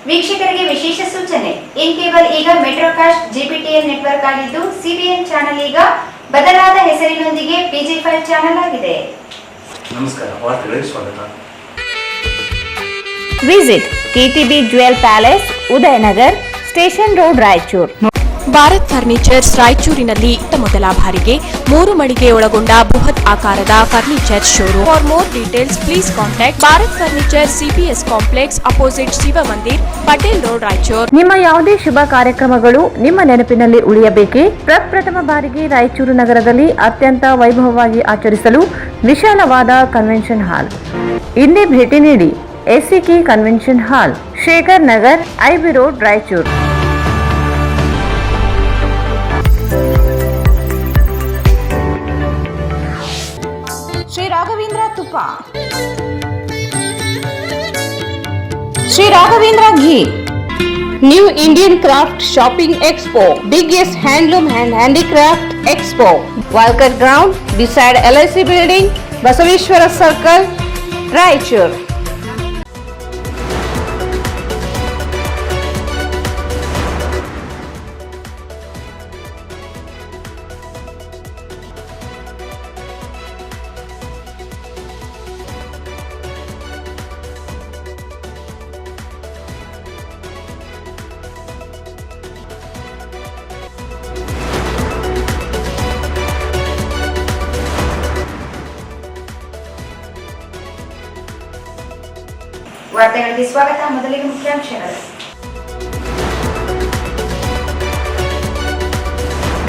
ವೀಕ್ಷಕರಿಗೆ ವಿಶೇಷ ಸೂಚನೆ. ಇನ್ ಕೇಬಲ್ ಈಗ ಮೆಟ್ರೋಕಾಸ್ಟ್ ಜಿಪಿಟಿಎಲ್ ನೆಟ್ವರ್ಕ್ ಆಗಿದ್ದು, ಸಿಬಿಎನ್ ಚಾನೆಲ್ ಈಗ ಬದಲಾದ ಹೆಸರಿನೊಂದಿಗೆ PG5 ಚಾನೆಲ್ ಆಗಿದೆ. ನಮಸ್ಕಾರ, ವಾರ್ತೆಗಳಿಗೆ ಸ್ವಾಗತ. Visit KTB Jewel Palace, Udayanagar, station road, Raichur. Bharat furnitures ರಾಯಚೂರಿನಲ್ಲಿ ಮೊದಲ ಬಾರಿಗೆ 3 ಮಳಿಗೆ ಒಳಗೊಂಡ ಬೃಹತ್ ಆಕಾರದ furniture showroom. For more details please contact Bharat furniture CPS complex opposite Shiva Mandir, Patel road, Raichur. ನಿಮ್ಮ ಯಾವುದೇ ಶುಭ ಕಾರ್ಯಕ್ರಮಗಳು ನಿಮ್ಮ ನೆನಪಿನಲ್ಲಿ ಉಳಿಯಬೇಕೇ? ಪ್ರಪ್ರಥಮ ಬಾರಿಗೆ ರಾಯಚೂರು ನಗರದಲ್ಲಿ ಅತ್ಯಂತ ವೈಭವವಾಗಿ ಆಚರಿಸಲು ವಿಶಾಲವಾದ ಕನ್ವೆನ್ಷನ್ ಹಾಲ್. ಇಂದೇ ಭೇಟಿ ನೀಡಿ. SCK convention hall, Shekhar Nagar, IB road, Raichur. Shri Raghavendra ತುಪ್ಪ, Shri Raghavendra ghee, new Indian craft shopping expo, biggest handloom and handicraft expo, Walker ground beside LIC building, Basaveshwara circle, Raichur. ವಾರ್ತೆಗಳಿಗೆ ಸ್ವಾಗತ. ಮೊದಲಿಗೆ ಮುಖ್ಯಾಂಶಗಳು.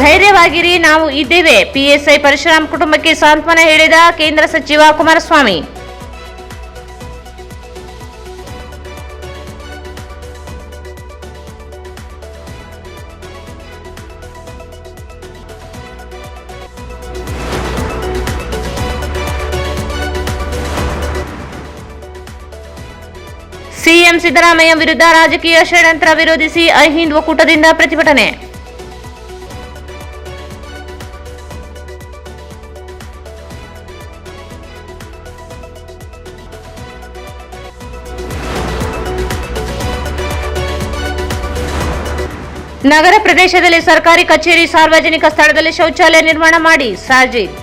ಧೈರ್ಯವಾಗಿರಿ, ನಾವು ಇದ್ದೇವೆ. PSI ಪರಶುರಾಮ್ ಕುಟುಂಬಕ್ಕೆ ಸಾಂತ್ವನ ಹೇಳಿದ ಕೇಂದ್ರ ಸಚಿವ ಕುಮಾರಸ್ವಾಮಿ. ಸಿಎಂ ಸಿದ್ದರಾಮಯ್ಯ ವಿರುದ್ಧ ರಾಜಕೀಯ ಷಡ್ಯಂತ್ರ ವಿರೋಧಿಸಿ ಅಹಿಂದ್ ಒಕ್ಕೂಟದಿಂದ ಪ್ರತಿಭಟನೆ. ನಗರ ಪ್ರದೇಶದಲ್ಲಿ ಸರ್ಕಾರಿ ಕಚೇರಿ, ಸಾರ್ವಜನಿಕ ಸ್ಥಳದಲ್ಲಿ ಶೌಚಾಲಯ ನಿರ್ಮಾಣ ಮಾಡಿ. ಸಾಜಿದ್.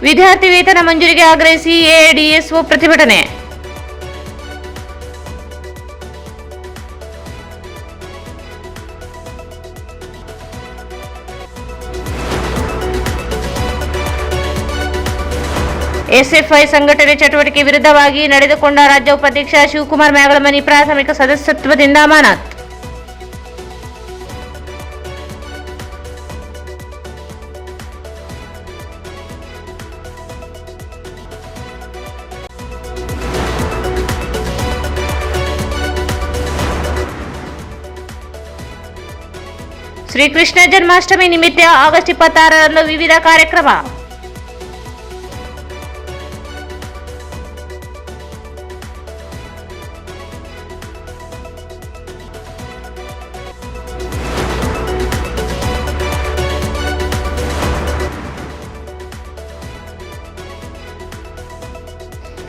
ವಿದ್ಯಾರ್ಥಿ ವೇತನ ಮಂಜೂರಿಗೆ ಆಗ್ರಹಿಸಿ AIDSO ಪ್ರತಿಭಟನೆ. SFI ಸಂಘಟನೆ ಚಟುವಟಿಕೆ ವಿರುದ್ಧವಾಗಿ ನಡೆದುಕೊಂಡ ರಾಜ್ಯ ಉಪಾಧ್ಯಕ್ಷ ಶಿವಕುಮಾರ್ ಮ್ಯಾಗಳಮನಿ ಪ್ರಾಥಮಿಕ ಸದಸ್ಯತ್ವದಿಂದ ಅಮಾನತ್. ಶ್ರೀಕೃಷ್ಣ ಜನ್ಮಾಷ್ಟಮಿ ನಿಮಿತ್ತ ಆಗಸ್ಟ್ 26ರಂದು ವಿವಿಧ ಕಾರ್ಯಕ್ರಮ.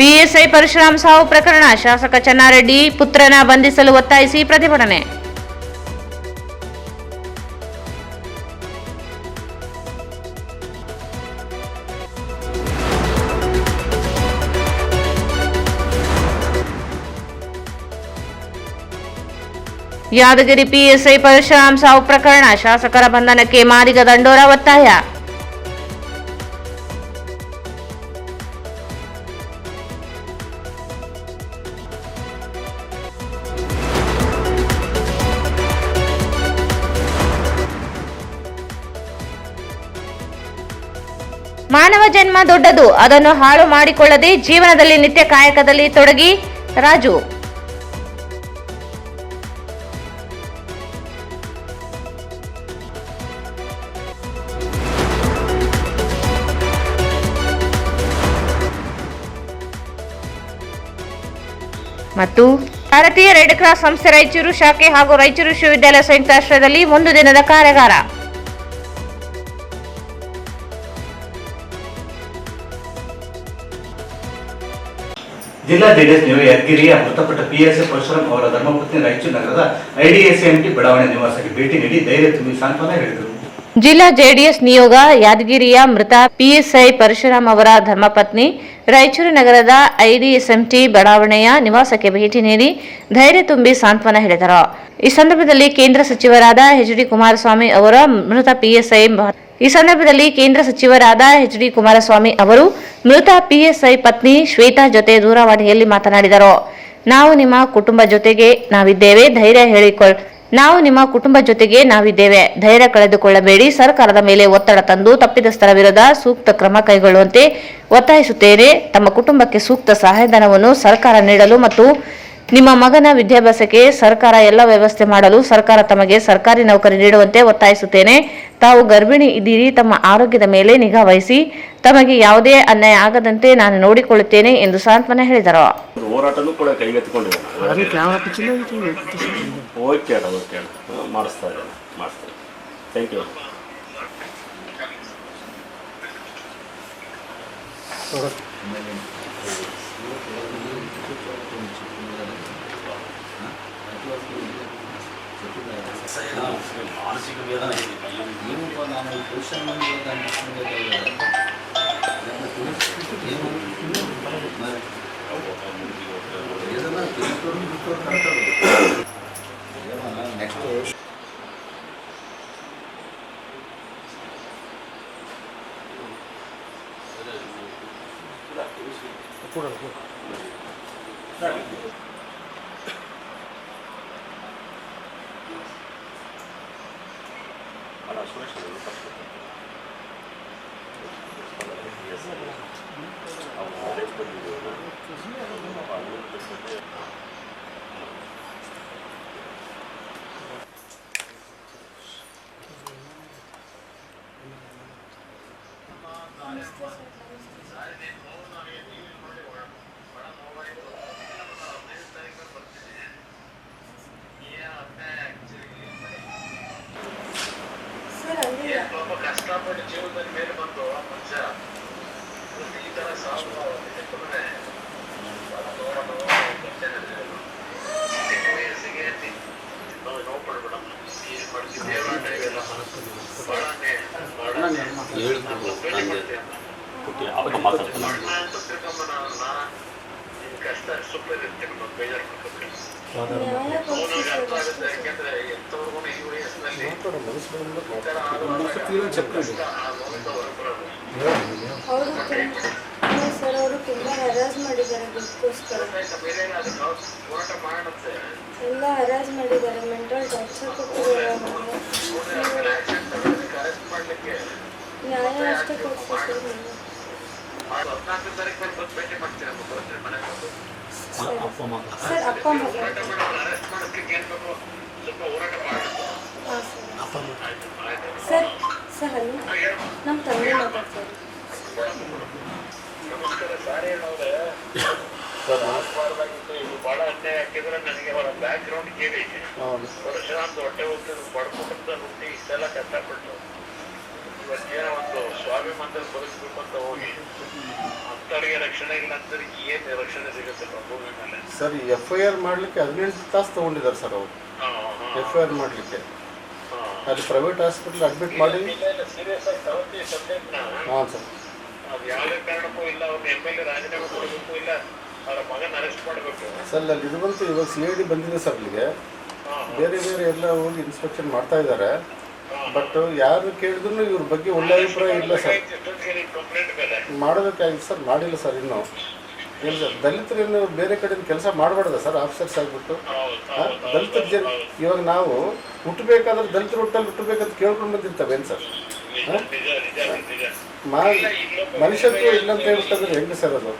PSI ಪರಶುರಾಮ್ ಸಾವು ಪ್ರಕರಣ, ಶಾಸಕ ಚನ್ನಾರೆಡ್ಡಿ ಪುತ್ರನ ಬಂಧಿಸಲು ಒತ್ತಾಯಿಸಿ ಪ್ರತಿಭಟನೆ. ಯಾದಗಿರಿ PSI ಪರಶುರಾಮ್ ಸಾವು ಪ್ರಕರಣ, ಶಾಸಕರ ಬಂಧನಕ್ಕೆ ಮಾದಿಗ ದಂಡೋರ ಒತ್ತಾಯ. ಮಾನವ ಜನ್ಮ ದೊಡ್ಡದು, ಅದನ್ನು ಹಾಳು ಮಾಡಿಕೊಳ್ಳದೆ ಜೀವನದಲ್ಲಿ ನಿತ್ಯ ಕಾಯಕದಲ್ಲಿ ತೊಡಗಿ. ರಾಜು. ಮತ್ತು ಭಾರತೀಯ ರೆಡ್ ಕ್ರಾಸ್ ಸಂಸ್ಥೆ ರಾಯಚೂರು ಶಾಖೆ ಹಾಗೂ ರಾಯಚೂರು ವಿಶ್ವವಿದ್ಯಾಲಯ ಸಂಯುಕ್ತ ಆಶ್ರಯದಲ್ಲಿ 1 ದಿನದ ಕಾರ್ಯಾಗಾರ. ಜಿಲ್ಲಾ ಜೆಡಿಎಸ್ ನಿಯೋಗ ಯಾದಗಿರಿಯ ಮೃತಪಟ್ಟ PSI ಪರಶುರಾಮ್ ಅವರ ಧರ್ಮಪತ್ನಿ ರಾಯಚೂರು ನಗರದ IDSMT ಬಡಾವಣೆ ನಿವಾಸಕ್ಕೆ ಭೇಟಿ ನೀಡಿ ಧೈರ್ಯ ತುಂಬಿ ಸಾಂತ್ವನ ಹೇಳಿದರು. ಜಿಲ್ಲಾ ಜೆಡಿಎಸ್ ನಿಯೋಗ ಯಾದಗಿರಿಯ ಮೃತ PSI ಪರಶುರಾಮ್ ಅವರ ಧರ್ಮಪತ್ನಿ ರಾಯಚೂರು ನಗರದ IDSMT ಬಡಾವಣೆಯ ನಿವಾಸಕ್ಕೆ ಭೇಟಿ ನೀಡಿ ಧೈರ್ಯ ತುಂಬಿ ಸಾಂತ್ವನ ಹೇಳಿದರು. ಈ ಸಂದರ್ಭದಲ್ಲಿ ಕೇಂದ್ರ ಸಚಿವರಾದ HD ಕುಮಾರಸ್ವಾಮಿ ಅವರ ಮೃತ PSI ಪತ್ನಿ ಶ್ವೇತಾ ಜೊತೆ ದೂರವಾಣಿಯಲ್ಲಿ ಮಾತನಾಡಿದರು. ನಾವು ನಿಮ್ಮ ಕುಟುಂಬ ಜೊತೆಗೆ ನಾವಿದ್ದೇವೆ, ಧೈರ್ಯ ಕಳೆದುಕೊಳ್ಳಬೇಡಿ. ಸರ್ಕಾರದ ಮೇಲೆ ಒತ್ತಡ ತಂದು ತಪ್ಪಿತಸ್ಥರ ವಿರುದ್ಧ ಸೂಕ್ತ ಕ್ರಮ ಕೈಗೊಳ್ಳುವಂತೆ ಒತ್ತಾಯಿಸುತ್ತೇನೆ. ತಮ್ಮ ಕುಟುಂಬಕ್ಕೆ ಸೂಕ್ತ ಸಹಾಯಧನವನ್ನು ಸರ್ಕಾರ ನೀಡಲು ಮತ್ತು ನಿಮ್ಮ ಮಗನ ವಿದ್ಯಾಭ್ಯಾಸಕ್ಕೆ ಸರ್ಕಾರ ಎಲ್ಲ ವ್ಯವಸ್ಥೆ ಮಾಡಲು ಸರ್ಕಾರ ತಮಗೆ ಸರ್ಕಾರಿ ನೌಕರಿ ನೀಡುವಂತೆ ಒತ್ತಾಯಿಸುತ್ತೇನೆ. ತಾವು ಗರ್ಭಿಣಿ ಇದ್ದೀರಿ, ತಮ್ಮ ಆರೋಗ್ಯದ ಮೇಲೆ ನಿಗಾ ವಹಿಸಿ, ತಮಗೆ ಯಾವುದೇ ಅನ್ಯಾಯ ಆಗದಂತೆ ನಾನು ನೋಡಿಕೊಳ್ಳುತ್ತೇನೆ ಎಂದು ಸಾಂತ್ವನ ಹೇಳಿದರು. ಹೋರಾಟನೂ ಕೂಡ ಕೈಗೆತ್ತಿಕೊಂಡಿದ್ದಾನೆ. ಓಕೆ ಮಾಡಿಸ್ತಾ ಇದ್ದಾನೆ, ಮಾಡ್ತಾರೆ. Thank you. ಮಾನಸಿಕ ವೇದನೆ ನೀವು ನಾನು ಟ್ಯೂಷನ್ ನೆಕ್ಸ್ಟ್ ಕಷ್ಟಪಟ್ಟು ಜೀವನದ ಮೇಲೆ ಬಂದು ಮನುಷ್ಯ ಈ ತರ ಸಾವು ಚಿಕ್ಕ ವಯಸ್ಸಿಗೆ ನೋವು ಪಡ್ಬೇಡ. ಕಷ್ಟ ಸೂಪರ್ ಇರುತ್ತೆ, ಬೇಜಾರು ಮಾಡ್ಕೊಬೇಕು. ಅರ್ಥ ಆಗುತ್ತೆ. ಯಾಕೆಂದ್ರೆ ಎಂತವ್ರಿಗೂ ಈ ವಯಸ್ಸಿನಲ್ಲಿ ಸರ್ ಅವರು ತುಂಬಾ ಹರಾಜ್ ಮಾಡಿದ್ದಾರೆ ದುಡ್ಡುಗೋಸ್ಕರ, ಎಲ್ಲ ಹರಾಜ್ ಮಾಡಿದ್ದಾರೆ, ಮೆಂಟಲ್ ಟಾರ್ಚರ್ ಕೊಟ್ಟಿದ್ದಾರೆ. ನ್ಯಾಯ ಅಷ್ಟೇ ಕೊಡ್ತಾರೆ. ಸರ್ ಅಪ್ಪ ಮಗ ಸರ್ ಸರ್ ಹಲೋ, ನಮ್ಮ ತಂದೆ ಮಾತಾಡ್ತಾರೆ. ನಮಸ್ಕಾರ. ಸಾರಿ ಹೇಳೋದೆ ಇದು ಬಹಳ ಅನ್ಯಾಯ ಹಾಕಿದ್ರೆ ನನಗೆ ಅವರ ಬ್ಯಾಕ್ ಗ್ರೌಂಡ್ ಕೇಳಿ ಪರಶುರಾಮ್ ಹೊಟ್ಟೆ ಹೋಗ್ತಿದ್ರು, ಬಡ್ಕೊಂಡ ಹುಟ್ಟಿ ಇಷ್ಟೆಲ್ಲ ಕಷ್ಟಪಟ್ಟು ಇವತ್ತೇನೋ ಒಂದು ಸ್ವಾಭಿಮಾನದಲ್ಲಿ ಬದುಕಬೇಕು ಅಂತ ಹೋಗಿ ಅಂತವರಿಗೆ ರಕ್ಷಣೆ ಇಲ್ಲ ಅಂದ್ರೆ ಏನ್ ರಕ್ಷಣೆ ಸಿಗುತ್ತೆ ಭೂಮಿ ಮೇಲೆ? ಸರ್ FIR ಮಾಡ್ಲಿಕ್ಕೆ 18 ತಾಸು ತಗೊಂಡಿದ್ದಾರೆ ಸರ್ ಅವರು. FIR ಮಾಡ್ಲಿಕ್ಕೆ ಅಲ್ಲಿ ಪ್ರೈವೇಟ್ ಹಾಸ್ಪಿಟಲ್ ಅಡ್ಮಿಟ್ ಮಾಡಿ ಸೀರಿಯಸ್ ಆಗಿ ತಗೊಂಡು ಸಬ್ಜೆಕ್ಟ್ನ ಸರ್ ಅದು ಯಾವುದೇ ಕಾರಣಕ್ಕೂ ಇಲ್ಲ, ಅವ್ರನ್ನ MLA ರಾಜೀನಾಮೆ ಕೊಡಬೇಕು, ಇಲ್ಲ ಅವರ ಮಗನ ಅರೆಸ್ಟ್ ಮಾಡಬೇಕು. ಸರ್ ಅಲ್ಲಿ ಇದು ಬಂತು, ಇವಾಗ CID ಬಂದಿದೆ ಸರ್ ಅಲ್ಲಿಗೆ. ಬೇರೆ ಬೇರೆ ಎಲ್ಲ ಹೋಗಿ ಇನ್ಸ್ಪೆಕ್ಷನ್ ಮಾಡ್ತಾ ಇದ್ದಾರೆ. ಬಟ್ ಯಾರು ಕೇಳಿದ್ರು ಇವ್ರ ಬಗ್ಗೆ ಒಳ್ಳೆ ಅಭಿಪ್ರಾಯ ಇಲ್ಲ ಸರ್. ಮಾಡಬೇಕಾಗಿತ್ತು ಸರ್, ಮಾಡಿಲ್ಲ ಸರ್ ಇನ್ನೂ. ಏನು ಸರ್ ದಲಿತರೇನು ಬೇರೆ ಕಡೆಯಿಂದ ಕೆಲಸ ಮಾಡಬಾರ್ದ ಸರ್ ಆಫೀಸರ್ಸ್ ಆಗಿಬಿಟ್ಟು? ದಲಿತರ ಜನ ಇವಾಗ ನಾವು ಹುಟ್ಟಬೇಕಾದ್ರೆ ದಲಿತರ ಹುಟ್ಟಲ್ಲಿ ಹುಟ್ಟಬೇಕಂತ ಕೇಳ್ಕೊಂಡು ಬಂದಿರ್ತವೇನು ಸರ್? ಮನುಷ್ಯತ್ವ ಇಲ್ಲ ಅಂತ ಹೇಳ್ಬಿಟ್ಟಂದ್ರೆ ಹೆಂಗೆ ಸರ್ ಅದು?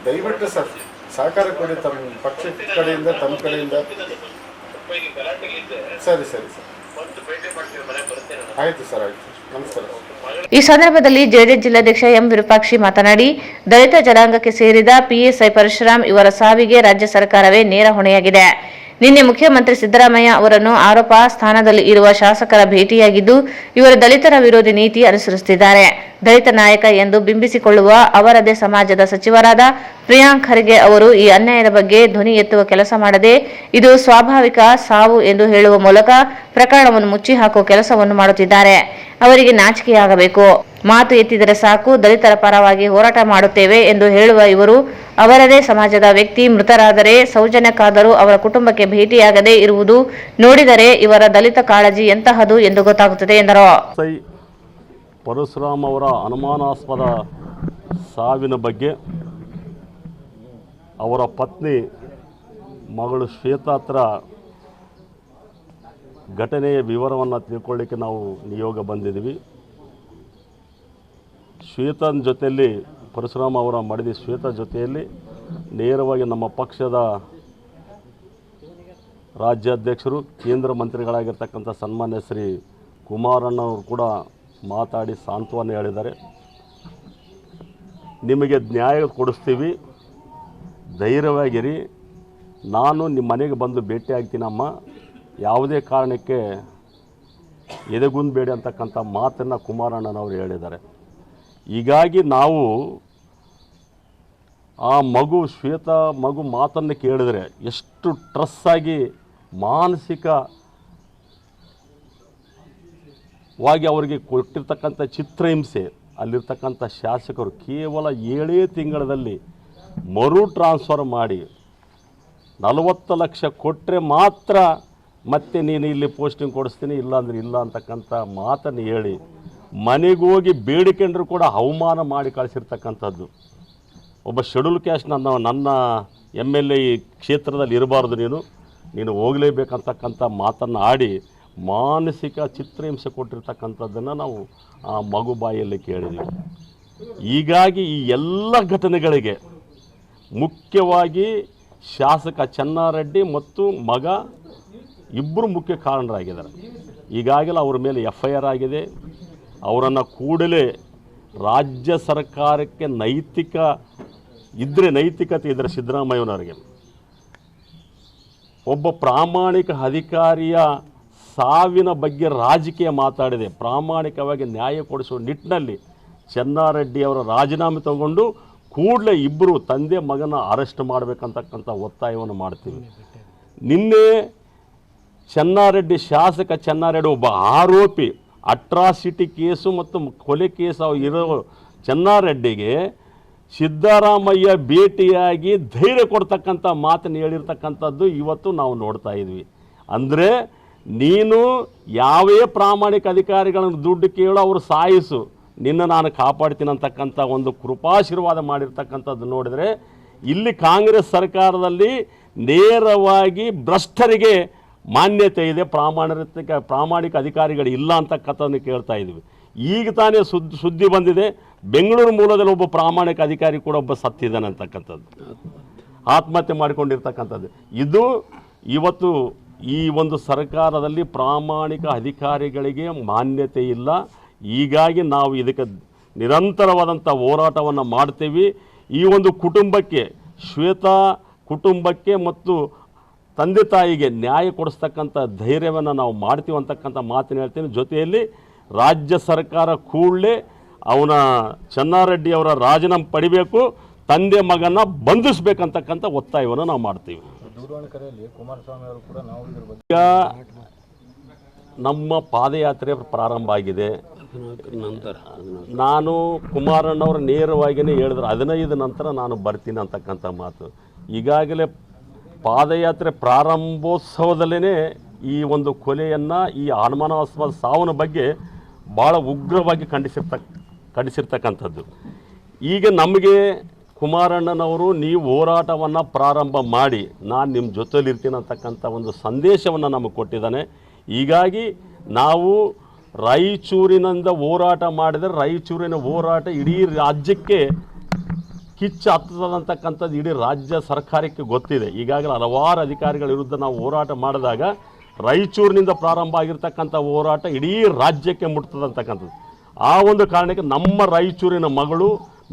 ದಯವಿಟ್ಟು ಸರ್ ಸಹಕಾರ ಕೊಡಿ ತಮ್ಮ ಪಕ್ಷದ ಕಡೆಯಿಂದ, ತಮ್ಮ ಕಡೆಯಿಂದ. ಸರಿ ಸರಿ ಸರ್, ಆಯಿತು ಸರ್, ಆಯಿತು. ನಮಸ್ಕಾರ. ಈ ಸಂದರ್ಭದಲ್ಲಿ ಜೆಡಿಎಸ್ ಜಿಲ್ಲಾಧ್ಯಕ್ಷ ಎಂ ವಿರೂಪಾಕ್ಷಿ ಮಾತನಾಡಿ, ದಲಿತ ಜನಾಂಗಕ್ಕೆ ಸೇರಿದ ಪಿಎಸ್ಐ ಪರಶುರಾಮ್ ಇವರ ಸಾವಿಗೆ ರಾಜ್ಯ ಸರ್ಕಾರವೇ ನೇರ ಹೊಣೆಯಾಗಿದೆ. ನಿನ್ನೆ ಮುಖ್ಯಮಂತ್ರಿ ಸಿದ್ದರಾಮಯ್ಯ ಅವರನ್ನು ಆರೋಪ ಸ್ಥಾನದಲ್ಲಿ ಇರುವ ಶಾಸಕರ ಭೇಟಿಯಾಗಿದ್ದು, ಇವರು ದಲಿತರ ವಿರೋಧಿ ನೀತಿ ಅನುಸರಿಸುತ್ತಿದ್ದಾರೆ. ದಲಿತ ನಾಯಕ ಎಂದು ಬಿಂಬಿಸಿಕೊಳ್ಳುವ ಅವರದೇ ಸಮಾಜದ ಸಚಿವರಾದ ಪ್ರಿಯಾಂಕ್ ಖರ್ಗೆ ಅವರು ಈ ಅನ್ಯಾಯದ ಬಗ್ಗೆ ಧ್ವನಿ ಎತ್ತುವ ಕೆಲಸ ಮಾಡದೆ ಇದು ಸ್ವಾಭಾವಿಕ ಸಾವು ಎಂದು ಹೇಳುವ ಮೂಲಕ ಪ್ರಕರಣವನ್ನು ಮುಚ್ಚಿ ಹಾಕುವ ಕೆಲಸವನ್ನು ಮಾಡುತ್ತಿದ್ದಾರೆ. ಅವರಿಗೆ ನಾಚಿಕೆಯಾಗಬೇಕು. ಮಾತು ಎತ್ತಿದರೆ ಸಾಕು, ದಲಿತರ ಪರವಾಗಿ ಹೋರಾಟ ಮಾಡುತ್ತೇವೆ ಎಂದು ಹೇಳುವ ಇವರು ಅವರದೇ ಸಮಾಜದ ವ್ಯಕ್ತಿ ಮೃತರಾದರೆ ಸೌಜನ್ಯಕ್ಕಾದರೂ ಅವರ ಕುಟುಂಬಕ್ಕೆ ಭೇಟಿಯಾಗದೇ ಇರುವುದು ನೋಡಿದರೆ ಇವರ ದಲಿತ ಕಾಳಜಿ ಎಂತಹದು ಎಂದು ಗೊತ್ತಾಗುತ್ತದೆ ಎಂದರು. ಪರಶುರಾಮ್ ಅವರ ಅನುಮಾನಾಸ್ಪದ ಸಾವಿನ ಬಗ್ಗೆ ಅವರ ಪತ್ನಿ ಮಗಳು ಶ್ವೇತಾ ಹತ್ರ ಘಟನೆಯ ವಿವರವನ್ನು ತಿಳ್ಕೊಳ್ಳಿಕ್ಕೆ ನಾವು ನಿಯೋಗ ಬಂದಿದ್ದೀವಿ. ಶ್ವೇತನ ಜೊತೆಯಲ್ಲಿ ಪರಶುರಾಮ್ ಅವರ ಮಡದಿ ಶ್ವೇತಾ ಜೊತೆಯಲ್ಲಿ ನೇರವಾಗಿ ನಮ್ಮ ಪಕ್ಷದ ರಾಜ್ಯಾಧ್ಯಕ್ಷರು ಕೇಂದ್ರ ಮಂತ್ರಿಗಳಾಗಿರ್ತಕ್ಕಂಥ ಸನ್ಮಾನ್ಯ ಶ್ರೀ ಕುಮಾರಣ್ಣವರು ಕೂಡ ಮಾತಾಡಿ ಸಾಂತ್ವನ ಹೇಳಿದ್ದಾರೆ. ನಿಮಗೆ ನ್ಯಾಯ ಕೊಡಿಸ್ತೀವಿ, ಧೈರ್ಯವಾಗಿರಿ, ನಾನು ನಿಮ್ಮ ಮನೆಗೆ ಬಂದು ಭೇಟಿ ಆಗ್ತೀನಮ್ಮ, ಯಾವುದೇ ಕಾರಣಕ್ಕೆ ಎದೆಗುಂದಬೇಡಿ ಅಂತಕ್ಕಂಥ ಮಾತನ್ನು ಕುಮಾರಣ್ಣನವರು ಹೇಳಿದ್ದಾರೆ. ಹೀಗಾಗಿ ನಾವು ಆ ಮಗು ಶ್ವೇತಾ ಮಗು ಮಾತನ್ನು ಕೇಳಿದರೆ ಎಷ್ಟು ಟ್ರಸ್ಸಾಗಿ ಮಾನಸಿಕವಾಗಿ ಅವರಿಗೆ ಕೊಟ್ಟಿರ್ತಕ್ಕಂಥ ಚಿತ್ರಹಿಂಸೆ, ಅಲ್ಲಿರ್ತಕ್ಕಂಥ ಶಾಸಕರು ಕೇವಲ 7 ತಿಂಗಳಲ್ಲಿ ಮರು ಟ್ರಾನ್ಸ್ಫರ್ ಮಾಡಿ 40 ಲಕ್ಷ ಕೊಟ್ಟರೆ ಮಾತ್ರ ಮತ್ತೆ ನೀನು ಇಲ್ಲಿ ಪೋಸ್ಟಿಂಗ್ ಕೊಡಿಸ್ತೀನಿ, ಇಲ್ಲಾಂದ್ರೆ ಇಲ್ಲ ಅಂತಕ್ಕಂಥ ಮಾತನ್ನು ಹೇಳಿ ಮನೆಗೋಗಿ ಬೇಡಿಕೊಂಡ್ರು ಕೂಡ ಅವಮಾನ ಮಾಡಿ ಕಳಿಸಿರ್ತಕ್ಕಂಥದ್ದು. ಒಬ್ಬ ಶೆಡ್ಯೂಲ್ ಕ್ಯಾಸ್ಟ್ ನನ್ನ MLA ಈ ಕ್ಷೇತ್ರದಲ್ಲಿ ಇರಬಾರ್ದು, ನೀನು ಹೋಗಲೇಬೇಕಂತಕ್ಕಂಥ ಮಾತನ್ನು ಆಡಿ ಮಾನಸಿಕ ಚಿತ್ರಹಿಂಸೆ ಕೊಟ್ಟಿರ್ತಕ್ಕಂಥದ್ದನ್ನು ನಾವು ಆ ಮಗು ಬಾಯಲ್ಲಿ ಕೇಳಿದ್ದೀವಿ. ಹೀಗಾಗಿ ಈ ಎಲ್ಲ ಘಟನೆಗಳಿಗೆ ಮುಖ್ಯವಾಗಿ ಶಾಸಕ ಚೆನ್ನಾರೆಡ್ಡಿ ಮತ್ತು ಮಗ ಇಬ್ಬರು ಮುಖ್ಯ ಕಾರಣರಾಗಿದ್ದಾರೆ. ಈಗಾಗಲೇ ಅವ್ರ ಮೇಲೆ FIR ಆಗಿದೆ. ಅವರನ್ನು ಕೂಡಲೇ ರಾಜ್ಯ ಸರ್ಕಾರಕ್ಕೆ ನೈತಿಕತೆ ಇದ್ದರೆ ಸಿದ್ದರಾಮಯ್ಯನವರಿಗೆ ಒಬ್ಬ ಪ್ರಾಮಾಣಿಕ ಅಧಿಕಾರಿಯ ಸಾವಿನ ಬಗ್ಗೆ ರಾಜಕೀಯ ಮಾತಾಡಿದೆ, ಪ್ರಾಮಾಣಿಕವಾಗಿ ನ್ಯಾಯ ಕೊಡಿಸುವ ನಿಟ್ಟಿನಲ್ಲಿ ಚೆನ್ನಾರೆಡ್ಡಿ ಅವರ ರಾಜೀನಾಮೆ ತಗೊಂಡು ಕೂಡಲೇ ಇಬ್ಬರು ತಂದೆ ಮಗನ ಅರೆಸ್ಟ್ ಮಾಡಬೇಕಂತಕ್ಕಂಥ ಒತ್ತಾಯವನ್ನು ಮಾಡ್ತೀವಿ. ನಿನ್ನೆ ಚೆನ್ನಾರೆಡ್ಡಿ ಶಾಸಕ ಚೆನ್ನಾರೆಡ್ಡಿ ಒಬ್ಬ ಆರೋಪಿ, ಅಟ್ರಾಸಿಟಿ ಕೇಸು ಮತ್ತು ಕೊಲೆ ಕೇಸು ಇರೋ ಚೆನ್ನಾರೆಡ್ಡಿಗೆ ಸಿದ್ದರಾಮಯ್ಯ ಭೇಟಿಯಾಗಿ ಧೈರ್ಯ ಕೊಡ್ತಕ್ಕಂಥ ಮಾತನ್ನು ಹೇಳಿರ್ತಕ್ಕಂಥದ್ದು ಇವತ್ತು ನಾವು ನೋಡ್ತಾ ಇದ್ವಿ. ಅಂದರೆ ನೀನು ಯಾವೇ ಪ್ರಾಮಾಣಿಕ ಅಧಿಕಾರಿಗಳನ್ನು ದುಡ್ಡು ಕೇಳು, ಅವರು ಸಾಯಿಸು, ನಿನ್ನ ನಾನು ಕಾಪಾಡ್ತೀನಿ ಅಂತಕ್ಕಂಥ ಒಂದು ಕೃಪಾಶೀರ್ವಾದ ಮಾಡಿರ್ತಕ್ಕಂಥದ್ದು ನೋಡಿದರೆ ಇಲ್ಲಿ ಕಾಂಗ್ರೆಸ್ ಸರ್ಕಾರದಲ್ಲಿ ನೇರವಾಗಿ ಭ್ರಷ್ಟರಿಗೆ ಮಾನ್ಯತೆ ಇದೆ, ಪ್ರಾಮಾಣಿಕ ಅಧಿಕಾರಿಗಳು ಇಲ್ಲ ಅಂತಕ್ಕಂಥದ್ದನ್ನು ಕೇಳ್ತಾ ಇದ್ವಿ. ಈಗ ತಾನೇ ಸುದ್ದಿ ಬಂದಿದೆ, ಬೆಂಗಳೂರು ಮೂಲದಲ್ಲಿ ಒಬ್ಬ ಪ್ರಾಮಾಣಿಕ ಅಧಿಕಾರಿ ಕೂಡ ಒಬ್ಬ ಸತ್ತಿದ್ದಾನೆ ಅಂತಕ್ಕಂಥದ್ದು, ಆತ್ಮಹತ್ಯೆ ಮಾಡಿಕೊಂಡಿರ್ತಕ್ಕಂಥದ್ದು. ಇದು ಇವತ್ತು ಈ ಒಂದು ಸರ್ಕಾರದಲ್ಲಿ ಪ್ರಾಮಾಣಿಕ ಅಧಿಕಾರಿಗಳಿಗೆ ಮಾನ್ಯತೆ ಇಲ್ಲ. ಹೀಗಾಗಿ ನಾವು ಇದಕ್ಕೆ ನಿರಂತರವಾದಂಥ ಹೋರಾಟವನ್ನು ಮಾಡ್ತೀವಿ. ಈ ಒಂದು ಕುಟುಂಬಕ್ಕೆ, ಶ್ವೇತಾ ಕುಟುಂಬಕ್ಕೆ ಮತ್ತು ತಂದೆ ತಾಯಿಗೆ ನ್ಯಾಯ ಕೊಡಿಸ್ತಕ್ಕಂಥ ಧೈರ್ಯವನ್ನು ನಾವು ಮಾಡ್ತೀವಿ ಅಂತಕ್ಕಂಥ ಮಾತನ್ನು ಹೇಳ್ತೀನಿ. ಜೊತೆಯಲ್ಲಿ ರಾಜ್ಯ ಸರ್ಕಾರ ಕೂಡಲೇ ಅವನ ಚೆನ್ನಾರೆಡ್ಡಿ ಅವರ ರಾಜೀನಾಮೆ ಪಡಿಬೇಕು, ತಂದೆ ಮಗನ ಬಂಧಿಸಬೇಕಂತಕ್ಕಂಥ ಒತ್ತಾಯವನ್ನು ನಾವು ಮಾಡ್ತೀವಿ. ಈಗ ನಮ್ಮ ಪಾದಯಾತ್ರೆ ಪ್ರಾರಂಭ ಆಗಿದೆ. ನಾನು ಕುಮಾರಣ್ಣವರು ನೇರವಾಗಿಯೇ ಹೇಳಿದ್ರು 15 ನಂತರ ನಾನು ಬರ್ತೀನಿ ಅಂತಕ್ಕಂಥ ಮಾತು. ಈಗಾಗಲೇ ಪಾದಯಾತ್ರೆ ಪ್ರಾರಂಭೋತ್ಸವದಲ್ಲೇ ಈ ಒಂದು ಕೊಲೆಯನ್ನು, ಈ ಅನುಮಾನಾಸ್ಪದ ಸಾವಿನ ಬಗ್ಗೆ ಭಾಳ ಉಗ್ರವಾಗಿ ಖಂಡಿಸಿರ್ತಕ್ಕಂಥದ್ದು. ಈಗ ನಮಗೆ ಕುಮಾರಣ್ಣನವರು ನೀವು ಹೋರಾಟವನ್ನು ಪ್ರಾರಂಭ ಮಾಡಿ ನಾನು ನಿಮ್ಮ ಜೊತೆಲಿರ್ತೀನಿ ಅಂತಕ್ಕಂಥ ಒಂದು ಸಂದೇಶವನ್ನು ನಮಗೆ ಕೊಟ್ಟಿದ್ದಾನೆ. ಹೀಗಾಗಿ ನಾವು ರಾಯಚೂರಿನಿಂದ ಹೋರಾಟ ಮಾಡಿದರೆ ರಾಯಚೂರಿನ ಹೋರಾಟ ಇಡೀ ರಾಜ್ಯಕ್ಕೆ ಕಿಚ್ಚು ಹತ್ತದಂತಕ್ಕಂಥದ್ದು ಇಡೀ ರಾಜ್ಯ ಸರ್ಕಾರಕ್ಕೆ ಗೊತ್ತಿದೆ. ಈಗಾಗಲೇ ಹಲವಾರು ಅಧಿಕಾರಿಗಳ ವಿರುದ್ಧ ನಾವು ಹೋರಾಟ ಮಾಡಿದಾಗ ರಾಯಚೂರಿನಿಂದ ಪ್ರಾರಂಭ ಆಗಿರ್ತಕ್ಕಂಥ ಹೋರಾಟ ಇಡೀ ರಾಜ್ಯಕ್ಕೆ ಮುಟ್ತದಂತಕ್ಕಂಥದ್ದು. ಆ ಒಂದು ಕಾರಣಕ್ಕೆ ನಮ್ಮ ರಾಯಚೂರಿನ ಮಗಳು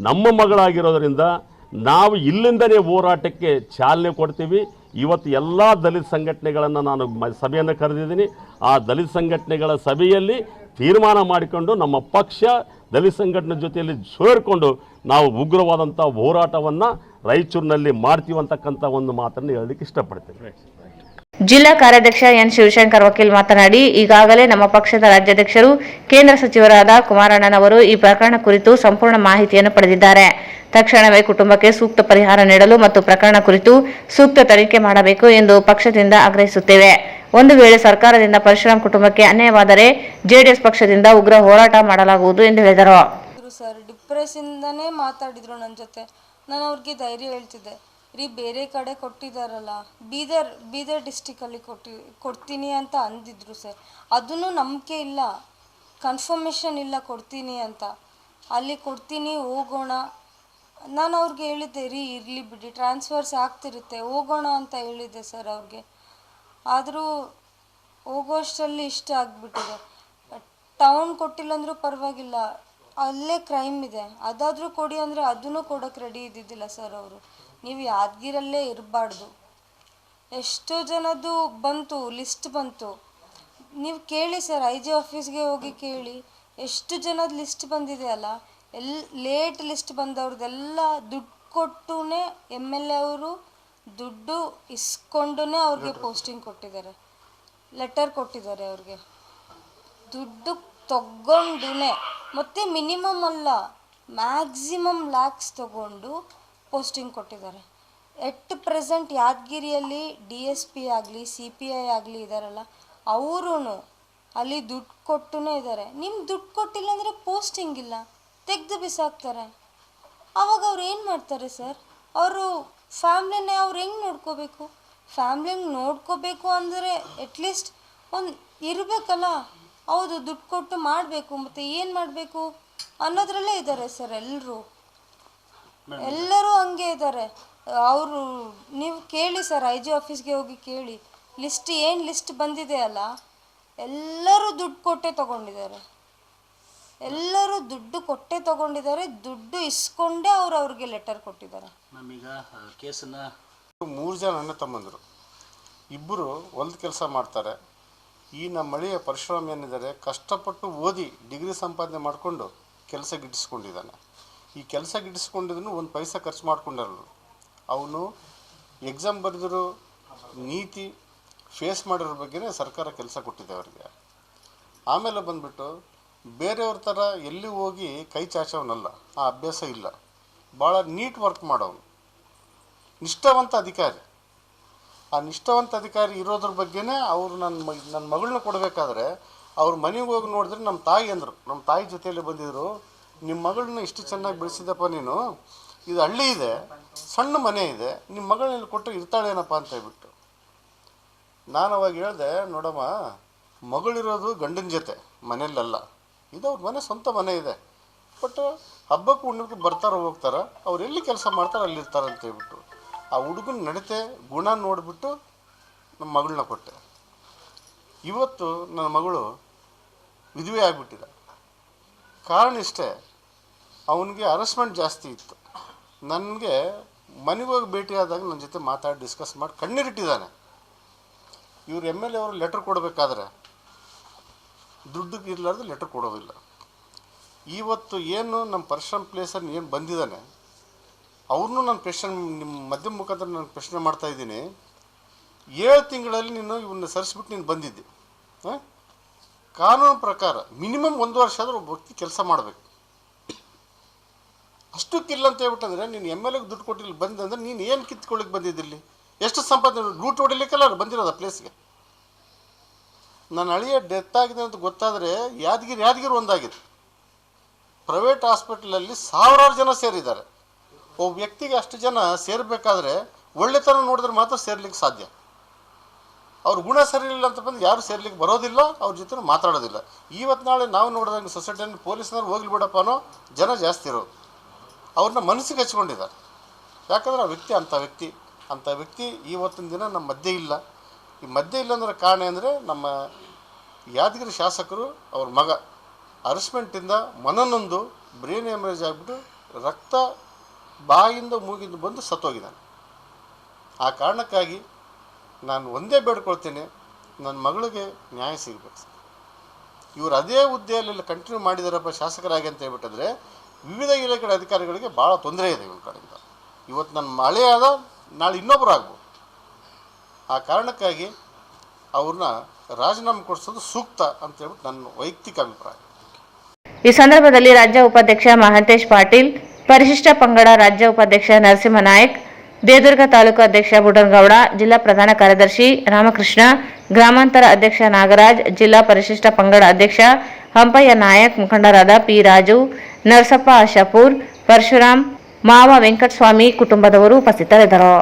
ನಮ್ಮ ಮಗಳಾಗಿರೋದರಿಂದ ನಾವು ಇಲ್ಲಿಂದಲೇ ಹೋರಾಟಕ್ಕೆ ಚಾಲನೆ ಕೊಡ್ತೀವಿ. ಇವತ್ತು ಎಲ್ಲ ದಲಿತ ಸಂಘಟನೆಗಳನ್ನು ನಾನು ಸಭೆಯನ್ನು ಕರೆದಿದ್ದೀನಿ. ಆ ದಲಿತ ಸಂಘಟನೆಗಳ ಸಭೆಯಲ್ಲಿ ತೀರ್ಮಾನ ಮಾಡಿಕೊಂಡು ನಮ್ಮ ಪಕ್ಷ ದಲಿತ ಸಂಘಟನೆ ಜೊತೆಯಲ್ಲಿ ಸೇರಿಕೊಂಡು ನಾವು ಉಗ್ರವಾದಂಥ ಹೋರಾಟವನ್ನು ರಾಯಚೂರಿನಲ್ಲಿ ಮಾಡ್ತೀವಿ ಅಂತಕ್ಕಂಥ ಒಂದು ಮಾತನ್ನು ಹೇಳಲಿಕ್ಕೆ ಇಷ್ಟಪಡ್ತೇನೆ. ಜಿಲ್ಲಾ ಕಾರ್ಯಾಧ್ಯಕ್ಷ ಎನ್ ಶಿವಶಂಕರ್ ವಕೀಲ್ ಮಾತನಾಡಿ, ಈಗಾಗಲೇ ನಮ್ಮ ಪಕ್ಷದ ರಾಜ್ಯಾಧ್ಯಕ್ಷರು ಕೇಂದ್ರ ಸಚಿವರಾದ ಕುಮಾರಣ್ಣನವರು ಈ ಪ್ರಕರಣ ಕುರಿತು ಸಂಪೂರ್ಣ ಮಾಹಿತಿಯನ್ನು ಪಡೆದಿದ್ದಾರೆ. ತಕ್ಷಣವೇ ಕುಟುಂಬಕ್ಕೆ ಸೂಕ್ತ ಪರಿಹಾರ ನೀಡಲು ಮತ್ತು ಪ್ರಕರಣ ಕುರಿತು ಸೂಕ್ತ ತನಿಖೆ ಮಾಡಬೇಕು ಎಂದು ಪಕ್ಷದಿಂದ ಆಗ್ರಹಿಸುತ್ತೇವೆ. ಒಂದು ವೇಳೆ ಸರ್ಕಾರದಿಂದ ಪರಶುರಾಮ್ ಕುಟುಂಬಕ್ಕೆ ಅನ್ಯಾಯವಾದರೆ ಜೆಡಿಎಸ್ ಪಕ್ಷದಿಂದ ಉಗ್ರ ಹೋರಾಟ ಮಾಡಲಾಗುವುದು ಎಂದು ಹೇಳಿದರು. ಸರ್ ಡಿಪ್ರೆಸ್ಸಿಂದನೇ ಮಾತಾಡಿದ್ರು ನನ್ನ ಜೊತೆ. ನಾನು ಅವ್ರಿಗೆ ಧೈರ್ಯ ಹೇಳ್ತಿದ್ದೆ, ರೀ ಬೇರೆ ಕಡೆ ಕೊಟ್ಟಿದ್ದಾರಲ್ಲ, ಬೀದರ್ ಡಿಸ್ಟಿಕಲ್ಲಿ ಕೊಡ್ತೀನಿ ಅಂತ ಅಂದಿದ್ರು ಸರ್. ಅದನ್ನು ನಂಬಿಕೆ ಇಲ್ಲ, ಕನ್ಫರ್ಮೇಷನ್ ಇಲ್ಲ ಕೊಡ್ತೀನಿ ಅಂತ. ಅಲ್ಲಿ ಕೊಡ್ತೀನಿ ಹೋಗೋಣ. ನಾನು ಅವ್ರಿಗೆ ಹೇಳಿದ್ದೆ, ರೀ ಇರಲಿ ಬಿಡಿ, ಟ್ರಾನ್ಸ್ಫರ್ಸ್ ಆಗ್ತಿರುತ್ತೆ, ಹೋಗೋಣ ಅಂತ ಹೇಳಿದ್ದೆ ಸರ್ ಅವ್ರಿಗೆ. ಆದರೂ ಹೋಗೋಷ್ಟರಲ್ಲಿ ಇಷ್ಟ ಆಗಿಬಿಟ್ಟಿದೆ. ಟೌನ್ ಕೊಟ್ಟಿಲ್ಲ ಅಂದರೂ ಪರವಾಗಿಲ್ಲ, ಅಲ್ಲೇ ಕ್ರೈಮ್ ಇದೆ, ಅದಾದರೂ ಕೊಡಿ ಅಂದರೆ ಅದನ್ನು ಕೊಡೋಕ್ಕೆ ರೆಡಿ ಇದ್ದಿದ್ದಿಲ್ಲ ಸರ್ ಅವರು. ನೀವು ಯಾದಗಿರಲ್ಲೇ ಇರಬಾರ್ದು. ಎಷ್ಟೋ ಜನದ್ದು ಬಂತು, ಲಿಸ್ಟ್ ಬಂತು, ನೀವು ಕೇಳಿ ಸರ್, ಐ ಜಿ ಆಫೀಸ್ಗೆ ಹೋಗಿ ಕೇಳಿ, ಎಷ್ಟು ಜನದ ಲಿಸ್ಟ್ ಬಂದಿದೆ ಅಲ್ಲ. ಲೇಟ್ ಲಿಸ್ಟ್ ಬಂದವ್ರದ್ದೆಲ್ಲ ದುಡ್ಡು ಕೊಟ್ಟು MLA ಅವರು ದುಡ್ಡು ಇಸ್ಕೊಂಡು ಅವ್ರಿಗೆ ಪೋಸ್ಟಿಂಗ್ ಕೊಟ್ಟಿದ್ದಾರೆ, ಲೆಟರ್ ಕೊಟ್ಟಿದ್ದಾರೆ ಅವ್ರಿಗೆ. ದುಡ್ಡು ತಗೊಂಡು ಮತ್ತು ಮಿನಿಮಮ್ ಅಲ್ಲ, ಮ್ಯಾಕ್ಸಿಮಮ್ ಲ್ಯಾಕ್ಸ್ ತಗೊಂಡು ಪೋಸ್ಟಿಂಗ್ ಕೊಟ್ಟಿದ್ದಾರೆ. ಎಟ್ ಪ್ರೆಸೆಂಟ್ ಯಾದಗಿರಿಯಲ್ಲಿ DSP ಆಗಲಿ CPI ಆಗಲಿ ಇದ್ದಾರಲ್ಲ, ಅವರೂ ಅಲ್ಲಿ ದುಡ್ಡು ಕೊಟ್ಟು ಇದ್ದಾರೆ. ನಿಮ್ಗೆ ದುಡ್ಡು ಕೊಟ್ಟಿಲ್ಲ ಅಂದರೆ ಪೋಸ್ಟಿಂಗ್ ಇಲ್ಲ, ತೆಗೆದು ಬಿಸಾಕ್ತಾರೆ. ಆವಾಗ ಅವ್ರು ಏನು ಮಾಡ್ತಾರೆ ಸರ್? ಅವರು ಫ್ಯಾಮ್ಲಿನೇ ಅವ್ರು ಹೆಂಗೆ ನೋಡ್ಕೋಬೇಕು? ಫ್ಯಾಮ್ಲಿಂಗೆ ನೋಡ್ಕೋಬೇಕು ಅಂದರೆ ಅಟ್ಲೀಸ್ಟ್ ಒಂದು ಇರಬೇಕಲ್ಲ. ಹೌದು, ದುಡ್ಡು ಕೊಟ್ಟು ಮಾಡಬೇಕು, ಮತ್ತು ಏನು ಮಾಡಬೇಕು ಅನ್ನೋದ್ರಲ್ಲೇ ಇದ್ದಾರೆ ಸರ್ ಎಲ್ಲರೂ ಹಂಗೆ ಇದ್ದಾರೆ. ಅವರು ನೀವು ಕೇಳಿ ಸರ್, ಐ ಜಿ ಆಫೀಸ್ಗೆ ಹೋಗಿ ಕೇಳಿ, ಲಿಸ್ಟ್ ಬಂದಿದೆ ಅಲ್ಲ, ಎಲ್ಲರೂ ದುಡ್ಡು ಕೊಟ್ಟೇ ತೊಗೊಂಡಿದ್ದಾರೆ. ಎಲ್ಲರೂ ದುಡ್ಡು ಕೊಟ್ಟೇ ತೊಗೊಂಡಿದ್ದಾರೆ, ದುಡ್ಡು ಇಸ್ಕೊಂಡೇ ಅವ್ರಿಗೆ ಲೆಟರ್ ಕೊಟ್ಟಿದ್ದಾರೆ. ನಮೀಗ ಕೇಸನ್ನು 3 ಜನ ಅಣ್ಣ ತಮ್ಮಂದರು, ಇಬ್ಬರು ಹೊಲ್ದ ಕೆಲಸ ಮಾಡ್ತಾರೆ. ಈ ನಮ್ಮ ಮಳೆಯ ಪರಶುರಾಮ್ ಏನಿದ್ದಾರೆ, ಕಷ್ಟಪಟ್ಟು ಓದಿ ಡಿಗ್ರಿ ಸಂಪಾದನೆ ಮಾಡಿಕೊಂಡು ಕೆಲಸ ಗಿಟ್ಟಿಸ್ಕೊಂಡಿದ್ದಾನೆ. ಈ ಕೆಲಸ ಗಿಟ್ಟಿಸ್ಕೊಂಡಿದ್ದನ್ನು ಒಂದು ಪೈಸಾ ಖರ್ಚು ಮಾಡ್ಕೊಂಡಾರಲ್ಲ. ಅವನು ಎಕ್ಸಾಮ್ ಬರೆದಿರೋ ನೀತಿ ಫೇಸ್ ಮಾಡಿರೋ ಬಗ್ಗೆನೇ ಸರ್ಕಾರ ಕೆಲಸ ಕೊಟ್ಟಿದೆ ಅವರಿಗೆ. ಆಮೇಲೆ ಬಂದುಬಿಟ್ಟು ಬೇರೆಯವ್ರ ಥರ ಎಲ್ಲಿ ಹೋಗಿ ಕೈ ಚಾಚವನಲ್ಲ, ಆ ಅಭ್ಯಾಸ ಇಲ್ಲ. ಭಾಳ ನೀಟ್ ವರ್ಕ್ ಮಾಡೋನು, ನಿಷ್ಠಾವಂತ ಅಧಿಕಾರಿ. ಆ ನಿಷ್ಠಾವಂತ ಅಧಿಕಾರಿ ಇರೋದ್ರ ಬಗ್ಗೆನೇ ಅವರು ನನ್ನ ಮಗಳನ್ನ ಕೊಡಬೇಕಾದ್ರೆ ಅವ್ರ ಮನೆಗೆ ಹೋಗಿ ನೋಡಿದ್ರೆ ನಮ್ಮ ತಾಯಿ ಅಂದರು, ನಮ್ಮ ತಾಯಿ ಜೊತೆಯಲ್ಲಿ ಬಂದಿದ್ದರು, ನಿಮ್ಮ ಮಗಳನ್ನ ಇಷ್ಟು ಚೆನ್ನಾಗಿ ಬೆಳೆಸಿದಪ್ಪ ನೀನು, ಇದು ಹಳ್ಳಿ ಇದೆ, ಸಣ್ಣ ಮನೆ ಇದೆ, ನಿಮ್ಮ ಮಗಳನ್ನ ಕೊಟ್ಟರೆ ಇರ್ತಾಳೇನಪ್ಪ ಅಂತ ಹೇಳ್ಬಿಟ್ಟು. ನಾನು ಅವಾಗ ಹೇಳಿದೆ, ನೋಡಮ್ಮ, ಮಗಳಿರೋದು ಗಂಡನ ಜೊತೆ ಮನೆಯಲ್ಲ, ಇದು ಅವ್ರ ಮನೆ, ಸ್ವಂತ ಮನೆ ಇದೆ. ಬಟ್ ಹಬ್ಬಕ್ಕೆ ಹುಣ್ಣಿಗೆ ಬರ್ತಾರೋ ಹೋಗ್ತಾರೆ, ಅವ್ರು ಎಲ್ಲಿ ಕೆಲಸ ಮಾಡ್ತಾರೆ ಅಲ್ಲಿರ್ತಾರೆ ಅಂತ ಹೇಳ್ಬಿಟ್ಟು ಆ ಹುಡುಗನ ನಡತೆ ಗುಣ ನೋಡಿಬಿಟ್ಟು ನಮ್ಮ ಮಗಳನ್ನ ಕೊಟ್ಟೆ. ಇವತ್ತು ನನ್ನ ಮಗಳು ವಿಧವೆ ಆಗಿಬಿಟ್ಟಿದೆ. ಕಾರಣ ಇಷ್ಟೇ, ಅವನಿಗೆ ಹರಾಸ್ಮೆಂಟ್ ಜಾಸ್ತಿ ಇತ್ತು. ನನಗೆ ಮನೆಗೆ ಹೋಗಿ ಭೇಟಿಯಾದಾಗ ನನ್ನ ಜೊತೆ ಮಾತಾಡಿ ಡಿಸ್ಕಸ್ ಮಾಡಿ ಕಣ್ಣೀರಿಟ್ಟಿದ್ದಾನೆ. ಇವರು MLA ಅವರು ಲೆಟ್ರ್ ಕೊಡಬೇಕಾದ್ರೆ ದುಡ್ಡಿಗೆ ಇರಲಾರ್ದು ಲೆಟ್ರ್ ಕೊಡೋದಿಲ್ಲ. ಇವತ್ತು ಏನು ನಮ್ಮ ಪರಶುರಾಮ್ ಪ್ಲೇಸಲ್ಲಿ ಏನು ಬಂದಿದ್ದಾನೆ, ಅವ್ರನ್ನೂ ನಾನು ಪ್ರಶ್ನೆ, ನಿಮ್ಮ ಮಾಧ್ಯಮ ಮುಖಾಂತರ ನಾನು ಪ್ರಶ್ನೆ ಮಾಡ್ತಾಯಿದ್ದೀನಿ. 7 ತಿಂಗಳಲ್ಲಿ ನೀನು ಇವನ್ನ ಸರಿಸ್ಬಿಟ್ಟು ನೀನು ಬಂದಿದ್ದೆ. ಕಾನೂನು ಪ್ರಕಾರ ಮಿನಿಮಮ್ 1 ವರ್ಷ ಆದರೂ ಒಬ್ಬ ವ್ಯಕ್ತಿ ಕೆಲಸ ಮಾಡಬೇಕು. ಅಷ್ಟಕ್ಕಿಲ್ಲ ಅಂತ ಹೇಳ್ಬಿಟ್ಟಂದರೆ ನೀನು MLAಗೆ ದುಡ್ಡು ಕೊಟ್ಟಿಲ್ಲ ಬಂದಂದ್ರೆ ನೀನು ಏನು ಕಿತ್ಕೊಳ್ಳಿಕ್ಕೆ ಬಂದಿದ್ದಿಲ್ಲಿ? ಎಷ್ಟು ಸಂಪಾದನೆ ಲೂಟ್ ಹೊಡಿಲಿಕ್ಕೆಲ್ಲ ಬಂದಿರೋದು ಪ್ಲೇಸ್ಗೆ. ನನ್ನ ಅಳಿಯ ಡೆತ್ ಆಗಿದೆ ಅಂತ ಗೊತ್ತಾದರೆ ಯಾದಗಿರಿ ಒಂದಾಗಿದೆ. ಪ್ರೈವೇಟ್ ಹಾಸ್ಪಿಟ್ಲಲ್ಲಿ ಸಾವಿರಾರು ಜನ ಸೇರಿದ್ದಾರೆ. ಒಬ್ಬ ವ್ಯಕ್ತಿಗೆ ಅಷ್ಟು ಜನ ಸೇರಬೇಕಾದ್ರೆ ಒಳ್ಳೆತನ ನೋಡಿದ್ರೆ ಮಾತ್ರ ಸೇರ್ಲಿಕ್ಕೆ ಸಾಧ್ಯ. ಅವ್ರ ಗುಣ ಸರಿ ಇಲ್ಲ ಅಂತ ಬಂದು ಯಾರು ಸೇರ್ಲಿಕ್ಕೆ ಬರೋದಿಲ್ಲ, ಅವ್ರ ಜೊತೆ ಮಾತಾಡೋದಿಲ್ಲ. ಇವತ್ತು ನಾಳೆ ನಾವು ನೋಡಿದಂಗೆ ಸೊಸೈಟಿಯಲ್ಲಿ ಪೊಲೀಸ್ನವ್ರು ಹೋಗ್ಲಿ ಬಿಡಪ್ಪ ಅನ್ನೋ ಜನ ಜಾಸ್ತಿ ಇರೋದು. ಅವ್ರನ್ನ ಮನಸ್ಸಿಗೆ ಹಚ್ಕೊಂಡಿದ್ದಾರೆ. ಯಾಕಂದ್ರೆ ಆ ವ್ಯಕ್ತಿ ಅಂಥ ವ್ಯಕ್ತಿ ಇವತ್ತಿನ ದಿನ ನಮ್ಮ ಮಧ್ಯೆ ಇಲ್ಲ. ಈ ಮಧ್ಯೆ ಇಲ್ಲ ಅಂದ್ರೆ ಕಾರಣ ಅಂದರೆ ನಮ್ಮ ಯಾದಗಿರಿ ಶಾಸಕರು ಅವ್ರ ಮಗ ಹರಸ್ಮೆಂಟಿಂದ ಮನನೊಂದು ಬ್ರೈನ್ ಎಮರೇಜ್ ಆಗಿಬಿಟ್ಟು ರಕ್ತ ಬಾಯಿಂದ ಮೂಗಿಂದ ಬಂದು ಸತ್ತೋಗಿದ್ದಾನೆ. ಆ ಕಾರಣಕ್ಕಾಗಿ ನಾನು ಒಂದೇ ಬೇಡ್ಕೊಳ್ತೀನಿ, ನನ್ನ ಮಗಳಿಗೆ ನ್ಯಾಯ ಸಿಗಬೇಕು. ಇವರು ಅದೇ ಹುದ್ದೆಯಲ್ಲಿ ಕಂಟಿನ್ಯೂ ಮಾಡಿದಾರಪ್ಪ ಶಾಸಕರಾಗಿ ಅಂತ ಹೇಳ್ಬಿಟ್ಟಿದ್ರೆ ವಿವಿಧ ಇಲಾಖೆ ಅಧಿಕಾರಿಗಳಿಗೆ ಭಾಳ ತೊಂದರೆ ಇದೆ ಇವ್ರ ಕಡೆಯಿಂದ. ಇವತ್ತು ನನ್ನ ಮಳೆ ಆದ ನಾಳೆ ಇನ್ನೊಬ್ಬರು ಆಗ್ಬೋದು. ಆ ಕಾರಣಕ್ಕಾಗಿ ಅವ್ರನ್ನ ರಾಜೀನಾಮೆ ಕೊಡಿಸೋದು ಸೂಕ್ತ ಅಂತ ಹೇಳ್ಬಿಟ್ಟು ನನ್ನ ವೈಯಕ್ತಿಕ ಅಭಿಪ್ರಾಯ. ಈ ಸಂದರ್ಭದಲ್ಲಿ ರಾಜ್ಯ ಉಪಾಧ್ಯಕ್ಷ ಮಹಾಂತೇಶ್ ಪಾಟೀಲ್, ಪರಿಶಿಷ್ಟ ಪಂಗಡ ರಾಜ್ಯ ಉಪಾಧ್ಯಕ್ಷ ನರಸಿಂಹ ನಾಯಕ್, ದೇವದುರ್ಗ ತಾಲೂಕು ಅಧ್ಯಕ್ಷ ಬುಡನಗೌಡ, ಜಿಲ್ಲಾ ಪ್ರಧಾನ ಕಾರ್ಯದರ್ಶಿ ರಾಮಕೃಷ್ಣ, ಗ್ರಾಮಾಂತರ ಅಧ್ಯಕ್ಷ ನಾಗರಾಜ್, ಜಿಲ್ಲಾ ಪರಿಶಿಷ್ಟ ಪಂಗಡ ಅಧ್ಯಕ್ಷ ಹಂಪಯ್ಯ ನಾಯಕ್, ಮುಖಂಡರಾದ ಪಿ ರಾಜು, ನರಸಪ್ಪ ಆಶಾಪುರ್, ಪರಶುರಾಮ್, ಮಾವ ವೆಂಕಟಸ್ವಾಮಿ ಕುಟುಂಬದವರು ಉಪಸ್ಥಿತರಿದ್ದರು.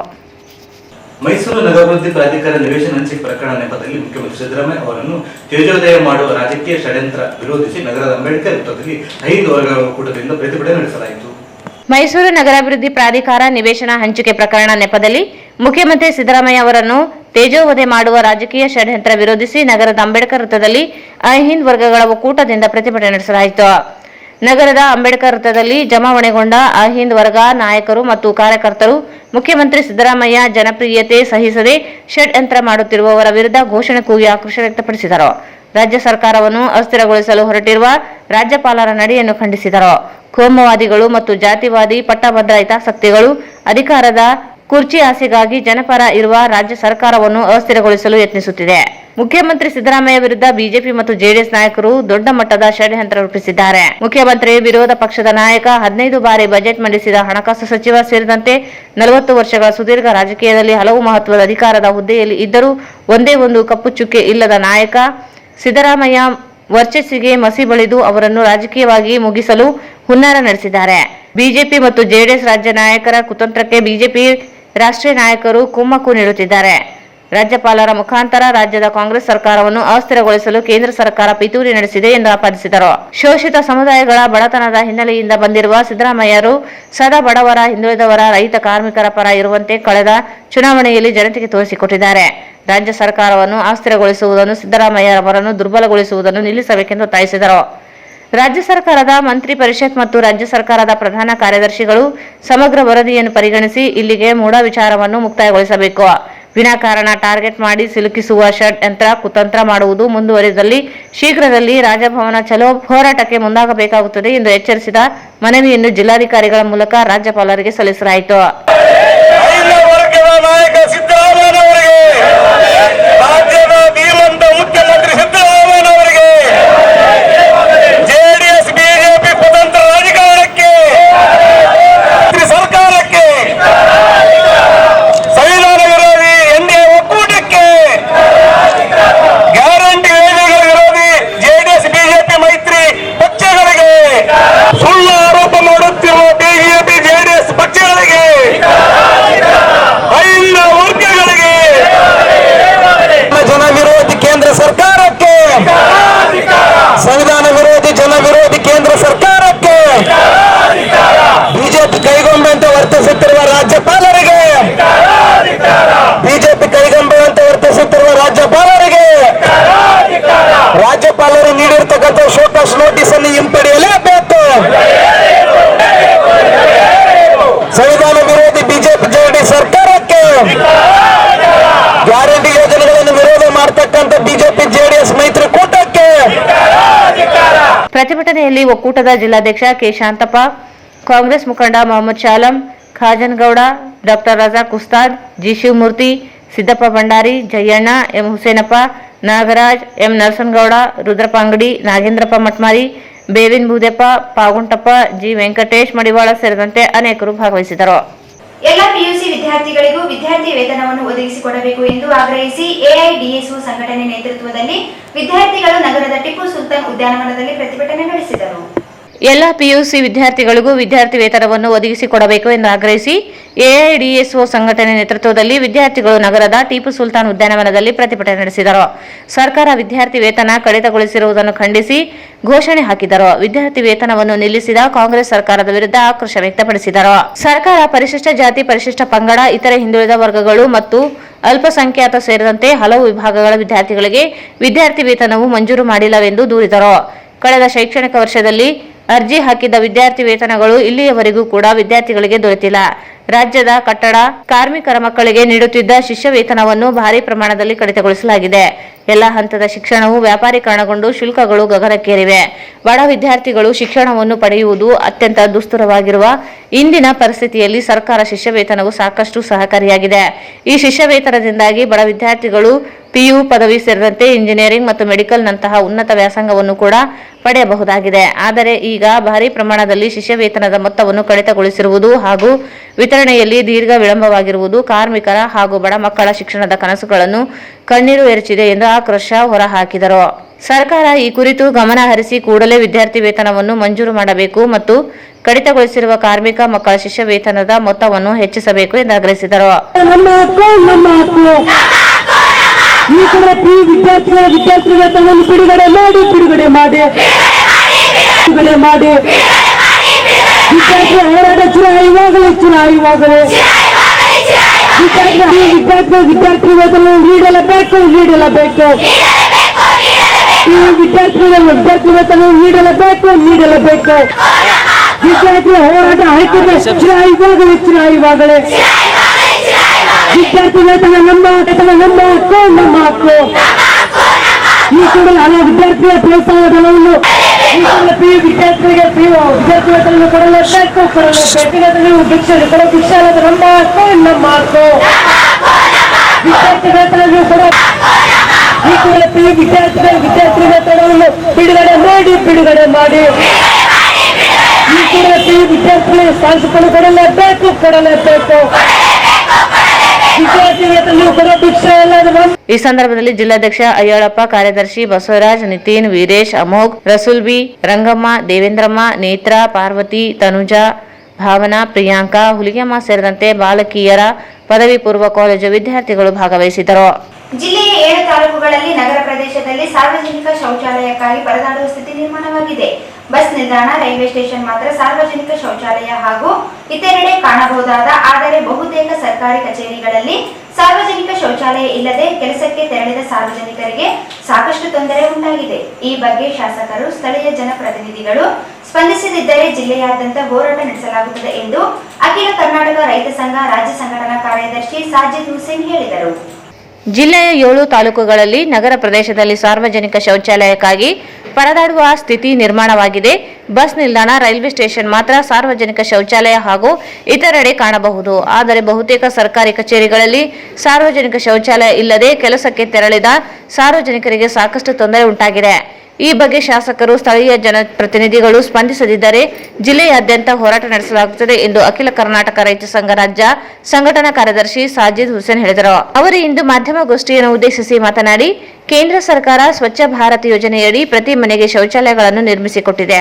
ಮೈಸೂರು ನಗರಾಭಿವೃದ್ಧಿ ಪ್ರಾಧಿಕಾರ ನಿವೇಶನ ಹಂಚಿಕೆ ಪ್ರಕರಣ ನೆಪದಲ್ಲಿ ಮುಖ್ಯಮಂತ್ರಿ ಸಿದ್ದರಾಮಯ್ಯ ಅವರನ್ನು ತೇಜೋದಯ ಮಾಡುವ ರಾಜಕೀಯ ಷಡ್ಯಂತ್ರ ವಿರೋಧಿಸಿ ನಗರದ ಅಂಬೇಡ್ಕರ್ ವೃತ್ತದಲ್ಲಿ 5 ವರ್ಗಗಳ ಒಕ್ಕೂಟದಿಂದ ಪ್ರತಿಭಟನೆ ನಡೆಸಲಾಯಿತು. ಮೈಸೂರು ನಗರಾಭಿವೃದ್ಧಿ ಪ್ರಾಧಿಕಾರ ನಿವೇಶನ ಹಂಚಿಕೆ ಪ್ರಕರಣ ನೆಪದಲ್ಲಿ ಮುಖ್ಯಮಂತ್ರಿ ಸಿದ್ದರಾಮಯ್ಯ ಅವರನ್ನು ತೇಜೋವಧೆ ಮಾಡುವ ರಾಜಕೀಯ ಷಡ್ಯಂತ್ರ ವಿರೋಧಿಸಿ ನಗರದ ಅಂಬೇಡ್ಕರ್ ವೃತ್ತದಲ್ಲಿ ಅಹಿಂದ್ ವರ್ಗಗಳ ಒಕ್ಕೂಟದಿಂದ ಪ್ರತಿಭಟನೆ ನಡೆಸಲಾಯಿತು. ನಗರದ ಅಂಬೇಡ್ಕರ್ ವೃತ್ತದಲ್ಲಿ ಜಮಾವಣೆಗೊಂಡ ಅಹಿಂದ್ ವರ್ಗ ನಾಯಕರು ಮತ್ತು ಕಾರ್ಯಕರ್ತರು ಮುಖ್ಯಮಂತ್ರಿ ಸಿದ್ದರಾಮಯ್ಯ ಜನಪ್ರಿಯತೆ ಸಹಿಸದೆ ಷಡ್ಯಂತ್ರ ಮಾಡುತ್ತಿರುವವರ ವಿರುದ್ಧ ಘೋಷಣೆ ಕೂಗಿ ಆಕ್ರೋಶ ವ್ಯಕ್ತಪಡಿಸಿದರು. ರಾಜ್ಯ ಸರ್ಕಾರವನ್ನು ಅಸ್ಥಿರಗೊಳಿಸಲು ಹೊರಟಿರುವ ರಾಜ್ಯಪಾಲರ ನಡೆಯನ್ನು ಖಂಡಿಸಿದರು. ಕೋಮುವಾದಿಗಳು ಮತ್ತು ಜಾತಿವಾದಿ ಪಟ್ಟಭದ್ರ ಹಿತಾಸಕ್ತಿಗಳು ಅಧಿಕಾರದ ಕುರ್ಚಿ ಆಸೆಗಾಗಿ ಜನಪರ ಇರುವ ರಾಜ್ಯ ಸರ್ಕಾರವನ್ನು ಅಸ್ಥಿರಗೊಳಿಸಲು ಯತ್ನಿಸುತ್ತಿದೆ. ಮುಖ್ಯಮಂತ್ರಿ ಸಿದ್ದರಾಮಯ್ಯ ವಿರುದ್ಧ ಬಿಜೆಪಿ ಮತ್ತು ಜೆಡಿಎಸ್ ನಾಯಕರು ದೊಡ್ಡ ಮಟ್ಟದ ಷಡ್ಯಂತ್ರ ರೂಪಿಸಿದ್ದಾರೆ. ಮುಖ್ಯಮಂತ್ರಿ, ವಿರೋಧ ಪಕ್ಷದ ನಾಯಕ, 15 ಬಾರಿ ಬಜೆಟ್ ಮಂಡಿಸಿದ ಹಣಕಾಸು ಸಚಿವ ಸೇರಿದಂತೆ 40 ವರ್ಷಗಳ ಸುದೀರ್ಘ ರಾಜಕೀಯದಲ್ಲಿ ಹಲವು ಮಹತ್ವದ ಅಧಿಕಾರದ ಹುದ್ದೆಯಲ್ಲಿ ಇದ್ದರೂ ಒಂದೇ ಒಂದು ಕಪ್ಪು ಚುಕ್ಕೆ ಇಲ್ಲದ ನಾಯಕ ಸಿದ್ದರಾಮಯ್ಯ ವರ್ಚಸ್ಸಿಗೆ ಮಸಿ ಬಳಿದು ಅವರನ್ನು ರಾಜಕೀಯವಾಗಿ ಮುಗಿಸಲು ಹುನ್ನಾರ ನಡೆಸಿದ್ದಾರೆ. ಬಿಜೆಪಿ ಮತ್ತು ಜೆಡಿಎಸ್ ರಾಜ್ಯ ನಾಯಕರ ಕುತಂತ್ರಕ್ಕೆ ಬಿಜೆಪಿ ರಾಷ್ಟ್ರೀಯ ನಾಯಕರು ಕುಮ್ಮಕ್ಕು ನೀಡುತ್ತಿದ್ದಾರೆ. ರಾಜ್ಯಪಾಲರ ಮುಖಾಂತರ ರಾಜ್ಯದ ಕಾಂಗ್ರೆಸ್ ಸರ್ಕಾರವನ್ನು ಅಸ್ಥಿರಗೊಳಿಸಲು ಕೇಂದ್ರ ಸರ್ಕಾರ ಪಿತೂರಿ ನಡೆಸಿದೆ ಎಂದು ಆಪಾದಿಸಿದರು. ಶೋಷಿತ ಸಮುದಾಯಗಳ ಬಡತನದ ಹಿನ್ನೆಲೆಯಿಂದ ಬಂದಿರುವ ಸಿದ್ದರಾಮಯ್ಯರು ಸದಾ ಬಡವರ, ಹಿಂದುಳಿದವರ, ರೈತ, ಕಾರ್ಮಿಕರ ಪರ ಇರುವಂತೆ ಕಳೆದ ಚುನಾವಣೆಯಲ್ಲಿ ಜನತೆಗೆ ತೋರಿಸಿಕೊಟ್ಟಿದ್ದಾರೆ. ರಾಜ್ಯ ಸರ್ಕಾರವನ್ನು ಅಸ್ಥಿರಗೊಳಿಸುವುದನ್ನು, ಸಿದ್ದರಾಮಯ್ಯ ಅವರನ್ನು ದುರ್ಬಲಗೊಳಿಸುವುದನ್ನು ನಿಲ್ಲಿಸಬೇಕೆಂದು ಒತ್ತಾಯಿಸಿದರು. ರಾಜ್ಯ ಸರ್ಕಾರದ ಮಂತ್ರಿ ಪರಿಷತ್ ಮತ್ತು ರಾಜ್ಯ ಸರ್ಕಾರದ ಪ್ರಧಾನ ಕಾರ್ಯದರ್ಶಿಗಳು ಸಮಗ್ರ ವರದಿಯನ್ನು ಪರಿಗಣಿಸಿ ಇಲ್ಲಿಗೆ ಮೂಢ ವಿಚಾರವನ್ನು ಮುಕ್ತಾಯಗೊಳಿಸಬೇಕು. ವಿನಾಕಾರಣ ಟಾರ್ಗೆಟ್ ಮಾಡಿ ಸಿಲುಕಿಸುವ ಷಡ್ಯಂತ್ರ ಕುತಂತ್ರ ಮಾಡುವುದು ಮುಂದುವರಿದಲ್ಲಿ ಶೀಘ್ರದಲ್ಲಿ ರಾಜಭವನ ಚಲೋ ಹೋರಾಟಕ್ಕೆ ಮುಂದಾಗಬೇಕಾಗುತ್ತದೆ ಎಂದು ಎಚ್ಚರಿಸಿದ ಮನವಿಯನ್ನು ಜಿಲ್ಲಾಧಿಕಾರಿಗಳ ಮೂಲಕ ರಾಜ್ಯಪಾಲರಿಗೆ ಸಲ್ಲಿಸಲಾಯಿತು. ಸಂವಿಧಾನ ವಿರೋಧಿ ಜನ ವಿರೋಧಿ ಕೇಂದ್ರ ಸರ್ಕಾರಕ್ಕೆ, ಬಿಜೆಪಿ ಕೈಗೊಂಬೆಯಂತೆ ವರ್ತಿಸುತ್ತಿರುವ ರಾಜ್ಯಪಾಲರಿಗೆ, ಬಿಜೆಪಿ ಕೈಗೊಂಬೆಯಂತೆ ವರ್ತಿಸುತ್ತಿರುವ ರಾಜ್ಯಪಾಲರಿಗೆ ರಾಜ್ಯಪಾಲರು ನೀಡಿರ್ತಕ್ಕಂಥ ಶೋಕಾಸ್ ನೋಟಿಸ್ ಅನ್ನು ಹಿಂಪಡೆಯಲೇಬೇಕು. ಸಂವಿಧಾನ ವಿರೋಧಿ ಬಿಜೆಪಿ ಜೆಡಿಎಸ್ ಸರ್ಕಾರಕ್ಕೆ, ಗ್ಯಾರಂಟಿ ಯೋಜನೆಗಳನ್ನು ವಿರೋಧ ಮಾಡತಕ್ಕಂಥ ಬಿಜೆಪಿ ಜೆಡಿಎಸ್ ಮೈತ್ರಿಕೂಟಕ್ಕೆ. ಪ್ರತಿಭಟನೆಯಲ್ಲಿ ಒಕ್ಕೂಟದ ಜಿಲ್ಲಾಧ್ಯಕ್ಷ ಕೆ ಶಾಂತಪ್ಪ, ಕಾಂಗ್ರೆಸ್ ಮುಖಂಡ Mohammed Shalam, Khajangouda, doctor Razak Ustad, G Shivamurthy, Siddappa Bhandari, Jayanna, M Husenappa, Nagaraj, M Narasanagouda, Rudrappa Angadi, Nagendrappa ಮಟ್ಮಾರಿ, ಬೇವಿನ ಬೂದೆಪ್ಪ, ಪಾಗುಂಟಪ್ಪ, ಜಿ ವೆಂಕಟೇಶ್ ಮಡಿವಾಳ ಸೇರಿದಂತೆ ಅನೇಕರು ಭಾಗವಹಿಸಿದರು. ಎಲ್ಲ ಪಿಯುಸಿ ವಿದ್ಯಾರ್ಥಿಗಳಿಗೂ ವಿದ್ಯಾರ್ಥಿ ವೇತನವನ್ನು ಒದಗಿಸಿಕೊಡಬೇಕು ಎಂದು ಆಗ್ರಹಿಸಿ ಎಐಡಿಎಸ್ಒ ಸಂಘಟನೆ ನೇತೃತ್ವದಲ್ಲಿ ವಿದ್ಯಾರ್ಥಿಗಳು ನಗರದ ಟಿಪ್ಪು ಸುಲ್ತಾನ್ ಉದ್ಯಾನವನದಲ್ಲಿ ಪ್ರತಿಭಟನೆ ನಡೆಸಿದರು. ಎಲ್ಲ ಪಿಯುಸಿ ವಿದ್ಯಾರ್ಥಿಗಳಿಗೂ ವಿದ್ಯಾರ್ಥಿ ವೇತನವನ್ನು ಒದಗಿಸಿಕೊಡಬೇಕು ಎಂದು ಆಗ್ರಹಿಸಿ ಎಐಡಿಎಸ್ಒ ಸಂಘಟನೆ ನೇತೃತ್ವದಲ್ಲಿ ವಿದ್ಯಾರ್ಥಿಗಳು ನಗರದ ಟಿಪ್ಪು ಸುಲ್ತಾನ್ ಉದ್ಯಾನವನದಲ್ಲಿ ಪ್ರತಿಭಟನೆ ನಡೆಸಿದರು. ಸರ್ಕಾರ ವಿದ್ಯಾರ್ಥಿ ವೇತನ ಕಡಿತಗೊಳಿಸಿರುವುದನ್ನು ಖಂಡಿಸಿ ಘೋಷಣೆ ಹಾಕಿದರು. ವಿದ್ಯಾರ್ಥಿ ವೇತನವನ್ನು ನಿಲ್ಲಿಸಿದ ಕಾಂಗ್ರೆಸ್ ಸರ್ಕಾರದ ವಿರುದ್ಧ ಆಕ್ರೋಶ ವ್ಯಕ್ತಪಡಿಸಿದರು. ಸರ್ಕಾರ ಪರಿಶಿಷ್ಟ ಜಾತಿ, ಪರಿಶಿಷ್ಟ ಪಂಗಡ, ಇತರೆ ಹಿಂದುಳಿದ ವರ್ಗಗಳು ಮತ್ತು ಅಲ್ಪಸಂಖ್ಯಾತ ಸೇರಿದಂತೆ ಹಲವು ವಿಭಾಗಗಳ ವಿದ್ಯಾರ್ಥಿಗಳಿಗೆ ವಿದ್ಯಾರ್ಥಿ ವೇತನವು ಮಂಜೂರು ಮಾಡಿಲ್ಲವೆಂದು ದೂರಿದರು. ಕಳೆದ ಶೈಕ್ಷಣಿಕ ವರ್ಷದಲ್ಲಿ ಅರ್ಜಿ ಹಾಕಿದ್ದ ವಿದ್ಯಾರ್ಥಿ ವೇತನಗಳು ಇಲ್ಲಿಯವರೆಗೂ ಕೂಡ ವಿದ್ಯಾರ್ಥಿಗಳಿಗೆ ದೊರೆತಿಲ್ಲ. ರಾಜ್ಯದ ಕಟ್ಟಡ ಕಾರ್ಮಿಕರ ಮಕ್ಕಳಿಗೆ ನೀಡುತ್ತಿದ್ದ ಶಿಷ್ಯ ವೇತನವನ್ನು ಭಾರಿ ಪ್ರಮಾಣದಲ್ಲಿ ಕಡಿತಗೊಳಿಸಲಾಗಿದೆ. ಎಲ್ಲ ಹಂತದ ಶಿಕ್ಷಣವು ವ್ಯಾಪಾರೀಕರಣಗೊಂಡು ಶುಲ್ಕಗಳು ಗಗನಕ್ಕೇರಿವೆ. ಬಡ ವಿದ್ಯಾರ್ಥಿಗಳು ಶಿಕ್ಷಣವನ್ನು ಪಡೆಯುವುದು ಅತ್ಯಂತ ದುಸ್ತರವಾಗಿರುವ ಇಂದಿನ ಪರಿಸ್ಥಿತಿಯಲ್ಲಿ ಸರ್ಕಾರ ಶಿಷ್ಯ ವೇತನವು ಸಾಕಷ್ಟು ಸಹಕಾರಿಯಾಗಿದೆ. ಈ ಶಿಷ್ಯ ವೇತನದಿಂದಾಗಿ ಬಡ ವಿದ್ಯಾರ್ಥಿಗಳು PU ಪದವಿ ಸೇರಿದಂತೆ ಇಂಜಿನಿಯರಿಂಗ್ ಮತ್ತು ಮೆಡಿಕಲ್ನಂತಹ ಉನ್ನತ ವ್ಯಾಸಂಗವನ್ನು ಕೂಡ ಪಡೆಯಬಹುದಾಗಿದೆ. ಆದರೆ ಈಗ ಭಾರಿ ಪ್ರಮಾಣದಲ್ಲಿ ಶಿಷ್ಯ ವೇತನದ ಮೊತ್ತವನ್ನು ಕಡಿತಗೊಳಿಸಿರುವುದು ಹಾಗೂ ವಿತರಣೆಯಲ್ಲಿ ದೀರ್ಘ ವಿಳಂಬವಾಗಿರುವುದು ಕಾರ್ಮಿಕರ ಹಾಗೂ ಬಡ ಮಕ್ಕಳ ಶಿಕ್ಷಣದ ಕನಸುಗಳನ್ನು ಕಣ್ಣೀರು ಎರಚಿದೆ ಎಂದು ಆಕ್ರೋಶ ಹೊರಹಾಕಿದರು. ಸರ್ಕಾರ ಈ ಕುರಿತು ಗಮನ ಹರಿಸಿ ಕೂಡಲೇ ವಿದ್ಯಾರ್ಥಿ ವೇತನವನ್ನು ಮಂಜೂರು ಮಾಡಬೇಕು ಮತ್ತು ಕಡಿತಗೊಳಿಸಿರುವ ಕಾರ್ಮಿಕ ಮಕ್ಕಳ ಶಿಷ್ಯ ವೇತನದ ಮೊತ್ತವನ್ನು ಹೆಚ್ಚಿಸಬೇಕು ಎಂದು ಆಗ್ರಹಿಸಿದರು. ಈ ಕಡೆ ವಿದ್ಯಾರ್ಥಿ ವೇತನವನ್ನು ಬಿಡುಗಡೆ ಮಾಡಿ ವಿದ್ಯಾರ್ಥಿ ಹೋರಾಟ ಚುನಾಯಿವಾಗಲೇ ವಿದ್ಯಾರ್ಥಿ ವೇತನ ನೀಡಲೇಬೇಕು ವಿದ್ಯಾರ್ಥಿ ವೇತನ ನೀಡಲೇಬೇಕು ವಿದ್ಯಾರ್ಥಿ ಹೋರಾಟ ಹಾಕಿದ ಚುನಾಯಿವಾಗಲೇ ವಿದ್ಯಾರ್ಥಿ ವೇತನ ನಮ್ಮ ಹಕ್ಕು ಈ ಕೂಡಲೇ ಹಲವು ವಿದ್ಯಾರ್ಥಿಗಳ ಪ್ರೋತ್ಸಾಹಧನವನ್ನು ವಿದ್ಯಾರ್ಥಿಗಳಿಗೆ ವಿದ್ಯಾರ್ಥಿ ವೇತನ ಕೊಡಲೇಬೇಕು ಭಿಕ್ಷೆ ನಮ್ಮ ಹಕ್ಕು ವಿದ್ಯಾರ್ಥಿ ವೇತನ ಈ ಕೂಡಲೇ ವಿದ್ಯಾರ್ಥಿ ವೇತನವನ್ನು ಬಿಡುಗಡೆ ಮಾಡಿ ಈ ಕೂಡಲೇ ವಿದ್ಯಾರ್ಥಿಗಳಿಗೆ ಸ್ಕಾಲರ್ಶಿಪ್ ಕೊಡಲೇಬೇಕು ಈ ಸಂದರ್ಭದಲ್ಲಿ ಜಿಲ್ಲಾಧ್ಯಕ್ಷ ಅಯ್ಯಳಪ್ಪ, ಕಾರ್ಯದರ್ಶಿ ಬಸವರಾಜ್, ನಿತಿನ್, ವೀರೇಶ್, ಅಮೋಘ್, ರಸೂಲ್ಬಿ, ರಂಗಮ್ಮ, ದೇವೇಂದ್ರಮ್ಮ, ನೇತ್ರಾ, ಪಾರ್ವತಿ, ತನುಜಾ, ಭಾವನಾ, ಪ್ರಿಯಾಂಕಾ, ಹುಲಿಗೆಮ್ಮ ಸೇರಿದಂತೆ ಬಾಲಕಿಯರ ಪದವಿ ಪೂರ್ವ ಕಾಲೇಜು ವಿದ್ಯಾರ್ಥಿಗಳು ಭಾಗವಹಿಸಿದರು. ಜಿಲ್ಲೆಯ 7 ತಾಲೂಕುಗಳಲ್ಲಿ ನಗರ ಪ್ರದೇಶದಲ್ಲಿ ಸಾರ್ವಜನಿಕ ಶೌಚಾಲಯಕ್ಕಾಗಿ ಪರದಾಡುವ ಸ್ಥಿತಿ ನಿರ್ಮಾಣವಾಗಿದೆ. ಬಸ್ ನಿಲ್ದಾಣ, ರೈಲ್ವೆ ಸ್ಟೇಷನ್ ಮಾತ್ರ ಸಾರ್ವಜನಿಕ ಶೌಚಾಲಯ ಹಾಗೂ ಇತರೆಡೆ ಕಾಣಬಹುದಾದ ಆದರೆ ಬಹುತೇಕ ಸರ್ಕಾರಿ ಕಚೇರಿಗಳಲ್ಲಿ ಸಾರ್ವಜನಿಕ ಶೌಚಾಲಯ ಇಲ್ಲದೆ ಕೆಲಸಕ್ಕೆ ತೆರಳಿದ ಸಾರ್ವಜನಿಕರಿಗೆ ಸಾಕಷ್ಟು ತೊಂದರೆ ಉಂಟಾಗಿದೆ. ಈ ಬಗ್ಗೆ ಶಾಸಕರು, ಸ್ಥಳೀಯ ಜನಪ್ರತಿನಿಧಿಗಳು ಸ್ಪಂದಿಸದಿದ್ದರೆ ಜಿಲ್ಲೆಯಾದ್ಯಂತ ಹೋರಾಟ ನಡೆಸಲಾಗುತ್ತದೆ ಎಂದು ಅಖಿಲ ಕರ್ನಾಟಕ ರೈತ ಸಂಘ ರಾಜ್ಯ ಸಂಘಟನಾ ಕಾರ್ಯದರ್ಶಿ ಸಾಜಿದ್ ಹುಸೇನ್ ಹೇಳಿದರು. ಜಿಲ್ಲೆಯ 7 ತಾಲೂಕುಗಳಲ್ಲಿ ನಗರ ಪ್ರದೇಶದಲ್ಲಿ ಸಾರ್ವಜನಿಕ ಶೌಚಾಲಯಕ್ಕಾಗಿ ಪರದಾಡುವ ಸ್ಥಿತಿ ನಿರ್ಮಾಣವಾಗಿದೆ. ಬಸ್ ನಿಲ್ದಾಣ, ರೈಲ್ವೆ ಸ್ಟೇಷನ್ ಮಾತ್ರ ಸಾರ್ವಜನಿಕ ಶೌಚಾಲಯ ಹಾಗೂ ಇತರೆಡೆ ಕಾಣಬಹುದು. ಆದರೆ ಬಹುತೇಕ ಸರ್ಕಾರಿ ಕಚೇರಿಗಳಲ್ಲಿ ಸಾರ್ವಜನಿಕ ಶೌಚಾಲಯ ಇಲ್ಲದೆ ಕೆಲಸಕ್ಕೆ ತೆರಳಿದ ಸಾರ್ವಜನಿಕರಿಗೆ ಸಾಕಷ್ಟು ತೊಂದರೆ ಉಂಟಾಗಿದೆ. ಈ ಬಗ್ಗೆ ಶಾಸಕರು, ಸ್ಥಳೀಯ ಜನಪ್ರತಿನಿಧಿಗಳು ಸ್ಪಂದಿಸದಿದ್ದರೆ ಜಿಲ್ಲೆಯಾದ್ಯಂತ ಹೋರಾಟ ನಡೆಸಲಾಗುತ್ತದೆ ಎಂದು ಅಖಿಲ ಕರ್ನಾಟಕ ರೈತ ಸಂಘ ರಾಜ್ಯ ಸಂಘಟನಾ ಕಾರ್ಯದರ್ಶಿ ಸಾಜಿದ್ ಹುಸೇನ್ ಹೇಳಿದರು. ಅವರು ಇಂದು ಮಾಧ್ಯಮಗೋಷ್ಠಿಯನ್ನು ಉದ್ದೇಶಿಸಿ ಮಾತನಾಡಿ, ಕೇಂದ್ರ ಸರ್ಕಾರ ಸ್ವಚ್ಛ ಭಾರತ್ ಯೋಜನೆಯಡಿ ಪ್ರತಿ ಮನೆಗೆ ಶೌಚಾಲಯಗಳನ್ನು ನಿರ್ಮಿಸಿಕೊಟ್ಟಿದೆ.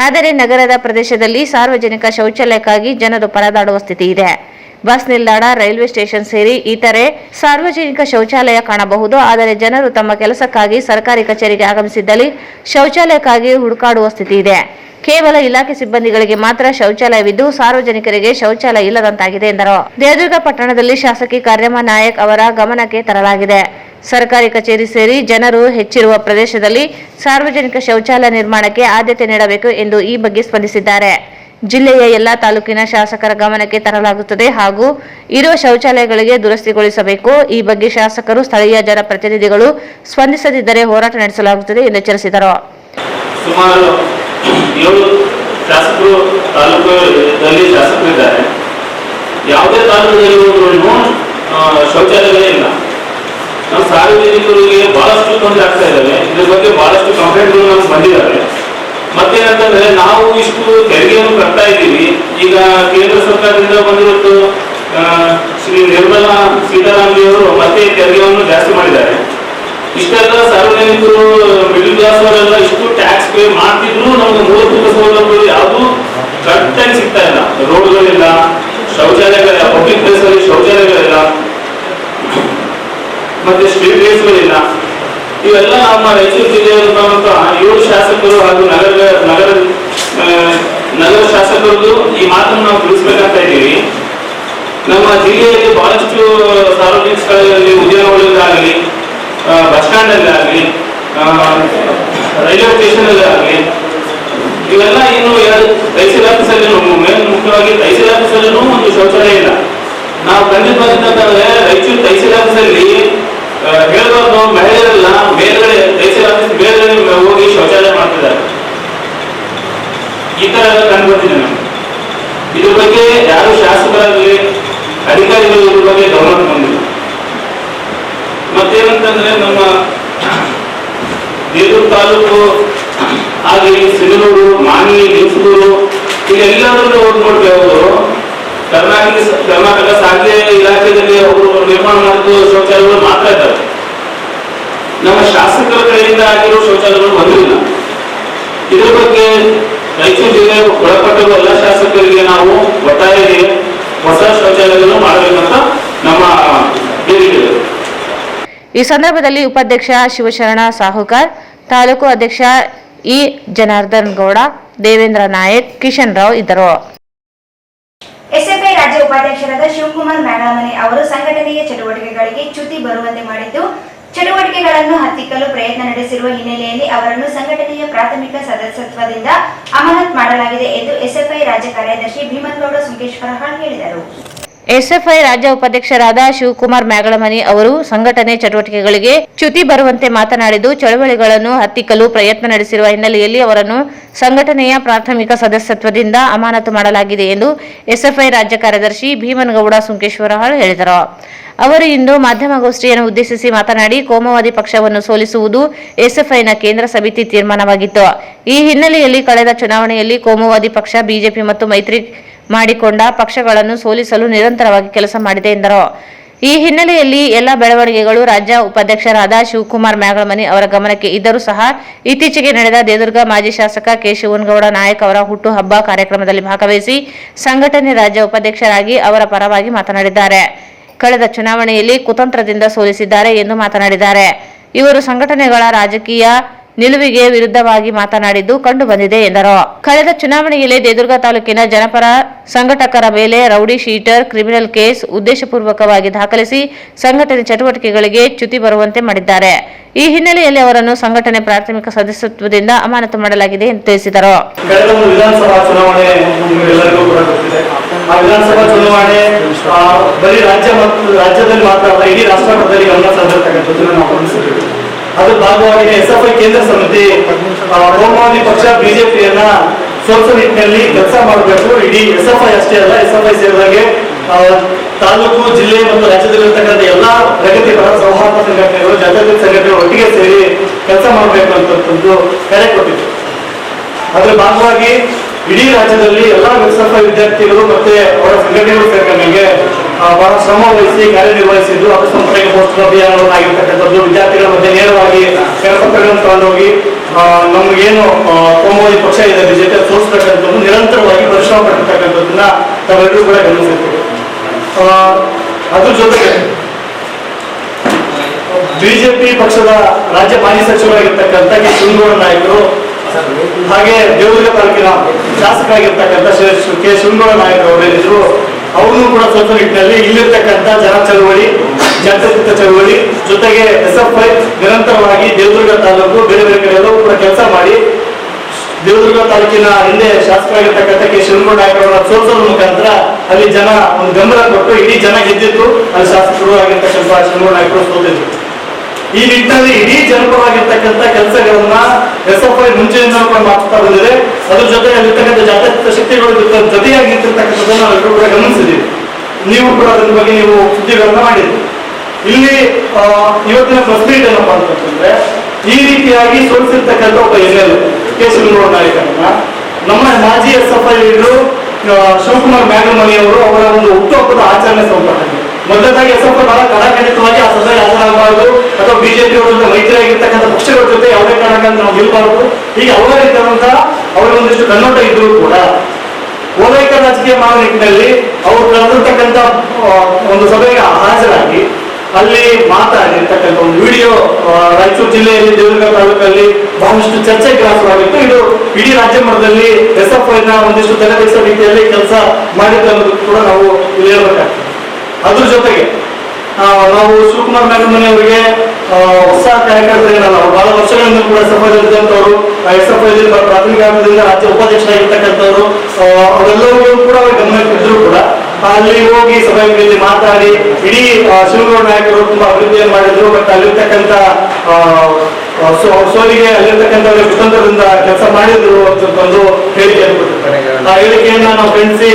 ಆದರೆ ನಗರದ ಪ್ರದೇಶದಲ್ಲಿ ಸಾರ್ವಜನಿಕ ಶೌಚಾಲಯಕ್ಕಾಗಿ ಜನರು ಪರದಾಡುವ ಸ್ಥಿತಿ ಇದೆ. ಬಸ್ ನಿಲ್ದಾಣ, ರೈಲ್ವೆ ಸ್ಟೇಷನ್ ಸೇರಿ ಇತರೆ ಸಾರ್ವಜನಿಕ ಶೌಚಾಲಯ ಕಾಣಬಹುದು. ಆದರೆ ಜನರು ತಮ್ಮ ಕೆಲಸಕ್ಕಾಗಿ ಸರ್ಕಾರಿ ಕಚೇರಿಗೆ ಆಗಮಿಸಿದ್ದಲ್ಲಿ ಶೌಚಾಲಯಕ್ಕಾಗಿ ಹುಡುಕಾಡುವ ಸ್ಥಿತಿ ಇದೆ. ಕೇವಲ ಇಲಾಖೆ ಸಿಬ್ಬಂದಿಗಳಿಗೆ ಮಾತ್ರ ಶೌಚಾಲಯವಿದ್ದು ಸಾರ್ವಜನಿಕರಿಗೆ ಶೌಚಾಲಯ ಇಲ್ಲದಂತಾಗಿದೆ ಎಂದರು. ದೇವದುರ್ಗ ಪಟ್ಟಣದಲ್ಲಿ ಶಾಸಕಿ ಕಾರ್ಯಮ್ಮ ನಾಯಕ್ ಅವರ ಗಮನಕ್ಕೆ ತರಲಾಗಿದೆ. ಸರ್ಕಾರಿ ಕಚೇರಿ ಸೇರಿ ಜನರು ಹೆಚ್ಚಿರುವ ಪ್ರದೇಶದಲ್ಲಿ ಸಾರ್ವಜನಿಕ ಶೌಚಾಲಯ ನಿರ್ಮಾಣಕ್ಕೆ ಆದ್ಯತೆ ನೀಡಬೇಕು ಎಂದು ಈ ಬಗ್ಗೆ ಸ್ಪಂದಿಸಿದ್ದಾರೆ. ಜಿಲ್ಲೆಯ ಎಲ್ಲಾ ತಾಲೂಕಿನ ಶಾಸಕರ ಗಮನಕ್ಕೆ ತರಲಾಗುತ್ತದೆ ಹಾಗೂ ಇರುವ ಶೌಚಾಲಯಗಳಿಗೆ ದುರಸ್ತಿಗೊಳಿಸಬೇಕು. ಈ ಬಗ್ಗೆ ಶಾಸಕರು, ಸ್ಥಳೀಯ ಜನಪ್ರತಿನಿಧಿಗಳು ಸ್ಪಂದಿಸದಿದ್ದರೆ ಹೋರಾಟ ನಡೆಸಲಾಗುತ್ತದೆ ಎಂದು ಎಚ್ಚರಿಸಿದರು. ಸುಮಾರು 7 ಶಾಸಕರು ತಾಲೂಕಲ್ಲಿ ಶಾಸಕರಿದ್ದಾರೆ. ಯಾವುದೇ ತಾಲೂಕಲ್ಲಿ ಹೋದ್ರೂ ಶೌಚಾಲಯಗಳೇ ಇಲ್ಲ. ನಾವು ಸಾರ್ವಜನಿಕರಿಗೆ ಬಹಳಷ್ಟು ತೊಂದರೆ ಆಗ್ತಾ ಇದ್ದಾವೆ. ಇದ್ರ ಬಗ್ಗೆ ಬಹಳಷ್ಟು ಕಂಪ್ಲೇಂಟ್ಗಳು ನಮ್ಗೆ ಬಂದಿದ್ದಾವೆ. ಮತ್ತೇನಂತಂದ್ರೆ ನಾವು ಇಷ್ಟು ತೆರಿಗೆಯನ್ನು ಕಟ್ತಾ ಇದ್ದೀವಿ. ಈಗ ಕೇಂದ್ರ ಸರ್ಕಾರದಿಂದ ಬಂದಿರುವುದು ಶ್ರೀ ನಿರ್ಮಲಾ ಸೀತಾರಾಮನ್ ಅವರು ಮತ್ತೆ ತೆರಿಗೆಯನ್ನು ಜಾಸ್ತಿ ಮಾಡಿದ್ದಾರೆ. ಇಷ್ಟೆಲ್ಲ ಸಾರ್ವಜನಿಕರು, ಮಿಡಲ್ ಕ್ಲಾಸ್ ಅವರೆಲ್ಲ ಇಷ್ಟು ಟ್ಯಾಕ್ಸ್ ಪೇ ಮಾಡ್ತಿದ್ರು ನಮ್ಗೆ ಮೂಲಭೂತ ಸೌಲಭ್ಯಗಳು ಯಾವುದು ಕರೆಕ್ಟಾಗಿ ಸಿಗ್ತಾ ಇಲ್ಲ. ರೋಡ್ಗಳಿಲ್ಲ, ಶೌಚಾಲಯಗಳಿಲ್ಲ, ಪಬ್ಲಿಕ್ ಪ್ಲೇಸ್ ಅಲ್ಲಿ ಶೌಚಾಲಯಗಳಿಲ್ಲ, ಮತ್ತೆ ಸ್ಟ್ರೀಟ್ ಲೈಟ್ಸ್ಗಳಿಲ್ಲ. ಇವೆಲ್ಲ ನಮ್ಮ ರಾಯಚೂರು ಜಿಲ್ಲೆಯಲ್ಲಿರುವಂತಹ 7 ಶಾಸಕರು ಹಾಗೂ ನಗರ ಶಾಸಕರದ್ದು ಈ ಮಾತನ್ನು ನಾವು ತಿಳಿಸ್ಬೇಕಂತ ಇದ್ದೀವಿ. ನಮ್ಮ ಜಿಲ್ಲೆಯಲ್ಲಿ ಬಹಳಷ್ಟು ಸಾರ್ವಜನಿಕ ಸ್ಥಳಗಳಲ್ಲಿ, ಉದ್ಯಾನವನಗಳಾಗಲಿ, ಬಸ್ ಸ್ಟ್ಯಾಂಡ್ ಅಲ್ಲಿ ಆಗಲಿ, ರೈಲ್ವೆ ಸ್ಟೇಷನ್ ಆಗಲಿ ಇವೆಲ್ಲ ಇನ್ನು ತಹಸೀಲ್ ಆಫೀಸಲ್ಲಿ ಮುಖ್ಯವಾಗಿ ತಹಸೀಲ್ ಆಫೀಸಲ್ಲೂ ಒಂದು ಶೌಚಾಲಯ ಇಲ್ಲ. ನಾವು ಖಂಡಿತವಾಗಿದ್ದಂತಂದ್ರೆ ರಾಯಚೂರು ತಹಸೀಲ್ ಆಫೀಸಲ್ಲಿ ಹೇಳಬಾರ್ದು, ಮಹಿಳೆಯರೆಲ್ಲ ಮೇಲ್ಗಡೆ ತಹಸೀಲ್ ಆಫೀಸ್ ಮೇಲ್ಗಡೆ ಹೋಗಿ ಶೌಚಾಲಯ ಮಾಡ್ತಿದ್ದಾರೆ. ಈ ತರ ಕಂಡು ಬಂದಿದೆ ನಮ್ಗೆ. ಇದ್ರ ಬಗ್ಗೆ ಯಾರು ಶಾಸಕರಾಗಲಿ ಅಧಿಕಾರಿಗಳು ಇದ್ರ ಬಗ್ಗೆ ಗಮನ ಬಂದಿಲ್ಲ. ಮತ್ತೇನಂತಂದ್ರೆ ನಮ್ಮ ಬೇಲೂರು ತಾಲೂಕು ಆಗಲಿ ಸಿಂಧನೂರು, ಮಾನ್ವಿ, ಲಿಂಗಸೂರು ಇಲ್ಲೆಲ್ಲರೂ ನೋಡ್ಬೇಕು. ಕರ್ನಾಟಕ ಸಾರಿಗೆ ಇಲಾಖೆಯಲ್ಲಿ ಅವರು ನಿರ್ಮಾಣ ಮಾಡಿದ ಶೌಚಾಲಯಗಳು ಮಾತ್ರ ಇದ್ದಾವೆ. ನಮ್ಮ ಶಾಸಕರ ಕಡೆಯಿಂದ ಆಗಿರೋ ಶೌಚಾಲಯಗಳು ಬಂದಿಲ್ಲ. ಇದ್ರ ಬಗ್ಗೆ ರಾಯಚೂರು ಜಿಲ್ಲೆ ಒಳಪಟ್ಟಿರುವ ಎಲ್ಲ ಶಾಸಕರಿಗೆ ನಾವು ಒತ್ತಾಯ ಇದೆ, ಹೊಸ ಶೌಚಾಲಯಗಳನ್ನು ಮಾಡಬೇಕಂತ ನಮ್ಮ ಬೇಡಿಕೆ. ಈ ಸಂದರ್ಭದಲ್ಲಿ ಉಪಾಧ್ಯಕ್ಷ ಶಿವಶರಣ ಸಾಹುಕಾರ್, ತಾಲೂಕು ಅಧ್ಯಕ್ಷ ಇ ಜನಾರ್ದನ್ ಗೌಡ, ದೇವೇಂದ್ರ ನಾಯಕ್, ಕಿಶನ್ ರಾವ್ ಇದ್ದರು. ಎಸ್ಎಫ್ಐ ರಾಜ್ಯ ಉಪಾಧ್ಯಕ್ಷರಾದ ಶಿವಕುಮಾರ್ ಮ್ಯಾಗಳಮನೆ ಅವರು ಸಂಘಟನೆಯ ಚಟುವಟಿಕೆಗಳಿಗೆ ಚ್ಯುತಿ ಬರುವಂತೆ ಮಾಡಿದ್ದು, ಚಟುವಟಿಕೆಗಳನ್ನು ಹತ್ತಿಕ್ಕಲು ಪ್ರಯತ್ನ ನಡೆಸಿರುವ ಹಿನ್ನೆಲೆಯಲ್ಲಿ ಅವರನ್ನು ಸಂಘಟನೆಯ ಪ್ರಾಥಮಿಕ ಸದಸ್ಯತ್ವದಿಂದ ಅಮಾನತ್ ಮಾಡಲಾಗಿದೆ ಎಂದು ಎಸ್ಎಫ್ಐ ರಾಜ್ಯ ಕಾರ್ಯದರ್ಶಿ ಭೀಮನಗೌಡ ಸುಂಕೇಶ್ವರಹಾಳ್ ಹೇಳಿದರು. ಎಸ್ಎಫ್ಐ ರಾಜ್ಯ ಉಪಾಧ್ಯಕ್ಷರಾದ ಶಿವಕುಮಾರ್ ಮ್ಯಾಗಳಮನಿ ಅವರು ಸಂಘಟನೆ ಚಟುವಟಿಕೆಗಳಿಗೆ ಚ್ಯುತಿ ಬರುವಂತೆ ಮಾತನಾಡಿದ್ದು, ಚಳವಳಿಗಳನ್ನು ಹತ್ತಿಕ್ಕಲು ಪ್ರಯತ್ನ ನಡೆಸಿರುವ ಹಿನ್ನೆಲೆಯಲ್ಲಿ ಅವರನ್ನು ಸಂಘಟನೆಯ ಪ್ರಾಥಮಿಕ ಸದಸ್ಯತ್ವದಿಂದ ಅಮಾನತು ಮಾಡಲಾಗಿದೆ ಎಂದು ಎಸ್ಎಫ್ಐ ರಾಜ್ಯ ಕಾರ್ಯದರ್ಶಿ ಭೀಮನಗೌಡ ಸುಂಕೇಶ್ವರಹಾಳ್ ಹೇಳಿದರು. ಅವರು ಇಂದು ಮಾಧ್ಯಮಗೋಷ್ಠಿಯನ್ನು ಉದ್ದೇಶಿಸಿ ಮಾತನಾಡಿ, ಕೋಮುವಾದಿ ಪಕ್ಷವನ್ನು ಸೋಲಿಸುವುದು ಎಸ್ಎಫ್ಐನ ಕೇಂದ್ರ ಸಮಿತಿ ತೀರ್ಮಾನವಾಗಿತ್ತು. ಈ ಹಿನ್ನೆಲೆಯಲ್ಲಿ ಕಳೆದ ಚುನಾವಣೆಯಲ್ಲಿ ಕೋಮುವಾದಿ ಪಕ್ಷ ಬಿಜೆಪಿ ಮತ್ತು ಮೈತ್ರಿ ಮಾಡಿಕೊಂಡ ಪಕ್ಷಗಳನ್ನು ಸೋಲಿಸಲು ನಿರಂತರವಾಗಿ ಕೆಲಸ ಮಾಡಿದೆ ಎಂದರು. ಈ ಹಿನ್ನೆಲೆಯಲ್ಲಿ ಎಲ್ಲ ಬೆಳವಣಿಗೆಗಳು ರಾಜ್ಯ ಉಪಾಧ್ಯಕ್ಷರಾದ ಶಿವಕುಮಾರ್ ಮ್ಯಾಗಳಮನಿ ಅವರ ಗಮನಕ್ಕೆ ಇದ್ದರೂ ಸಹ ಇತ್ತೀಚೆಗೆ ನಡೆದ ದೇದುರ್ಗ ಮಾಜಿ ಶಾಸಕ ಕೆ ಶಿವನಗೌಡ ನಾಯಕ್ ಅವರ ಹುಟ್ಟುಹಬ್ಬ ಕಾರ್ಯಕ್ರಮದಲ್ಲಿ ಭಾಗವಹಿಸಿ ಸಂಘಟನೆ ರಾಜ್ಯ ಉಪಾಧ್ಯಕ್ಷರಾಗಿ ಅವರ ಪರವಾಗಿ ಮಾತನಾಡಿದ್ದಾರೆ. ಕಳೆದ ಚುನಾವಣೆಯಲ್ಲಿ ಕುತಂತ್ರದಿಂದ ಸೋಲಿಸಿದ್ದಾರೆ ಎಂದು ಮಾತನಾಡಿದ್ದಾರೆ. ಇವರು ಸಂಘಟನೆಗಳ ರಾಜಕೀಯ ನಿಲುವಿಗೆ ವಿರುದ್ಧವಾಗಿ ಮಾತನಾಡಿದ್ದು ಕಂಡು ಬಂದಿದೆ ಎಂದರು. ಕಳೆದ ಚುನಾವಣೆಯಲ್ಲಿ ದೇದುರ್ಗ ತಾಲೂಕಿನ ಜನಪರ ಸಂಘಟಕರ ಮೇಲೆ ರೌಡಿ ಶೀಟರ್ ಕ್ರಿಮಿನಲ್ ಕೇಸ್ ಉದ್ದೇಶಪೂರ್ವಕವಾಗಿ ದಾಖಲಿಸಿ ಸಂಘಟನೆ ಚಟುವಟಿಕೆಗಳಿಗೆ ಚ್ಯುತಿ ಬರುವಂತೆ ಮಾಡಿದ್ದಾರೆ. ಈ ಹಿನ್ನೆಲೆಯಲ್ಲಿ ಅವರನ್ನು ಸಂಘಟನೆ ಪ್ರಾಥಮಿಕ ಸದಸ್ಯತ್ವದಿಂದ ಅಮಾನತು ಮಾಡಲಾಗಿದೆ ಎಂದು ತಿಳಿಸಿದರು. ಕಳೆದ ವಿಧಾನಸಭಾ ಚುನಾವಣೆ ಎಲ್ಲರಿಗೂ ಕೂಡ ಗೊತ್ತಿದೆ. ಆ ವಿಧಾನಸಭಾ ಚುನಾವಣೆ ಬರೀ ರಾಜ್ಯದಲ್ಲಿ ಮಾತ್ರ ಅಲ್ಲ, ಇಡೀ ರಾಷ್ಟ್ರ ಮಟ್ಟದಲ್ಲಿ ಗಮನ ಸೆಳೆದಿರ್ತಕ್ಕಂಥದ್ದನ್ನು ನಾವು ಗಮನಿಸಿದ್ದೀವಿ. ಅದ್ರ ಭಾಗವಾಗಿ ಎಸ್ಎಫ್ಐ ಕೇಂದ್ರ ಸಮಿತಿ ಕೋಮುವಾದಿ ಪಕ್ಷ ಬಿಜೆಪಿಯನ್ನ ಸೋಲಿಸುವ ನಿಟ್ಟಿನಲ್ಲಿ ಕೆಲಸ ಮಾಡಬೇಕು. ಇಡೀ ಎಸ್ಎಫ್ಐ ಅಷ್ಟೇ ಅಲ್ಲ, ಎಸ್ಎಫ್ಐ ಸೇರಿದಂಗೆ ತಾಲೂಕು, ಜಿಲ್ಲೆ ಮತ್ತು ರಾಜ್ಯದಲ್ಲಿರ್ತಕ್ಕಂಥ ಎಲ್ಲಾ ಪ್ರಗತಿಪರ ಸೌಹಾರ್ದ ಸಂಘಟನೆಗಳು, ಜಾತ್ಯತೀತ ಸಂಘಟನೆಗಳು ಒಟ್ಟಿಗೆ ಸೇರಿ ಕೆಲಸ ಮಾಡಬೇಕು ಅಂತಕ್ಕಂಥದ್ದು ಕರೆ ಕೊಟ್ಟಿತ್ತು. ಅದರ ಭಾಗವಾಗಿ ಇಡೀ ರಾಜ್ಯದಲ್ಲಿ ಎಲ್ಲಾ ಎಸ್ಎಫ್ಐ ವಿದ್ಯಾರ್ಥಿಗಳು ಮತ್ತೆ ಅವರ ಸಂಘಟನೆಗಳು ಸೇರ್ಕೊಂಡಂಗೆ ಬಹಳ ಶ್ರಮ ವಹಿಸಿ ಕಾರ್ಯನಿರ್ವಹಿಸಿದ್ದು, ಅಪಸಂಪರ್ಕ ಪೋಸ್ಟರ್ ಅಭಿಯಾನವಾಗಿರ್ತಕ್ಕಂಥದ್ದು, ವಿದ್ಯಾರ್ಥಿಗಳ ಮಧ್ಯೆ ನೇರವಾಗಿ ಕೆಲಸಗಳನ್ನು ತಗೊಂಡೋಗಿ ನಮಗೇನು ಕೋಮುವಾದಿ ಪಕ್ಷ ಇದೆ ಬಿಜೆಪಿ ಸೋಲಿಸತಕ್ಕಂಥದ್ದು ನಿರಂತರವಾಗಿ ಪರಿಶ್ರಮ ಪಟ್ಟಿರ್ತಕ್ಕಂಥದ್ದನ್ನ ತಾವೆಲ್ಲರೂ ಕೂಡ ಗಮನಿಸಿರ್ತೀವಿ. ಅದ್ರ ಜೊತೆಗೆ ಬಿಜೆಪಿ ಪಕ್ಷದ ರಾಜ್ಯ ಮಾಜಿ ಸಚಿವರಾಗಿರ್ತಕ್ಕಂಥ ಕೆ ಶಿವನಗೌಡ ನಾಯಕರು ಹಾಗೆ ದೇವದುರ್ಗ ತಾಲೂಕಿನ ಶಾಸಕರಾಗಿರ್ತಕ್ಕಂಥ ಕೆ ಶಿವನಗೌಡ ನಾಯಕರು ಅವರೇನಿದ್ರು ಅವರನ್ನು ಕೂಡ ಸ್ವಲ್ಪ ನಿಟ್ಟಿನಲ್ಲಿ ಇಲ್ಲಿರ್ತಕ್ಕಂಥ ಜನ ಚಳವಳಿ, ಜಾತ್ಯತೀತ ಚಳವಳಿ ಜೊತೆಗೆ ಎಸ್ಎಫ್ಐ ನಿರಂತರವಾಗಿ ದೇವದುರ್ಗ ತಾಲೂಕು ಬೇರೆ ಬೇರೆ ಕಡೆ ಎಲ್ಲವೂ ಕೂಡ ಕೆಲಸ ಮಾಡಿ ದೇವದುರ್ಗ ತಾಲೂಕಿನ ಹಿಂದೆ ಶಾಸಕರಾಗಿರ್ತಕ್ಕಂಥ ಕೆ ಶಿವನಗೌಡ ನಾಯಕರವರ ಸೋಲಿಸೋದ್ರ ಮುಖಾಂತರ ಅಲ್ಲಿ ಜನ ಒಂದು ಬೆಂಬಲ ಕೊಟ್ಟು ಇಡೀ ಜನ ಗೆದ್ದಿತ್ತು, ಅಲ್ಲಿ ಶಾಸಕರು ಆಗಿರ್ತಕ್ಕಂಥ ಶಿವನಗೌಡ ನಾಯಕರು ಸೋತಿದ್ರು. ಈ ನಿಟ್ಟಿನಲ್ಲಿ ಇಡೀ ಜನಪರವಾಗಿರ್ತಕ್ಕಂಥ ಕೆಲಸಗಳನ್ನ ಎಸ್ಎಫ್ಐ ಮುಂಚೆಯಿಂದ ಕೂಡ ಮಾಡ್ತಾ ಬಂದಿದೆ. ಅದ್ರ ಜೊತೆ ಅಲ್ಲಿರ್ತಕ್ಕಂಥ ಜಾತ್ಯತೀತ ಶಕ್ತಿಗಳ ಜೊತೆಯಾಗಿ ನಿಂತಿರ್ತಕ್ಕಂಥದ್ದನ್ನು ನಾವೆಲ್ಲರೂ ಕೂಡ ಗಮನಿಸಿದ್ದೀವಿ. ನೀವು ಕೂಡ ಅದ್ರ ಬಗ್ಗೆ ನೀವು ಸುದ್ದಿಗಳನ್ನ ಮಾಡಿದ್ರಿ. ಇಲ್ಲಿ ಇವತ್ತಿನ ಪ್ರೆಸ್ ಮೀಟ್ ಏನಪ್ಪಾ ಅಂತಂದ್ರೆ, ಈ ರೀತಿಯಾಗಿ ಸೋಲಿಸಿರ್ತಕ್ಕಂಥ ಒಬ್ಬ ಎಲ್ ಕೆ ಶಿವನಗೌಡ ನಾಯಕರನ್ನ ನಮ್ಮ ಮಾಜಿ ಎಸ್ಎಫ್ಐ ಲೀಡರು ಶಿವಕುಮಾರ್ ಮ್ಯಾಗಳಮನಿ ಅವರು ಅವರ ಒಂದು ಹುಟ್ಟುಹಬ್ಬದ ಆಚರಣೆ ಸಂಪರ್ಕಕ್ಕೆ ಮೊದಲಾಗಿ ಎಸ್ಎಫ್ಐ ಬಹಳ ಕಡಾಖಂಡಿತವಾಗಿ ಆ ಸಭೆಗೆ ಹಾಜರಾಗಬಾರದು ಅಥವಾ ಬಿಜೆಪಿ ಅವರ ಜೊತೆ ಮೈತ್ರಿ ಆಗಿರ್ತಕ್ಕಂಥ ಪಕ್ಷಗಳ ಜೊತೆ ಯಾವುದೇ ಕಾರಣಕ್ಕೆ ನಾವು ನಿಲ್ಬಾರದು, ಹೀಗೆ ಅವರಿದ್ದಂತ ಅವರ ಒಂದಿಷ್ಟು ಕನ್ನಡ ಇದ್ರೂ ಕೂಡ ಓಲೈಕ ರಾಜಕೀಯ ಮಾಡೋ ನಿಟ್ಟಿನಲ್ಲಿ ಅವರು ಕರೆದಿರ್ತಕ್ಕಂಥ ಒಂದು ಸಭೆಗೆ ಹಾಜರಾಗಿ ಅಲ್ಲಿ ಮಾತಾಡಿರ್ತಕ್ಕಂಥ ಒಂದು ವಿಡಿಯೋ ರಾಯಚೂರು ಜಿಲ್ಲೆಯಲ್ಲಿ ದೇವದುರ್ಗ ತಾಲೂಕಲ್ಲಿ ಬಹಳಷ್ಟು ಚರ್ಚೆಗೆ ಗ್ರಾಸವಾಗಿತ್ತು. ಇದು ಇಡೀ ರಾಜ್ಯ ಮಟ್ಟದಲ್ಲಿ ಎಸ್ಎಫ್ಐನ ಒಂದಿಷ್ಟು ತಲೆಬಿಸಿದ ರೀತಿಯಲ್ಲಿ ಕೆಲಸ ಮಾಡಿದ್ದು ಅನ್ನೋದು ಕೂಡ ನಾವು ಇಲ್ಲಿ ಹೇಳ್ಬೇಕಾಗ್ತದೆ. ಅದ್ರ ಜೊತೆಗೆ ನಾವು ಶಿವಕುಮಾರ್ ಮ್ಯಾಗಳಮನಿ ಅವರಿಗೆ ಹೊಸ ಕಾರ್ಯಕರ್ತರೇನಲ್ಲ, ಬಹಳ ವರ್ಷಗಳಿಂದ ಕೂಡ SFI ಇದ್ದಂಥವ್ರು, SFI ಪ್ರಾಥಮಿಕ ಹಂತದಿಂದ ರಾಜ್ಯ ಉಪಾಧ್ಯಕ್ಷರಾಗಿರ್ತಕ್ಕಂಥವ್ರು, ಅವೆಲ್ಲರಿಗೂ ಕೂಡ ಗಮನಕ್ಕಿದ್ರು ಕೂಡ ಅಲ್ಲಿ ಹೋಗಿ ಸಭೆಗಳಲ್ಲಿ ಮಾತಾಡಿ ಇಡೀ ಶಿವಗೌಡ ನಾಯಕರು ತುಂಬಾ ಅಭಿವೃದ್ಧಿಯನ್ನು ಮಾಡಿದ್ರು. ಬಟ್ ಅಲ್ಲಿರ್ತಕ್ಕಂಥ ಸೋಲಿಗೆ ಅಲ್ಲಿರ್ತಕ್ಕಂಥವ್ರಿಗೆ ಕುತಂತ್ರದಿಂದ ಕೆಲಸ ಮಾಡಿದ್ರು ಅಂತ ಒಂದು ಹೇಳಿಕೆಯನ್ನು ಕೊಟ್ಟಿರ್ತಾರೆ. ಆ ಹೇಳಿಕೆಯನ್ನ ನಾವು ಖಂಡಿಸಿ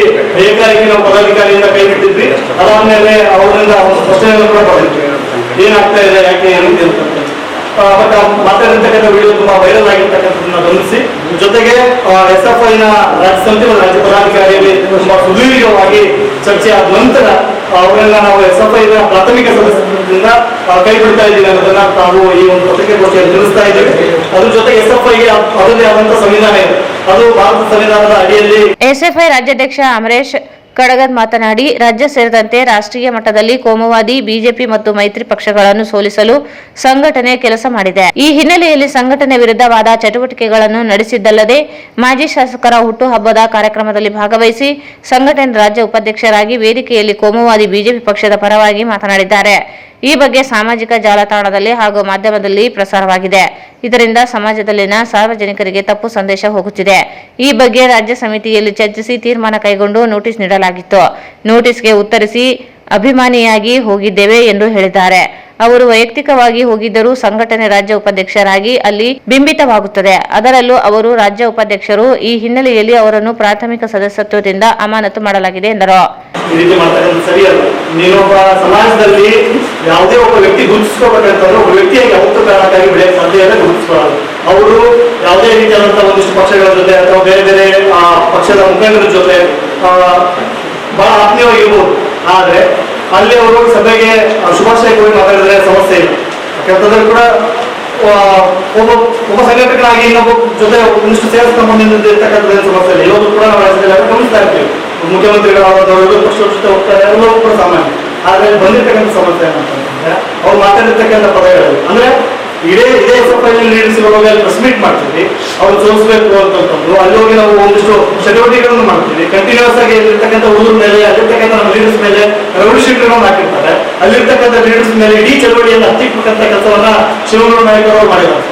ಏಕಾಏಕಿ ನಾವು ಪದಾಧಿಕಾರಿಯಿಂದ ಕೈ ಬಿಟ್ಟಿದ್ವಿ. ಅದಾದ್ಮೇಲೆ ಅವರಿಂದ ಒಂದು ಪ್ರಶ್ನೆಯನ್ನು ಕೂಡ ಪಡೆದಿದ್ವಿ, ಏನಾಗ್ತಾ ಇದೆ, ಯಾಕೆ ಏನಿದೆ ಅಂತ. ಬಟ್ ಮಾತಾಡಿರ್ತಕ್ಕಂಥ ವಿಡಿಯೋ ತುಂಬಾ ವೈರಲ್ ಆಗಿರ್ತಕ್ಕಂಥದ್ದನ್ನ ಗಮನಿಸಿ, ಜೊತೆಗೆ SFI ನ ರಾಜ್ಯ ಸಮಿತಿ ಮತ್ತು ರಾಜ್ಯ ಪದಾಧಿಕಾರಿಯಲ್ಲಿ ತುಂಬಾ ಸುದೀರ್ಘವಾಗಿ ಚರ್ಚೆ ಆದ ನಂತರ ಅವರೆಲ್ಲ ನಾವು SFI ನ ಪ್ರಾಥಮಿಕ ಸದಸ್ಯರಿಂದ ಕೈ ಬಿಡ್ತಾ ಇದ್ದೀವಿ ಅನ್ನೋದನ್ನ ನಾವು ಈ ಒಂದು ಪತ್ರಿಕಾಗೋಷ್ಠಿಯಲ್ಲಿ ತಿಳಿಸ್ತಾ ಇದ್ದೇವೆ. ಅದ್ರ ಜೊತೆಗೆ SFI ಗೆ ಅದರದೇ ಆದಂತಹ ಸಂವಿಧಾನ ಇದೆ, ಅದು ಭಾರತ ಸಂವಿಧಾನದ ಅಡಿಯಲ್ಲಿ. SFI ರಾಜ್ಯಾಧ್ಯಕ್ಷ ಅಮರೇಶ್ ಕಡಗದ್ ಮಾತನಾಡಿ, ರಾಜ್ಯ ಸೇರಿದಂತೆ ರಾಷ್ಟ್ರೀಯ ಮಟ್ಟದಲ್ಲಿ ಕೋಮುವಾದಿ ಬಿಜೆಪಿ ಮತ್ತು ಮೈತ್ರಿ ಪಕ್ಷಗಳನ್ನು ಸೋಲಿಸಲು ಸಂಘಟನೆ ಕೆಲಸ ಮಾಡಿದೆ. ಈ ಹಿನ್ನೆಲೆಯಲ್ಲಿ ಸಂಘಟನೆ ವಿರುದ್ಧವಾದ ಚಟುವಟಿಕೆಗಳನ್ನು ನಡೆಸಿದ್ದಲ್ಲದೆ ಮಾಜಿ ಶಾಸಕರ ಹುಟ್ಟುಹಬ್ಬದ ಕಾರ್ಯಕ್ರಮದಲ್ಲಿ ಭಾಗವಹಿಸಿ ಸಂಘಟನೆ ರಾಜ್ಯ ಉಪಾಧ್ಯಕ್ಷರಾಗಿ ವೇದಿಕೆಯಲ್ಲಿ ಕೋಮುವಾದಿ ಬಿಜೆಪಿ ಪಕ್ಷದ ಪರವಾಗಿ ಮಾತನಾಡಿದ್ದಾರೆ. ಈ ಬಗ್ಗೆ ಸಾಮಾಜಿಕ ಜಾಲತಾಣದಲ್ಲಿ ಹಾಗೂ ಮಾಧ್ಯಮದಲ್ಲಿ ಪ್ರಸಾರವಾಗಿದೆ. ಇದರಿಂದ ಸಮಾಜದಲ್ಲಿನ ಸಾರ್ವಜನಿಕರಿಗೆ ತಪ್ಪು ಸಂದೇಶ ಹೋಗುತ್ತಿದೆ. ಈ ಬಗ್ಗೆ ರಾಜ್ಯ ಸಮಿತಿಯಲ್ಲಿ ಚರ್ಚಿಸಿ ತೀರ್ಮಾನ ಕೈಗೊಂಡು ನೋಟಿಸ್ ನೀಡಲಾಗಿತ್ತು. ನೋಟಿಸ್ಗೆ ಉತ್ತರಿಸಿ ಅಭಿಮಾನಿಯಾಗಿ ಹೋಗಿದ್ದೇವೆ ಎಂದು ಹೇಳಿದ್ದಾರೆ. ಅವರು ವೈಯಕ್ತಿಕವಾಗಿ ಹೋಗಿದ್ದರೂ ಸಂಘಟನೆ ರಾಜ್ಯ ಉಪಾಧ್ಯಕ್ಷರಾಗಿ ಅಲ್ಲಿ ಬಿಂಬಿತವಾಗುತ್ತದೆ. ಅದರಲ್ಲೂ ಅವರು ರಾಜ್ಯ ಉಪಾಧ್ಯಕ್ಷರು. ಈ ಹಿನ್ನೆಲೆಯಲ್ಲಿ ಅವರನ್ನು ಪ್ರಾಥಮಿಕ ಸದಸ್ಯತ್ವದಿಂದ ಅಮಾನತು ಮಾಡಲಾಗಿದೆ ಎಂದರು. ಈ ರೀತಿ ಮಾಡ್ತಕ್ಕಂಥ ಸರಿಯಲ್ಲ. ನೀನೊಬ್ಬ ಸಮಾಜದಲ್ಲಿ ಯಾವುದೇ ಒಬ್ಬ ವ್ಯಕ್ತಿ ಗುರುತಿಸ್ಕೋಬೇಕಂತಂದ್ರೆ ಒಬ್ಬ ವ್ಯಕ್ತಿಯಾಗಿ ಯಾವತ್ತೂ ಕಾರಣಕ್ಕಾಗಿ ಬೆಳೆಯಕ್ಕೆ ಸಾಧ್ಯ ಇಲ್ಲ, ಗುರುತಿಸ್ಕೊಳ್ಳೋದು. ಅವರು ಯಾವುದೇ ರೀತಿಯಾದಂತಹ ಒಂದಿಷ್ಟು ಪಕ್ಷಗಳ ಜೊತೆ ಅಥವಾ ಬೇರೆ ಬೇರೆ ಪಕ್ಷದ ಮುಖಂಡರ ಜೊತೆ ಬಹಳ ಆತ್ಮೀಯವಾಗಿರ್ಬೋದು, ಆದ್ರೆ ಅಲ್ಲಿ ಅವರು ಸಭೆಗೆ ಶುಭಾಶಯ ಕೋರಿ ಮಾತಾಡಿದ್ರೆ ಸಮಸ್ಯೆ ಇಲ್ಲ. ಯಾಕಂತಂದ್ರೆ ಕೂಡ ಒಬ್ಬ ಸಂಘಟಕನಾಗಿ ಇನ್ನೊಬ್ಬ ಜೊತೆ ಒಂದಿಷ್ಟು ಸೇವೆ ಸಂಬಂಧಿಸಿರ್ತಕ್ಕಂಥದ್ದು ಸಮಸ್ಯೆ ಇಲ್ಲ. ಇವತ್ತು ಕೂಡ ನಾವು ಗಮನಿಸ್ತಾ ಇರ್ತೀವಿ, ಮುಖ್ಯಮಂತ್ರಿಗಳಾದವರು ಪಕ್ಷ ಜೊತೆ ಹೋಗ್ತಾರೆ, ಎಲ್ಲವೂ ಕೂಡ ಸಾಮಾನ್ಯ. ಆದ್ರೆ ಬಂದಿರ್ತಕ್ಕಂಥ ಸಮಸ್ಯೆ ಏನಂತಂದ್ರೆ ಅವ್ರು ಮಾತಾಡಿರ್ತಕ್ಕಂಥ ಪದಗಳು ಅಂದ್ರೆ ಇದೇ SFI ಲೀಡರ್ಸ್ ಹೋಗಿ ಪ್ರೆಸ್ ಮೀಟ್ ಮಾಡ್ತೀವಿ, ಅವ್ರು ಸೋಲಿಸಬೇಕು ಅಂತಂದ್ರು. ಅಲ್ಲಿ ಹೋಗಿ ನಾವು ಒಂದಿಷ್ಟು ಚಟುವಟಿಕೆಗಳನ್ನು ಮಾಡ್ತೀವಿ. ಕಂಟಿನ್ಯೂಸ್ ಆಗಿ ಇಲ್ಲಿರ್ತಕ್ಕಂಥ ಹುಡುಗರ ಮೇಲೆ, ಅಲ್ಲಿರ್ತಕ್ಕಂಥ ನಮ್ಮ ಲೀಡರ್ಸ್ ಮೇಲೆ ರೆವಲ್ಯೂಷನರಿಗಳನ್ನು ಹಾಕಿರ್ತಾರೆ. ಅಲ್ಲಿರ್ತಕ್ಕಂಥ ಲೀಡರ್ಸ್ ಮೇಲೆ ಇಡೀ ಚಳವಳಿಯನ್ನು ಹತ್ತಿಕ್ಕಂತ ಕೆಲಸವನ್ನ ಶಿವಗೌಡ ನಾಯಕರು ಅವರು ಮಾಡಿದ್ದಾರೆ.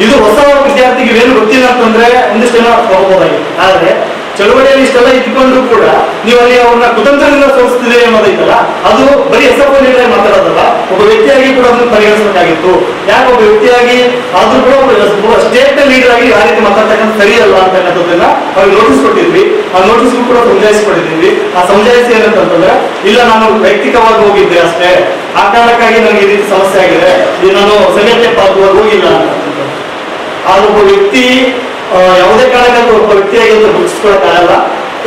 ಇದು ಹೊಸ ವಿದ್ಯಾರ್ಥಿಗೆ ಏನು ಗೊತ್ತಿಲ್ಲ ಅಂತಂದ್ರೆ ಒಂದಿಷ್ಟು ಜನ ತಗೋಬಹುದಾಗಿತ್ತು. ಆದ್ರೆ ಚಳವಳಿಯಲ್ಲಿ ಇಷ್ಟೆಲ್ಲ ಇಟ್ಕೊಂಡ್ರು ಕೂಡ ನೀವು ಅಲ್ಲಿ ಅವ್ರನ್ನ ಕುತಂತ್ರದಿಂದ ಸೋಲಿಸ್ತಿದ್ದೀರಿ ಅನ್ನೋದೈತಲ್ಲ, ಅದು ಬರೀ SFI ಲೀಡರ್ ಮಾತಾಡೋದಲ್ಲ, ಒಬ್ಬ ವ್ಯಕ್ತಿಯಾಗಿ ಕೂಡ ಅದನ್ನು ಪರಿಗಣಿಸಬೇಕಾಗಿತ್ತು. ಯಾಕೆ ಒಬ್ಬ ವ್ಯಕ್ತಿಯಾಗಿ ಆದ್ರೂ ಕೂಡ ಒಬ್ಬ ಸ್ಟೇಟ್ ಲೀಡರ್ ಆಗಿ ಆ ರೀತಿ ಮಾತಾಡ್ತಕ್ಕಂಥ ಸರಿಯಲ್ಲ ಅಂತಕ್ಕಂಥದ್ದನ್ನ ಅವ್ರಿಗೆ ನೋಟಿಸ್ ಕೊಟ್ಟಿದ್ವಿ. ಆ ನೋಟಿಸ್ಗೂ ಕೂಡ ಸಮಜಾಯಿಸಿಕೊಟ್ಟಿದ್ವಿ. ಆ ಸಮಜಾಯಿಸಿ ಏನಂತಂದ್ರೆ, ಇಲ್ಲ ನಾನು ವೈಯಕ್ತಿಕವಾಗಿ ಹೋಗಿದ್ದೆ ಅಷ್ಟೇ, ಆ ಕಾರಣಕ್ಕಾಗಿ ನನಗೆ ಈ ರೀತಿ ಸಮಸ್ಯೆ ಆಗಿದೆ, ಇದು ನಾನು ಸಂಘಟನೆ ಪಾಲ್ಗೊಳ್ಳುವಾಗ ಹೋಗಿಲ್ಲ ಅಂತಕ್ಕಂಥದ್ದು. ಆದೊಬ್ಬ ವ್ಯಕ್ತಿ ಯಾವುದೇ ಕಾರಣಕ್ಕಾಗಿ ಒಬ್ಬ ವ್ಯಕ್ತಿಯಾಗಿ ಅಂತ ಗುರುತಿಸ್ಕೊಳಕ್ಕಾಗಲ್ಲ.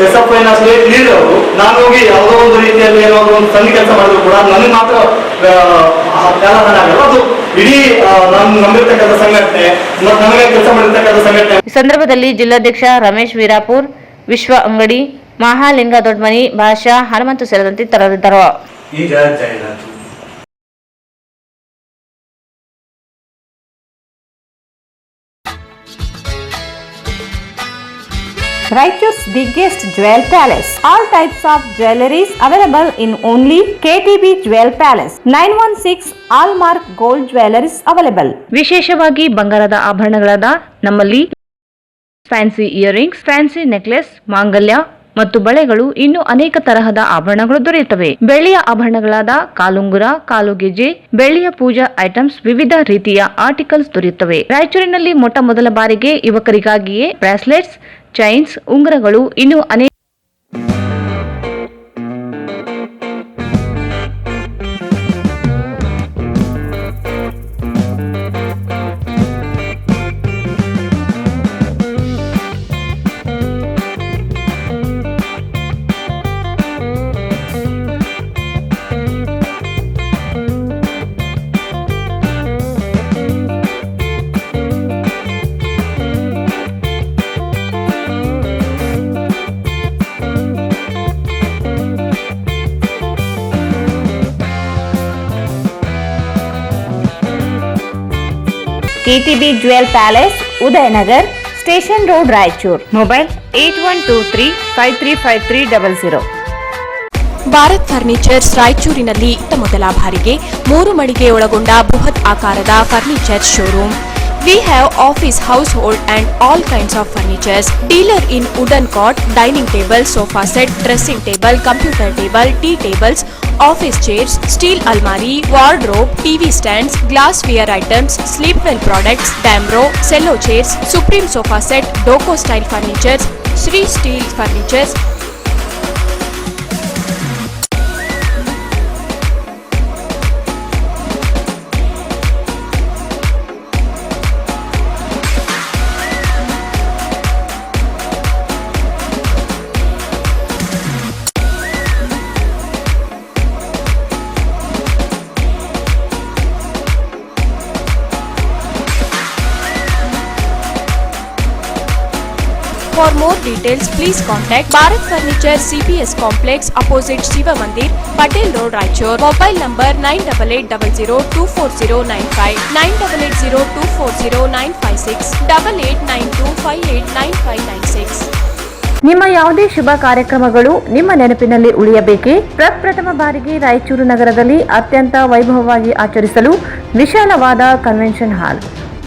SFI ನ ಸ್ಟೇಟ್ ಲೀಡರ್ ಅವರು ನಾನು ಹೋಗಿ ಯಾವುದೋ ಒಂದು ರೀತಿಯಲ್ಲಿ ಏನೋ ಒಂದು ಸಣ್ಣ ಕೆಲಸ ಮಾಡಿದ್ರು ಕೂಡ ನನಗೆ ಮಾತ್ರ ಕಾಲದಾನ ಆಗಲ್ಲ, ಅದು ಇಡೀ ನಾನು ನಂಬಿರ್ತಕ್ಕಂಥ ಸಂಘಟನೆ ಮತ್ತು ನನಗೆ ಕೆಲಸ ಮಾಡಿರ್ತಕ್ಕಂಥ ಸಂಘಟನೆ. ಈ ಸಂದರ್ಭದಲ್ಲಿ ಜಿಲ್ಲಾಧ್ಯಕ್ಷ ರಮೇಶ್ ವೀರಾಪುರ್, ವಿಶ್ವ ಅಂಗಡಿ, ಮಹಾಲಿಂಗ ದೊಡ್ಡಮನಿ, ಭಾಷಾ, ಹನುಮಂತು ಸೇರಿದಂತೆ ಇತರರಿದ್ದರು. ಈಗ ಜಾಹೀರಾತು. Raichur's biggest jewel palace. All types of jewelries available in only KTB Jewel Palace. 916 Allmark Gold Jewelries available. ವಿಶೇಷವಾಗಿ ಬಂಗಾರದ ಆಭರಣಗಳಾದ ನಮ್ಮಲ್ಲಿ ಫ್ಯಾನ್ಸಿ ಇಯರಿಂಗ್ಸ್, ಫ್ಯಾನ್ಸಿ ನೆಕ್ಲೆಸ್, ಮಾಂಗಲ್ಯ ಮತ್ತು ಬಳೆಗಳು, ಇನ್ನು ಅನೇಕ ತರಹದ ಆಭರಣಗಳು ದೊರೆಯುತ್ತವೆ. ಬೆಳ್ಳಿಯ ಆಭರಣಗಳಾದ ಕಾಲುಂಗುರ, ಕಾಲುಗೆಜೆ, ಬೆಳ್ಳಿಯ ಪೂಜಾ ಐಟಮ್ಸ್, ವಿವಿಧ ರೀತಿಯ ಆರ್ಟಿಕಲ್ಸ್ ದೊರೆಯುತ್ತವೆ. ರಾಯಚೂರಿನಲ್ಲಿ ಮೊಟ್ಟ ಮೊದಲ ಬಾರಿಗೆ ಯುವಕರಿಗಾಗಿಯೇ ಬ್ರಾಸ್ಲೆಟ್ಸ್, ಚೈನ್ಸ್, ಉಂಗುರಗಳು, ಇನ್ನು ಅನೇಕ KTB Jewel Palace, Udayanagar, Station Road, Raichur. Mobile 8123 535300. Bharat furnitures ರಾಯಚೂರಿನಲ್ಲಿ ಮೊದಲ ಬಾರಿಗೆ 3 ಮಳಿಗೆ ಒಳಗೊಂಡ ಬೃಹತ್ ಆಕಾರದ furniture showroom. We have office, household and all kinds of furnitures. Dealer in wooden cot, dining table, sofa set, dressing table, computer table, tea tables, office chairs, steel almari, wardrobe, TV stands, glassware items, sleepwell products, Damro, cello chairs, Supreme sofa set, Doco style furnitures, Sri steel furnitures. For more details, please contact Bharat Furniture CPS Complex opposite Shiva Mandir, Patel Road, Raichur. Mobile number 9880240959, 9880240956, 8892589596. ನಿಮ್ಮ ಯಾವುದೇ ಶುಭ ಕಾರ್ಯಕ್ರಮಗಳು ನಿಮ್ಮ ನೆನಪಿನಲ್ಲಿ ಉಳಿಯಬೇಕೇ? ಪ್ರಪ್ರಥಮ ಬಾರಿಗೆ ರಾಯಚೂರು ನಗರದಲ್ಲಿ ಅತ್ಯಂತ ವೈಭವವಾಗಿ ಆಚರಿಸಲು ವಿಶಾಲವಾದ ಕನ್ವೆನ್ಷನ್ ಹಾಲ್,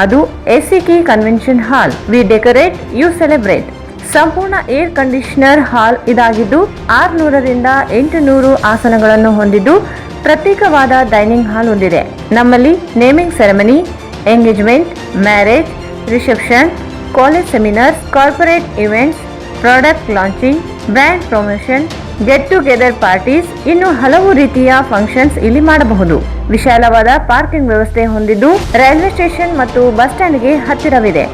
ಅದು ACK convention hall. We decorate, you celebrate. ಸಂಪೂರ್ಣ ಏರ್ ಕಂಡೀಷನರ್ ಹಾಲ್ ಇದಾಗಿದ್ದು 600 ರಿಂದ 800 ಆಸನಗಳನ್ನು ಹೊಂದಿದ್ದು ಪ್ರತ್ಯೇಕವಾದ ಡೈನಿಂಗ್ ಹಾಲ್ ಹೊಂದಿದೆ. ನಮ್ಮಲ್ಲಿ naming ceremony, engagement, marriage, reception, college seminars, corporate events, product launching, brand promotion, get together parties, ಇನ್ನು ಹಲವು ರೀತಿಯ ಫಂಕ್ಷನ್ಸ್ ಇಲ್ಲಿ ಮಾಡಬಹುದು. ವಿಶಾಲವಾದ ಪಾರ್ಕಿಂಗ್ ವ್ಯವಸ್ಥೆ ಹೊಂದಿದ್ದು ರೈಲ್ವೆ ಸ್ಟೇಷನ್ ಮತ್ತು ಬಸ್ ಸ್ಟ್ಯಾಂಡ್ಗೆ ಹತ್ತಿರವಿದೆ.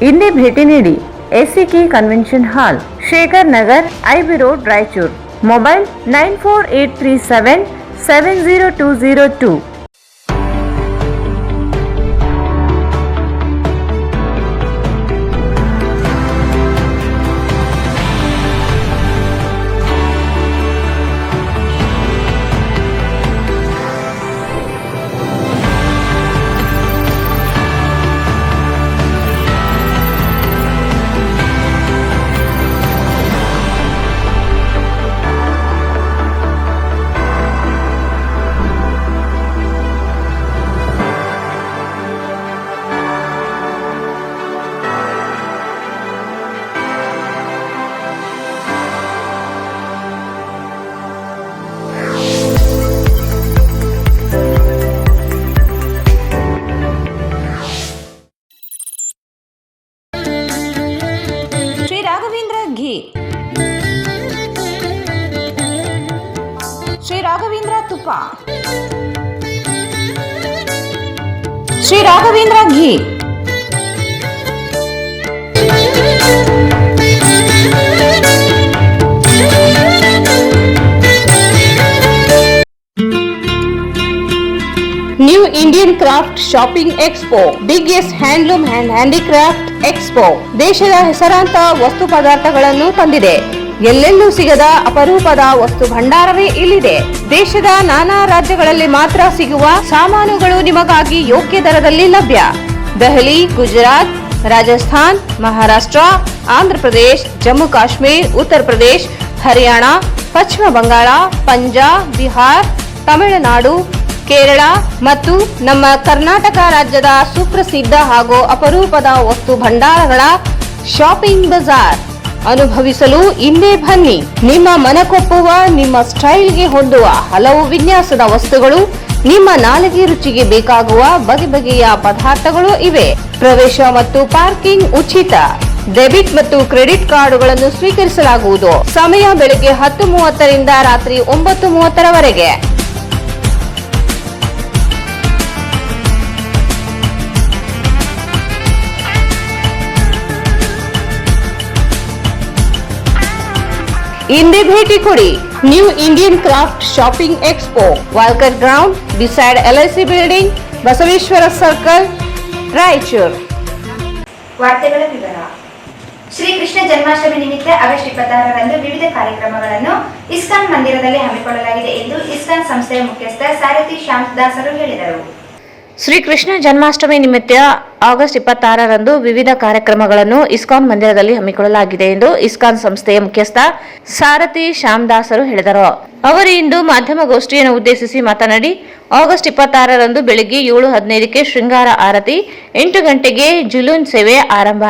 ಇಂದೇ ಭೇಟಿ ನೀಡಿ SCK convention hall, Shekhar Nagar, IB road, Raichur. Mobile 9483770202. Shri Raghavendra ತುಪ್ಪ, Shri Raghavendra ghee, new Indian craft shopping expo, biggest handloom and handicraft expo ದೇಶದ ಹೆಸರಾಂತ ವಸ್ತು ಪದಾರ್ಥಗಳನ್ನು ತಂದಿದೆ. ಎಲ್ಲೆಲ್ಲೂ ಸಿಗದ ಅಪರೂಪದ ವಸ್ತು ಭಂಡಾರವೇ ಇಲ್ಲಿದೆ. ದೇಶದ ನಾನಾ ರಾಜ್ಯಗಳಲ್ಲಿ ಮಾತ್ರ ಸಿಗುವ ಸಾಮಾನುಗಳು ನಿಮಗಾಗಿ ಯೋಗ್ಯ ದರದಲ್ಲಿ ಲಭ್ಯ. ದೆಹಲಿ, ಗುಜರಾತ್, ರಾಜಸ್ಥಾನ್, ಮಹಾರಾಷ್ಟ್ರ, ಆಂಧ್ರ ಪ್ರದೇಶ್, ಜಮ್ಮು ಕಾಶ್ಮೀರ್, ಉತ್ತರ ಪ್ರದೇಶ್, ಹರಿಯಾಣ, ಪಶ್ಚಿಮ ಬಂಗಾಳ, ಪಂಜಾಬ್, ಬಿಹಾರ್, ತಮಿಳುನಾಡು, ಕೇರಳ ಮತ್ತು ನಮ್ಮ ಕರ್ನಾಟಕ ರಾಜ್ಯದ ಸುಪ್ರಸಿದ್ಧ ಹಾಗೂ ಅಪರೂಪದ ವಸ್ತು ಭಂಡಾರಗಳ ಶಾಪಿಂಗ್ ಬಜಾರ್ ಅನುಭವಿಸಲು ಇಂದೇ ಬನ್ನಿ. ನಿಮ್ಮ ಮನಕೊಪ್ಪುವ, ನಿಮ್ಮ ಸ್ಟೈಲ್ಗೆ ಹೊಂದುವ ಹಲವು ವಿನ್ಯಾಸದ ವಸ್ತುಗಳು, ನಿಮ್ಮ ನಾಲಿಗೆ ರುಚಿಗೆ ಬೇಕಾಗುವ ಬಗೆ ಬಗೆಯ ಪದಾರ್ಥಗಳು ಇವೆ. ಪ್ರವೇಶ ಮತ್ತು ಪಾರ್ಕಿಂಗ್ ಉಚಿತ. ಡೆಬಿಟ್ ಮತ್ತು ಕ್ರೆಡಿಟ್ ಕಾರ್ಡುಗಳನ್ನು ಸ್ವೀಕರಿಸಲಾಗುವುದು. ಸಮಯ ಬೆಳಗ್ಗೆ 10:30 ರಿಂದ ರಾತ್ರಿ 9:30ರವರೆಗೆ. ಹಿಂದೆ ಭೇಟಿ ಕೊಡಿ new Indian craft shopping expo, Walker ground beside LIC building, Basaveshwara circle, Raichur. ವಾರ್ತೆಗಳ ವಿವರ. ಶ್ರೀ ಕೃಷ್ಣ ಜನ್ಮಾಷ್ಟಮಿ ನಿಮಿತ್ತ ಆಗಸ್ಟ್ 26ರಂದು ವಿವಿಧ ಕಾರ್ಯಕ್ರಮಗಳನ್ನು ಇಸ್ಕಾನ್ ಮಂದಿರದಲ್ಲಿ ಹಮ್ಮಿಕೊಳ್ಳಲಾಗಿದೆ ಎಂದು ಇಸ್ಕಾನ್ ಸಂಸ್ಥೆಯ ಮುಖ್ಯಸ್ಥ ಸಾರಥಿ ಶ್ಯಾಮ್ ದಾಸರು ಹೇಳಿದರು. ಶ್ರೀ ಕೃಷ್ಣ ಜನ್ಮಾಷ್ಟಮಿ ನಿಮಿತ್ತ ಆಗಸ್ಟ್ 26ರಂದು ವಿವಿಧ ಕಾರ್ಯಕ್ರಮಗಳನ್ನು ಇಸ್ಕಾನ್ ಮಂದಿರದಲ್ಲಿ ಹಮ್ಮಿಕೊಳ್ಳಲಾಗಿದೆ ಎಂದು ಇಸ್ಕಾನ್ ಸಂಸ್ಥೆಯ ಮುಖ್ಯಸ್ಥ ಸಾರಥಿ ಶ್ಯಾಮ್ ದಾಸರು ಹೇಳಿದರು. ಅವರು ಇಂದು ಮಾಧ್ಯಮಗೋಷ್ಠಿಯನ್ನು ಉದ್ದೇಶಿಸಿ ಮಾತನಾಡಿ, ಆಗಸ್ಟ್ 26ರಂದು ಬೆಳಗ್ಗೆ 7:15ಕ್ಕೆ ಶೃಂಗಾರ ಆರತಿ, 8 ಗಂಟೆಗೆ ಜುಲೂನ್ ಸೇವೆ ಆರಂಭ,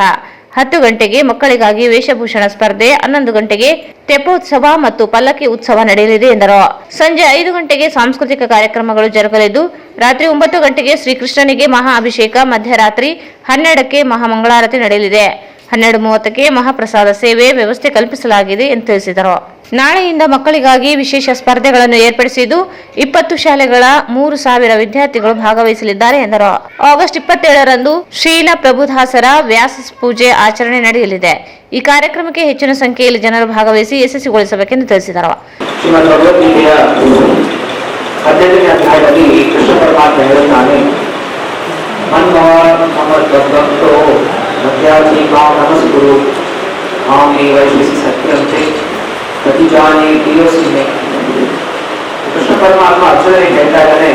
10 ಗಂಟೆಗೆ ಮಕ್ಕಳಿಗಾಗಿ ವೇಷಭೂಷಣ ಸ್ಪರ್ಧೆ, 11 ಗಂಟೆಗೆ ತೆಪ್ಪೋತ್ಸವ ಮತ್ತು ಪಲ್ಲಕ್ಕಿ ಉತ್ಸವ ನಡೆಯಲಿದೆ ಎಂದರು. ಸಂಜೆ 5 ಗಂಟೆಗೆ ಸಾಂಸ್ಕೃತಿಕ ಕಾರ್ಯಕ್ರಮಗಳು ಜರುಗಲಿದ್ದು, ರಾತ್ರಿ 9 ಗಂಟೆಗೆ ಶ್ರೀಕೃಷ್ಣನಿಗೆ ಮಹಾ ಅಭಿಷೇಕ, ಮಧ್ಯರಾತ್ರಿ 12ಕ್ಕೆ ಮಹಾಮಂಗಳಾರತಿ ನಡೆಯಲಿದೆ. 12:30ಕ್ಕೆ ಮಹಾಪ್ರಸಾದ ಸೇವೆ ವ್ಯವಸ್ಥೆ ಕಲ್ಪಿಸಲಾಗಿದೆ ಎಂದು ತಿಳಿಸಿದರು. ನಾಳೆಯಿಂದ ಮಕ್ಕಳಿಗಾಗಿ ವಿಶೇಷ ಸ್ಪರ್ಧೆಗಳನ್ನು ಏರ್ಪಡಿಸಿದ್ದು, 20 ಶಾಲೆಗಳ 3,000 ವಿದ್ಯಾರ್ಥಿಗಳು ಭಾಗವಹಿಸಲಿದ್ದಾರೆ ಎಂದರು. ಆಗಸ್ಟ್ 27ರಂದು ಶ್ರೀಲ ಪ್ರಭುದಾಸರ ವ್ಯಾಸ ಪೂಜೆ ಆಚರಣೆ ನಡೆಯಲಿದೆ. ಈ ಕಾರ್ಯಕ್ರಮಕ್ಕೆ ಹೆಚ್ಚಿನ ಸಂಖ್ಯೆಯಲ್ಲಿ ಜನರು ಭಾಗವಹಿಸಿ ಯಶಸ್ವಿಗೊಳಿಸಬೇಕೆಂದು ತಿಳಿಸಿದರು. ಶ್ರೀಮದ್ ಭಗವದ್ಗೀತೆಯ 18ನೇ ಅಧ್ಯಾಯದಲ್ಲಿ ಕೃಷ್ಣ ಪರಮಾತ್ಮ ಹೇಳುತ್ತಾನೆ, ಮನ್ಮೋ ಮಧ್ಯಾಚಿ ಮಾಂ ನಮಸ್ಕುರು ಮಾಮೇ ವೈಶ್ವಸಿ ಸತ್ಯಂತೆ ಪ್ರತಿಜಾನೇ ಪ್ರಿಯೋಸ್ಮೆ. ಕೃಷ್ಣ ಪರಮಾತ್ಮ ಅರ್ಜುನನಿಗೆ ಹೇಳ್ತಾ ಇದ್ದಾನೆ,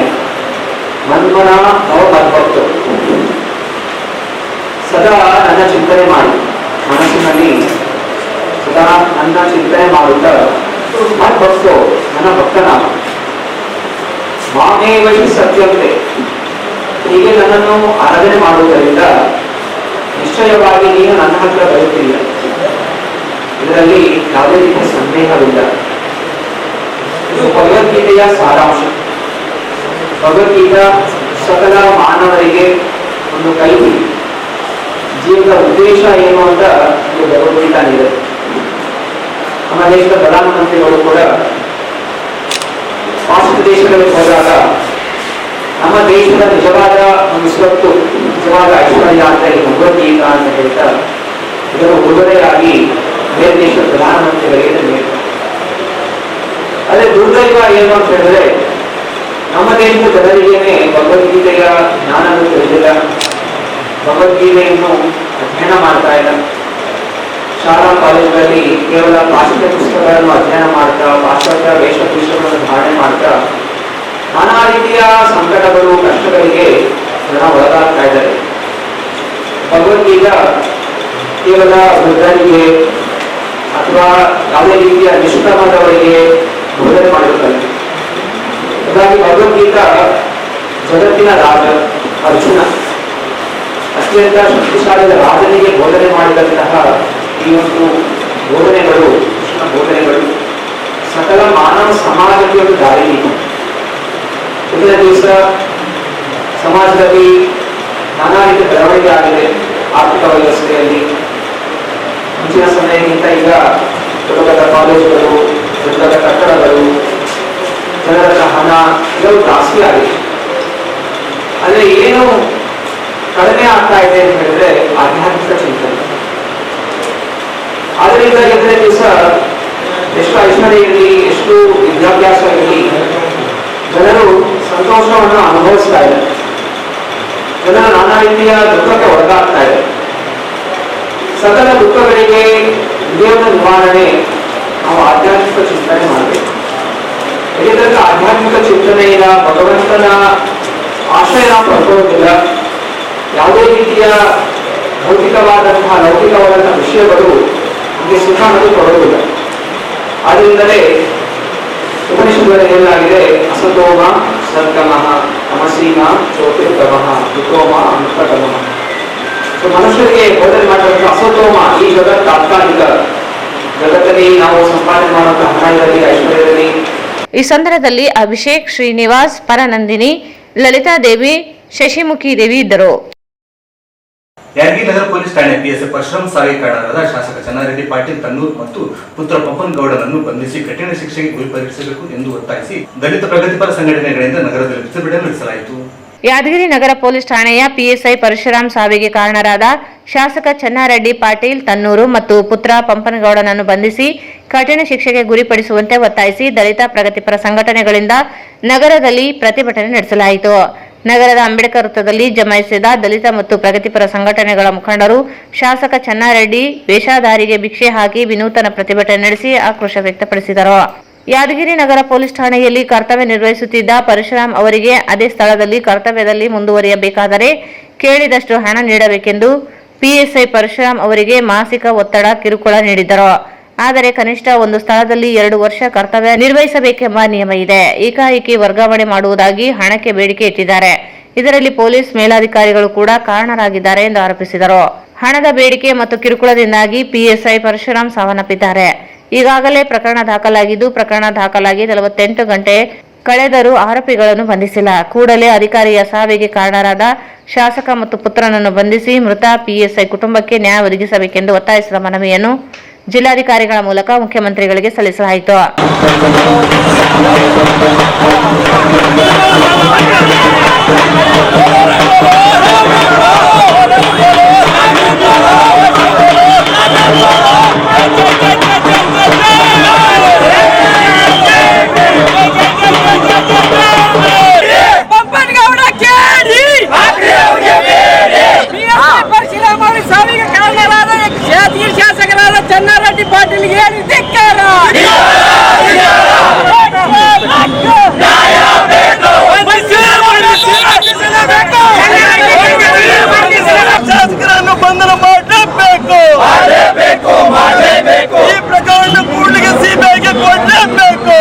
ಮನ್ಮನ ನವ ಮದ್ಭಕ್ತು, ಸದಾ ನನ್ನ ಚಿಂತನೆ ಮಾಡಿ, ಮನಸ್ಸಿನಲ್ಲಿ ಸದಾ ನನ್ನ ಚಿಂತನೆ ಮಾಡುತ್ತಾ ಮದ್ಭಕ್ತು ನನ್ನ ಭಕ್ತನಾಮ, ಮಾಮೇ ವೈಶ್ವಸಿ ಸತ್ಯಂತೆ, ಹೀಗೆ ನನ್ನನ್ನು ಆರಾಧನೆ ಮಾಡುವುದರಿಂದ ನಿಶ್ಚಯವಾಗಿ ನೀನು ನನ್ನ ಹತ್ರ ಬರುತ್ತಿಲ್ಲ, ಇದರಲ್ಲಿ ಯಾವುದೇ ರೀತಿಯ ಸಂದೇಹವಿಲ್ಲ. ಇದು ಭಗವದ್ಗೀತೆಯ ಸಾರಾಂಶ. ಭಗವದ್ಗೀತಾ ಸಕಲ ಮಾನವರಿಗೆ ಒಂದು ಕೈಲಿ ಜೀವನದ ಉದ್ದೇಶ ಏನು ಅಂತ ಒಂದು ಭಗವದ್ಗೀತಾ ಇದೆ. ನಮ್ಮ ದೇಶದ ಪ್ರಧಾನಮಂತ್ರಿಗಳು ಕೂಡ ಪಾಶ್ಚಾತ್ಯ ದೇಶಗಳಿಗೆ ಹೋದಾಗ ನಮ್ಮ ದೇಶದ ನಿಜವಾದ ಒಂದು ಸ್ವತ್ತು, ನಿಜವಾದ ಐಶ್ವರ್ಯ ಅಂತ ಈ ಭಗವದ್ಗೀತಾ ಅಂತ ಹೇಳ್ತಾ ಇದನ್ನು ಉಡುಗೊರೆಯಾಗಿ ಬೇರೆ ದೇಶದ ಪ್ರಧಾನಮಂತ್ರಿಗಳಿಗೆ ನೀಡಿದ್ದಾರೆ. ಅದೇ ದುರ್ದೈವ ಏನು ಅಂತ ಹೇಳಿದ್ರೆ, ನಮ್ಮ ದೇಶದ ಜನರಿಗೇನೆ ಭಗವದ್ಗೀತೆಯ ಜ್ಞಾನವನ್ನು ತಿಳಿದಿಲ್ಲ, ಭಗವದ್ಗೀತೆಯನ್ನು ಅಧ್ಯಯನ ಮಾಡ್ತಾ ಇಲ್ಲ. ಶಾಲಾ ಕಾಲೇಜುಗಳಲ್ಲಿ ಕೇವಲ ಪಾಶ್ಚಾತ್ಯ ಪುಸ್ತಕಗಳನ್ನು ಅಧ್ಯಯನ ಮಾಡ್ತಾ, ಪಾಶ್ಚಾತ್ಯ ವೇಷಭೂಷಣಗಳನ್ನು ಧಾರಣೆ ಮಾಡ್ತಾ ನಾನಾ ರೀತಿಯ ಸಂಕಟಗಳು, ಕಷ್ಟಗಳಿಗೆ ಜನ ಒಳಗಾಗ್ತಾ ಇದ್ದಾರೆ. ಭಗವದ್ಗೀತಾ ಕೇವಲ ವೃದ್ಧರಿಗೆ ಅಥವಾ ಯಾವುದೇ ರೀತಿಯ ನಿಷ್ಕ್ರಮದವರಿಗೆ ಬೋಧನೆ ಮಾಡಿರುತ್ತದೆ. ಹಾಗಾಗಿ ಭಗವದ್ಗೀತಾ ಜಗತ್ತಿನ ರಾಜ ಅರ್ಜುನ, ಅತ್ಯಂತ ಶಕ್ತಿಶಾಲಿ ರಾಜನಿಗೆ ಬೋಧನೆ ಮಾಡಿದಂತಹ ಈ ಒಂದು ಬೋಧನೆಗಳು, ಕೃಷ್ಣ ಬೋಧನೆಗಳು ಸಕಲ ಮಾನವ ಸಮಾಜಕ್ಕೆ ಒಂದು ದಾರಿ ನೀತಿ. ಇಂದಿನ ದಿವಸ ಸಮಾಜದಲ್ಲಿ ನಾನಾ ರೀತಿಯ ಬೆಳವಣಿಗೆ ಆಗಿದೆ. ಆರ್ಥಿಕ ವ್ಯವಸ್ಥೆಯಲ್ಲಿ ಮುಂಚಿನ ಸಮಯಕ್ಕಿಂತ ಈಗ ದೊಡ್ಡ ದೊಡ್ಡ ಕಾಲೇಜುಗಳು, ದೊಡ್ಡ ದೊಡ್ಡ ಕಟ್ಟಡಗಳು, ಜನರ ಹಣ ಇದೆಲ್ಲವೂ ಜಾಸ್ತಿ ಆಗಿದೆ. ಆದರೆ ಏನು ಕಡಿಮೆ ಆಗ್ತಾ ಇದೆ ಅಂತ ಹೇಳಿದ್ರೆ ಆಧ್ಯಾತ್ಮಿಕ ಚಿಂತನೆ. ಆದ್ದರಿಂದ ಇಂದಿನ ದಿವಸ ಎಷ್ಟು ಐಶ್ವರ್ಯ ಇರಲಿ, ಎಷ್ಟು ವಿದ್ಯಾಭ್ಯಾಸ ಇರಲಿ, ಜನರು ಸಂತೋಷವನ್ನು ಅನುಭವಿಸ್ತಾ ಇದ್ದಾರೆ. ಜನರು ನಾನಾ ರೀತಿಯ ದುಃಖಕ್ಕೆ ಒಳಗಾಗ್ತಾ ಇದೆ. ಸಕಲ ದುಃಖಗಳಿಗೆ ದೇವರ ನಿವಾರಣೆ ನಾವು ಆಧ್ಯಾತ್ಮಿಕ ಚಿಂತನೆ ಮಾಡಬೇಕು. ಏಕೆಂದರೆ ಆಧ್ಯಾತ್ಮಿಕ ಚಿಂತನೆಯಿಂದ ಭಗವಂತನ ಆಶ್ರಯ ನಾವು ಪಡ್ಕೊಳ್ಳೋದಿಲ್ಲ. ಯಾವುದೇ ರೀತಿಯ ಭೌತಿಕವಾದಂತಹ ಲೌಕಿಕವಾದಂತಹ ವಿಷಯಗಳು ನಮಗೆ ಸುಖ ಅನ್ನೋದು ಕೊಡೋದಿಲ್ಲ. ಆದ್ದರಿಂದಲೇ ಉಪನಿಷತ್ತುಗಳಲ್ಲಿ ಏನಾಗಿದೆ, ಅಸತೋಮ ಸದ್ಗಮಃ ತಮಸೀಮ ಜ್ಯೋತಿರ್ಗಮಃ ದುಃಖೋಮ ಅಮೃತಗಮಃ. ಮನುಷ್ಯರಿಗೆ ಬೋಧನೆ ಮಾಡುವಂಥ ಅಸತೋಮ, ಈ ಜಗತ್ ತಾತ್ಕಾಲಿಕ, ಜಗತ್ತಲ್ಲಿ ನಾವು ಸಂಪಾದನೆ ಮಾಡುವಂತಹ ಹಣ ಇರಲಿ, ಐಶ್ವರ್ಯ ಇರಲಿ. ಈ ಸಂದರ್ಭದಲ್ಲಿ ಅಭಿಷೇಕ್, ಶ್ರೀನಿವಾಸ್, ಪರನಂದಿನಿ, ಲಲಿತಾದೇವಿ, ಶಶಿಮುಖಿ ದೇವಿ ಇದ್ದರು. ಯಾದಗಿರಿ ನಗರ ಪೊಲೀಸ್ ಠಾಣೆ PSI ಪರಶುರಾಮ್ ಸಾವಿಗೆ ಕಾರಣರಾದ ಶಾಸಕ ಚನ್ನಾರೆಡ್ಡಿ ಪಾಟೀಲ್ ತನ್ನೂರ್ ಮತ್ತು ಪುತ್ರ ಪಪ್ಪನ್ ಗೌಡನನ್ನು ಬಂಧಿಸಿ ಕಠಿಣ ಶಿಕ್ಷೆಗೆ ಗುರಿಪಡಿಸಬೇಕು ಎಂದು ಒತ್ತಾಯಿಸಿ ದಲಿತ ಪ್ರಗತಿಪರ ಸಂಘಟನೆಗಳಿಂದ ನಗರದಲ್ಲಿ ಪ್ರತಿಭಟನೆ ನಡೆಸಲಾಯಿತು. ಯಾದಗಿರಿ ನಗರ ಪೊಲೀಸ್ ಠಾಣೆಯ ಪಿಎಸ್ಐ ಪರಶುರಾಮ್ ಸಾವಿಗೆ ಕಾರಣರಾದ ಶಾಸಕ ಚೆನ್ನಾರೆಡ್ಡಿ ಪಾಟೀಲ್ ತನ್ನೂರು ಮತ್ತು ಪುತ್ರ ಪಂಪನಗೌಡನನ್ನು ಬಂಧಿಸಿ ಕಠಿಣ ಶಿಕ್ಷೆಗೆ ಗುರಿಪಡಿಸುವಂತೆ ಒತ್ತಾಯಿಸಿ ದಲಿತ ಪ್ರಗತಿಪರ ಸಂಘಟನೆಗಳಿಂದ ನಗರದಲ್ಲಿ ಪ್ರತಿಭಟನೆ ನಡೆಸಲಾಯಿತು. ನಗರದ ಅಂಬೇಡ್ಕರ್ ವೃತ್ತದಲ್ಲಿ ಜಮಾಯಿಸಿದ ದಲಿತ ಮತ್ತು ಪ್ರಗತಿಪರ ಸಂಘಟನೆಗಳ ಮುಖಂಡರು ಶಾಸಕ ಚೆನ್ನಾರೆಡ್ಡಿ ವೇಷಧಾರಿಗೆ ಭಿಕ್ಷೆ ಹಾಕಿ ವಿನೂತನ ಪ್ರತಿಭಟನೆ ನಡೆಸಿ ಆಕ್ರೋಶ ವ್ಯಕ್ತಪಡಿಸಿದರು. ಯಾದಗಿರಿ ನಗರ ಪೊಲೀಸ್ ಠಾಣೆಯಲ್ಲಿ ಕರ್ತವ್ಯ ನಿರ್ವಹಿಸುತ್ತಿದ್ದ ಪರಶುರಾಮ್ ಅವರಿಗೆ ಅದೇ ಸ್ಥಳದಲ್ಲಿ ಕರ್ತವ್ಯದಲ್ಲಿ ಮುಂದುವರಿಯಬೇಕಾದರೆ ಕೇಳಿದಷ್ಟು ಹಣ ನೀಡಬೇಕೆಂದು ಪಿಎಸ್ಐ ಪರಶುರಾಮ್ ಅವರಿಗೆ ಮಾಸಿಕ ಒತ್ತಡ ಕಿರುಕುಳ ನೀಡಿದ್ದರು. ಆದರೆ ಕನಿಷ್ಠ ಒಂದು ಸ್ಥಳದಲ್ಲಿ 2 ವರ್ಷ ಕರ್ತವ್ಯ ನಿರ್ವಹಿಸಬೇಕೆಂಬ ನಿಯಮ ಇದೆ. ಏಕಾಏಕಿ ವರ್ಗಾವಣೆ ಮಾಡುವುದಾಗಿ ಹಣಕ್ಕೆ ಬೇಡಿಕೆ ಇಟ್ಟಿದ್ದಾರೆ. ಇದರಲ್ಲಿ ಪೊಲೀಸ್ ಮೇಲಾಧಿಕಾರಿಗಳು ಕೂಡ ಕಾರಣರಾಗಿದ್ದಾರೆ ಎಂದು ಆರೋಪಿಸಿದರು. ಹಣದ ಬೇಡಿಕೆ ಮತ್ತು ಕಿರುಕುಳದಿಂದಾಗಿ ಪಿಎಸ್ಐ ಪರಶುರಾಮ್ ಸಾವನ್ನಪ್ಪಿದ್ದಾರೆ. ಈಗಾಗಲೇ ಪ್ರಕರಣ ದಾಖಲಾಗಿದ್ದು ಪ್ರಕರಣ ದಾಖಲಾಗಿ 48 ಗಂಟೆ ಕಳೆದರೂ ಆರೋಪಿಗಳನ್ನು ಬಂಧಿಸಿಲ್ಲ. ಕೂಡಲೇ ಅಧಿಕಾರಿಯ ಸಾವಿಗೆ ಕಾರಣರಾದ ಶಾಸಕ ಮತ್ತು ಪುತ್ರನನ್ನು ಬಂಧಿಸಿ ಮೃತ ಪಿಎಸ್ಐ ಕುಟುಂಬಕ್ಕೆ ನ್ಯಾಯ ಒದಗಿಸಬೇಕೆಂದು ಒತ್ತಾಯಿಸಿದ ಮನವಿಯನ್ನು ಜಿಲ್ಲಾಧಿಕಾರಿಗಳ ಮೂಲಕ ಮುಖ್ಯಮಂತ್ರಿಗಳಿಗೆ ಸಲ್ಲಿಸಲಾಯಿತು. ಶಾಸಕರಾದ ಚೆನ್ನಾರೆಡ್ಡಿ ಪಾಟೀಲ್ಗೆ ಧಿಕ್ಕಾರ. ಶಾಸಕರನ್ನು ಬಂಧನ ಮಾಡಲೇಬೇಕು. ಈ ಪ್ರಕರಣ ಕೂಡಲೇ ಸಿಬಿಐಗೆ ಕೊಡಲೇಬೇಕು.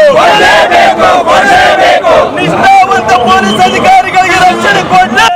ನಿಷ್ಠಾವಂತ ಪೊಲೀಸ್ ಅಧಿಕಾರಿಗಳಿಗೆ ರಕ್ಷಣೆ ಕೊಡಲೇಬೇಕು.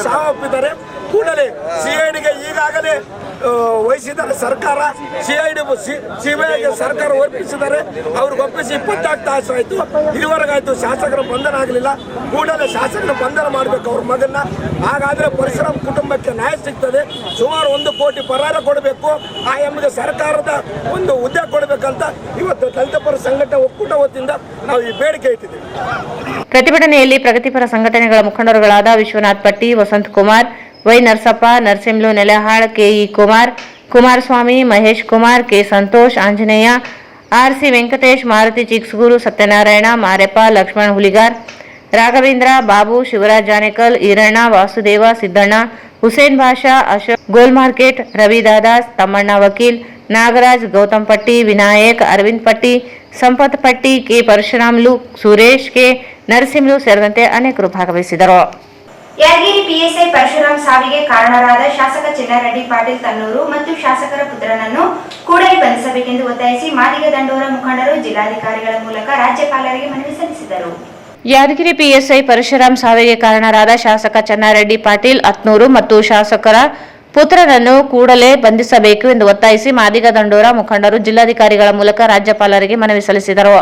ಸಾವಪ್ಪಿದ್ದಾರೆ. ಕೂಡಲೇ ಸಿಐಡಿಗೆ ಈಗಾಗಲೇ ವಹಿಸಿದ್ದಾರೆ ಸರ್ಕಾರ. ಸಿಬಿಐಗೆ ಸರ್ಕಾರ ಒಪ್ಪಿಸಿದ್ದಾರೆ. ಅವ್ರಿಗೆ ಒಪ್ಪಿಸಿ 24 ತಾಸು ಆಯಿತು, ಇದುವರೆಗಾಯ್ತು. ಶಾಸಕರ ಬಂಧನ ಆಗಲಿಲ್ಲ. ಕೂಡಲೇ ಶಾಸಕರ ಬಂಧನ ಮಾಡಬೇಕು ಅವ್ರ ಮಗನ್ನ. ಹಾಗಾದರೆ ಪರಶುರಾಮ್ ಕುಟುಂಬಕ್ಕೆ ನ್ಯಾಯ ಸಿಗ್ತದೆ. ಸುಮಾರು 1 ಕೋಟಿ ಪರಿಹಾರ ಕೊಡಬೇಕು. ಆ ಎಂಬುದು ಸರ್ಕಾರದ ಒಂದು ಹುದ್ದೆ ಕೊಡಬೇಕಂತ ಇವತ್ತು ದಲಿತ ಪರ ಸಂಘಟನೆ ಒಕ್ಕೂಟ ವತಿಯಿಂದ ನಾವು ಈ ಬೇಡಿಕೆ ಇಟ್ಟಿದ್ದೀವಿ. ಪ್ರತಿಭಟನೆಯಲ್ಲಿ ಪ್ರಗತಿಪರ ಸಂಘಟನೆಗಳ ಮುಖಂಡರುಗಳಾದ Vishwanath Patti, Vasanth Kumar, Y Narasappa, Narasimhalu Nelehal, KE Kumar, Kumaraswamy, Mahesh Kumar, K Santosh, Anjaneya, RC Venkatesh, Maruti Chiksugur, Satyanarayana, Mareppa, Lakshman Huligar, Raghavendra, Babu, Shivaraj Janekal, Iranna, Vasudeva, Siddanna, Hussain Basha, Ashok, Gol market, Ravi Dadas, Tammanna Vakil, Nagaraj, Gautam Patti, Vinayak, Arvind Patti, Sampath Patti, K Parashuramulu, Suresh, K Narasimhalu ಸೇರಿದಂತೆ ಅನೇಕರು ಭಾಗವಹಿಸಿದರು. ಯಾದಗಿರಿ ಪಿಎಸ್ಐ ಪರಶುರಾಮ್ ಸಾವಿಗೆ ಕಾರಣರಾದ ಶಾಸಕ ಚೆನ್ನಾರೆಡ್ಡಿ ಪಾಟೀಲ್ ತನ್ನೂರು ಮತ್ತು ಶಾಸಕರ ಪುತ್ರನನ್ನು ಕೂಡಲೇ ಬಂಧಿಸಬೇಕು. ಬಂಧಿಸಬೇಕೆಂದು ಒತ್ತಾಯಿಸಿ ಮಾದಿಗ ದಂಡೋರ ಮುಖಂಡರು ಜಿಲ್ಲಾಧಿಕಾರಿಗಳ ಮೂಲಕ ರಾಜ್ಯಪಾಲರಿಗೆ ಮನವಿ ಸಲ್ಲಿಸಿದರು. ಯಾದಗಿರಿ ಪಿಎಸ್ಐ ಪರಶುರಾಮ್ ಸಾವಿಗೆ ಕಾರಣರಾದ ಶಾಸಕ ಚೆನ್ನಾರೆಡ್ಡಿ ಪಾಟೀಲ್ ಅತ್ನೂರು ಮತ್ತು ಶಾಸಕರ ಪುತ್ರನನ್ನು ಕೂಡಲೇ ಬಂಧಿಸಬೇಕು ಎಂದು ಒತ್ತಾಯಿಸಿ ಮಾದಿಗ ದಂಡೋರ ಮುಖಂಡರು ಜಿಲ್ಲಾಧಿಕಾರಿಗಳ ಮೂಲಕ ರಾಜ್ಯಪಾಲರಿಗೆ ಮನವಿ ಸಲ್ಲಿಸಿದರು.